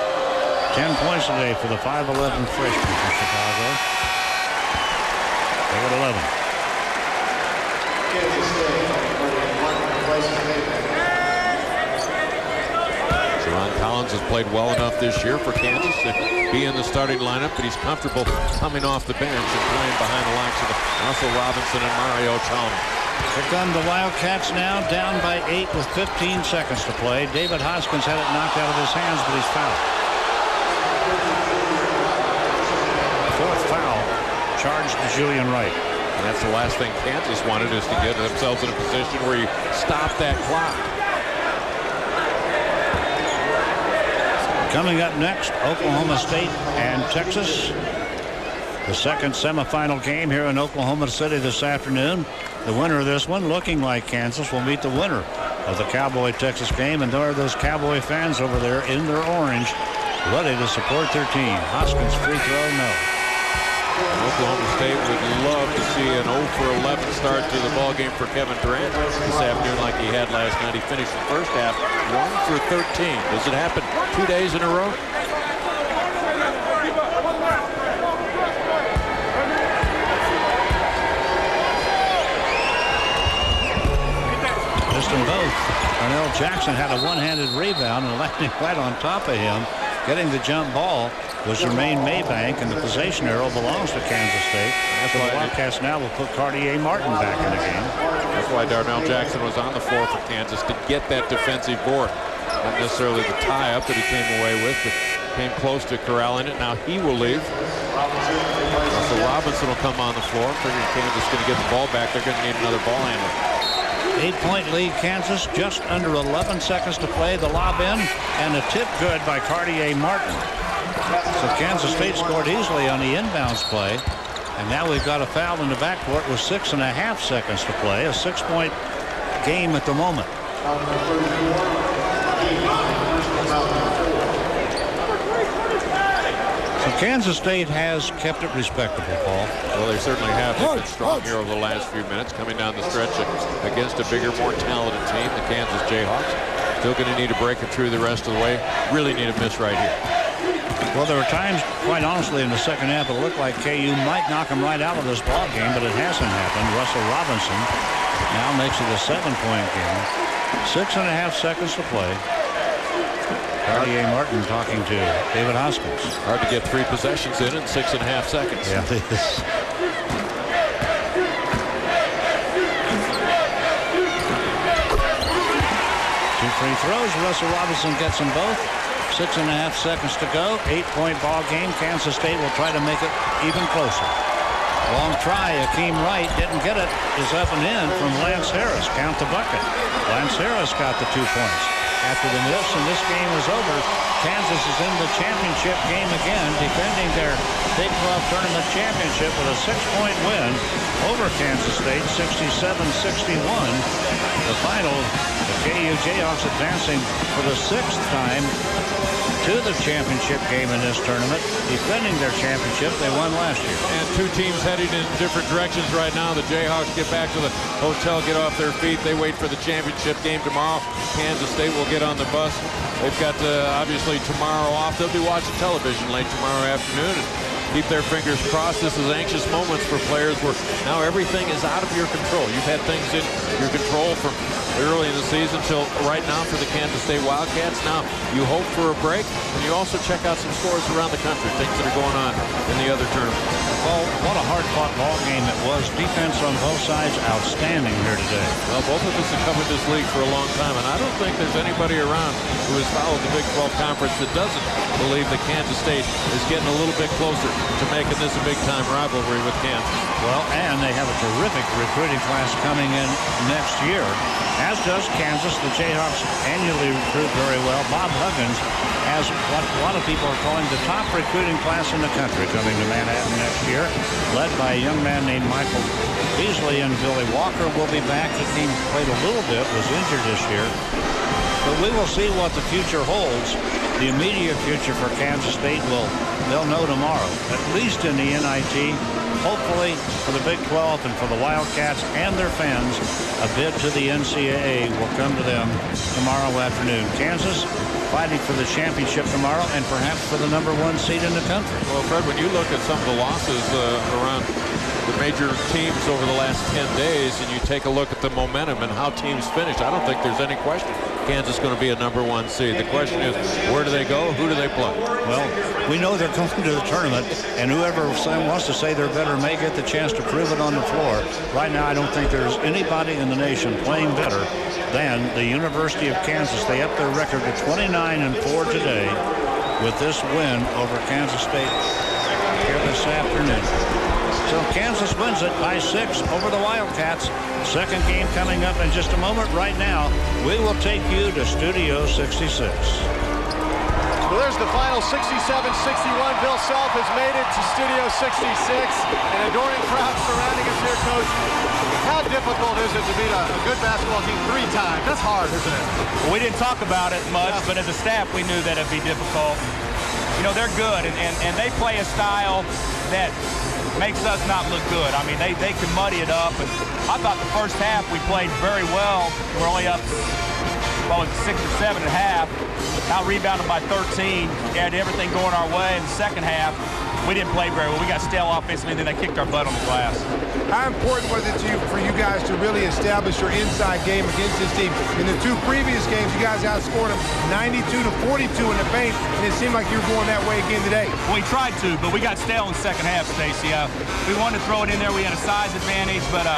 Speaker 5: 10 points today for the 5'11 freshman from Chicago. They got 11.
Speaker 6: Sharon Collins, has played well enough this year for Kansas to be in the starting lineup, but he's comfortable coming off the bench and playing behind the likes of Russell Robinson and Mario Chalmers.
Speaker 5: Here come the Wildcats now, down by 8 with 15 seconds to play. David Hoskins had it knocked out of his hands, but he's fouled. Fourth foul charged to Julian Wright.
Speaker 6: And that's the last thing Kansas wanted, is to get themselves in a position where you stop that clock.
Speaker 5: Coming up next, Oklahoma State and Texas. The second semifinal game here in Oklahoma City this afternoon. The winner of this one, looking like Kansas, will meet the winner of the Cowboy-Texas game. And there are those Cowboy fans over there in their orange, ready to support their team. Hoskins free throw, no.
Speaker 6: Oklahoma State would love to see an 0 for 11 start to the ball game for Kevin Durant this afternoon, like he had last night. He finished the first half 1 for 13. Does it happen 2 days in a row?
Speaker 5: Missed them both. Arnell Jackson had a one-handed rebound and landing right on top of him. Getting the jump ball was Jermaine Maybank, and the possession arrow belongs to Kansas State. So the Wildcats now will put Cartier Martin back in the game.
Speaker 6: That's why Darnell Jackson was on the floor for Kansas, to get that defensive board. Not necessarily the tie-up that he came away with, but came close to corralling it. Now he will leave. So Robinson will come on the floor. Figuring Kansas is going to get the ball back. They're going to need another ball handler.
Speaker 5: 8-point lead Kansas, just under 11 seconds to play. The lob in and a tip good by Cartier Martin. So Kansas State scored easily on the inbounds play. And now we've got a foul in the backcourt with 6.5 seconds to play. A 6-point game at the moment. So Kansas State has kept it respectable, Paul.
Speaker 6: Well, they certainly have. They've been strong here over the last few minutes, coming down the stretch against a bigger, more talented team, the Kansas Jayhawks. Still going to need to break it through the rest of the way. Really need a miss right here.
Speaker 5: Well, there were times, quite honestly, in the second half, it looked like KU might knock them right out of this ball game, but it hasn't happened. Russell Robinson now makes it a 7-point game. 6.5 seconds to play. Cartier Martin talking to David Hoskins.
Speaker 6: Hard to get 3 possessions in 6.5 seconds.
Speaker 5: Yeah, it is. 2 free throws. Russell Robinson gets them both. 6.5 seconds to go. 8-point ball game. Kansas State will try to make it even closer. Long try. Akeem Wright didn't get it. Is up and in from Lance Harris. Count the bucket. Lance Harris got the 2 points. After the miss, and this game is over, Kansas is in the championship game again, defending their Big 12 tournament championship with a 6-point win over Kansas State, 67-61. The final, the KU Jayhawks advancing for the 6th time to the championship game in this tournament, defending their championship they won last year.
Speaker 6: And 2 teams heading in different directions right now. The Jayhawks get back to the hotel, get off their feet. They wait for the championship game tomorrow. Kansas State will get on the bus. They've got obviously tomorrow off. They'll be watching television late tomorrow afternoon and keep their fingers crossed. This is anxious moments for players where now everything is out of your control. You've had things in your control from early in the season till right now for the Kansas State Wildcats. Now you hope for a break, and you also check out some scores around the country, things that are going on in the other tournaments.
Speaker 5: Well, what a hard-fought ball game it was. Defense on both sides outstanding here today.
Speaker 6: Well, both of us have covered this league for a long time, and I don't think there's anybody around who has followed the Big 12 Conference that doesn't believe that Kansas State is getting a little bit closer to making this a big-time rivalry with Kansas.
Speaker 5: Well, and they have a terrific recruiting class coming in next year, as does Kansas. The Jayhawks annually recruit very well. Bob Huggins has what a lot of people are calling the top recruiting class in the country coming to Manhattan next year, led by a young man named Michael Beasley, and Billy Walker will be back. The team played a little bit, was injured this year. But we will see what the future holds. The immediate future for Kansas State they'll know tomorrow, at least in the NIT. Hopefully for the Big 12 and for the Wildcats and their fans, a bid to the NCAA will come to them tomorrow afternoon. Kansas fighting for the championship tomorrow and perhaps for the #1 seed in the country.
Speaker 6: Well, Fred, when you look at some of the losses around the major teams over the last 10 days and you take a look at the momentum and how teams finish, I don't think there's any question Kansas is going to be a #1 seed. The question is, where do they go? Who do they play?
Speaker 5: Well, we know they're coming to the tournament, and whoever wants to say they're better may get the chance to prove it on the floor. Right now, I don't think there's anybody in the nation playing better than the University of Kansas. They upped their record to 29-4 today with this win over Kansas State here this afternoon. So Kansas wins it by 6 over the Wildcats. Second game coming up in just a moment. Right now, we will take you to Studio 66.
Speaker 1: Well, there's the final 67-61. Bill Self has made it to Studio 66. An adoring crowd surrounding us here, Coach. How difficult is it to beat a good basketball team 3 times? That's hard, isn't it?
Speaker 11: Well, we didn't talk about it much, but as a staff, we knew that it'd be difficult. You know, they're good, and they play a style that makes us not look good. I mean, they can muddy it up, and I thought the first half we played very well. We're only up, 6 or 7 at half. Out rebounded by 13. We had everything going our way. In the second half, we didn't play very well. We got stale offensively, and then they kicked our butt on the glass.
Speaker 2: How important was it for you guys to really establish your inside game against this team? In the 2 previous games, you guys outscored them 92-42 in the paint, and it seemed like you were going that way again today.
Speaker 11: Well, we tried to, but we got stale in the second half, Stacy. We wanted to throw it in there. We had a size advantage, but,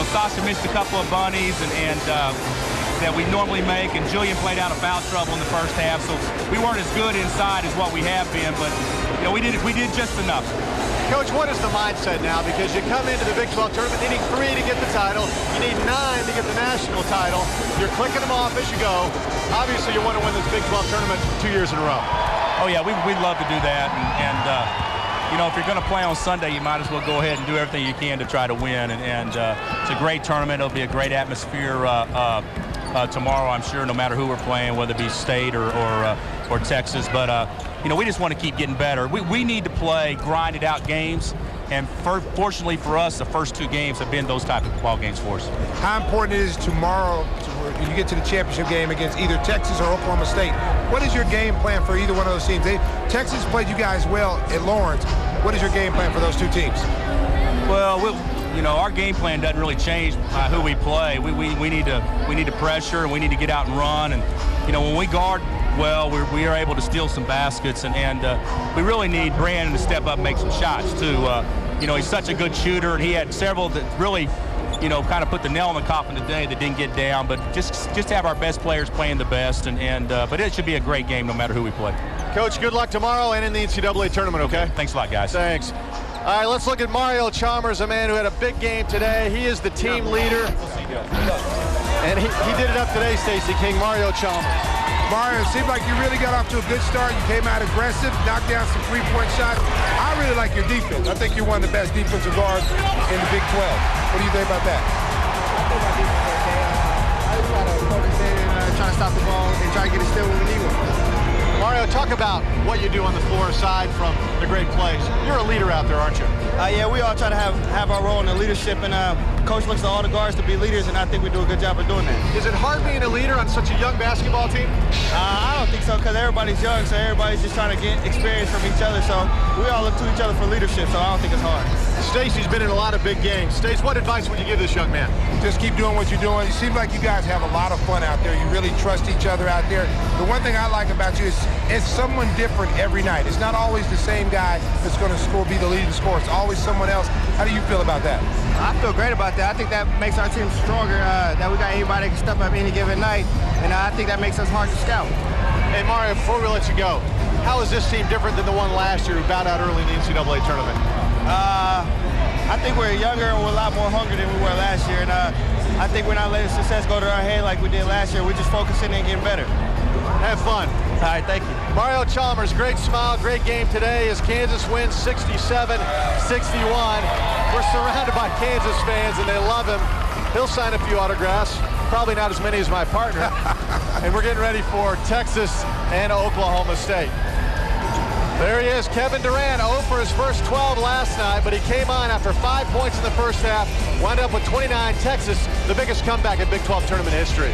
Speaker 11: Sasha missed a couple of bunnies, and that we normally make, and Julian played out of foul trouble in the first half, so we weren't as good inside as what we have been, but we did just enough.
Speaker 1: Coach, what is the mindset now? Because you come into the Big 12 tournament needing 3 to get the title, you need 9 to get the national title. You're clicking them off as you go. Obviously, you want to win this Big 12 tournament 2 years in a row.
Speaker 11: Oh yeah, we'd love to do that, and if you're going to play on Sunday, you might as well go ahead and do everything you can to try to win, and it's a great tournament. It'll be a great atmosphere tomorrow, I'm sure, no matter who we're playing, whether it be State or Texas. But, we just want to keep getting better. We need to play grinded out games. And fortunately for us, the first 2 games have been those type of ball games for us.
Speaker 2: How important it is tomorrow when you get to the championship game against either Texas or Oklahoma State? What is your game plan for either one of those teams? Texas played you guys well at Lawrence. What is your game plan for those 2 teams?
Speaker 11: Well, our game plan doesn't really change by who we play. We need to pressure, and we need to get out and run. And when we guard well, we are able to steal some baskets, and we really need Brandon to step up and make some shots too. He's such a good shooter, and he had several that really, kind of put the nail in the coffin today that didn't get down. But just have our best players playing the best, but it should be a great game no matter who we play.
Speaker 1: Coach, good luck tomorrow and in the NCAA tournament. Okay.
Speaker 11: Thanks a lot, guys.
Speaker 1: Thanks. All right, let's look at Mario Chalmers, a man who had a big game today. He is the team leader. And he did it up today, Stacey King. Mario Chalmers.
Speaker 2: Mario, it seemed like you really got off to a good start. You came out aggressive, knocked down some 3-point shots. I really like your defense. I think you're one of the best defensive guards in the Big 12. What do you think about that?
Speaker 12: I think my defense is okay. I just try to focus in and try to stop the ball and try to get it still when we need one.
Speaker 1: Mario, talk about what you do on the floor aside from the great plays. You're a leader out there, aren't you?
Speaker 12: Yeah, we all try to have our role in the leadership, and Coach looks at all the guards to be leaders, and I think we do a good job of doing that.
Speaker 1: Is it hard being a leader on such a young basketball team?
Speaker 12: I don't think so, because everybody's young, so everybody's just trying to get experience from each other, so we all look to each other for leadership, so I don't think it's hard.
Speaker 1: Stacey's been in a lot of big games. Stace, what advice would you give this young man?
Speaker 2: Just keep doing what you're doing. You seem like you guys have a lot of fun out there. You really trust each other out there. The one thing I like about you is it's someone different every night. It's not always the same guy that's going to be the leading scorer. It's always someone else. How do you feel about that?
Speaker 12: I feel great about that. I think that makes our team stronger, that we got anybody that can step up any given night, and I think that makes us hard to scout.
Speaker 1: Hey, Mario, before we let you go, how is this team different than the one last year who bowed out early in the NCAA tournament?
Speaker 12: I think we're younger and we're a lot more hungry than we were last year, and I think we're not letting success go to our head like we did last year. We're just focusing and getting better.
Speaker 1: Have fun.
Speaker 12: All right, thank you.
Speaker 1: Mario Chalmers, great smile, great game today as Kansas wins 67-61. We're surrounded by Kansas fans, and they love him. He'll sign a few autographs, probably not as many as my partner. And we're getting ready for Texas and Oklahoma State. There he is, Kevin Durant, 0 for his first 12 last night, but he came on after 5 points in the first half, wound up with 29. Texas, the biggest comeback in Big 12 tournament history.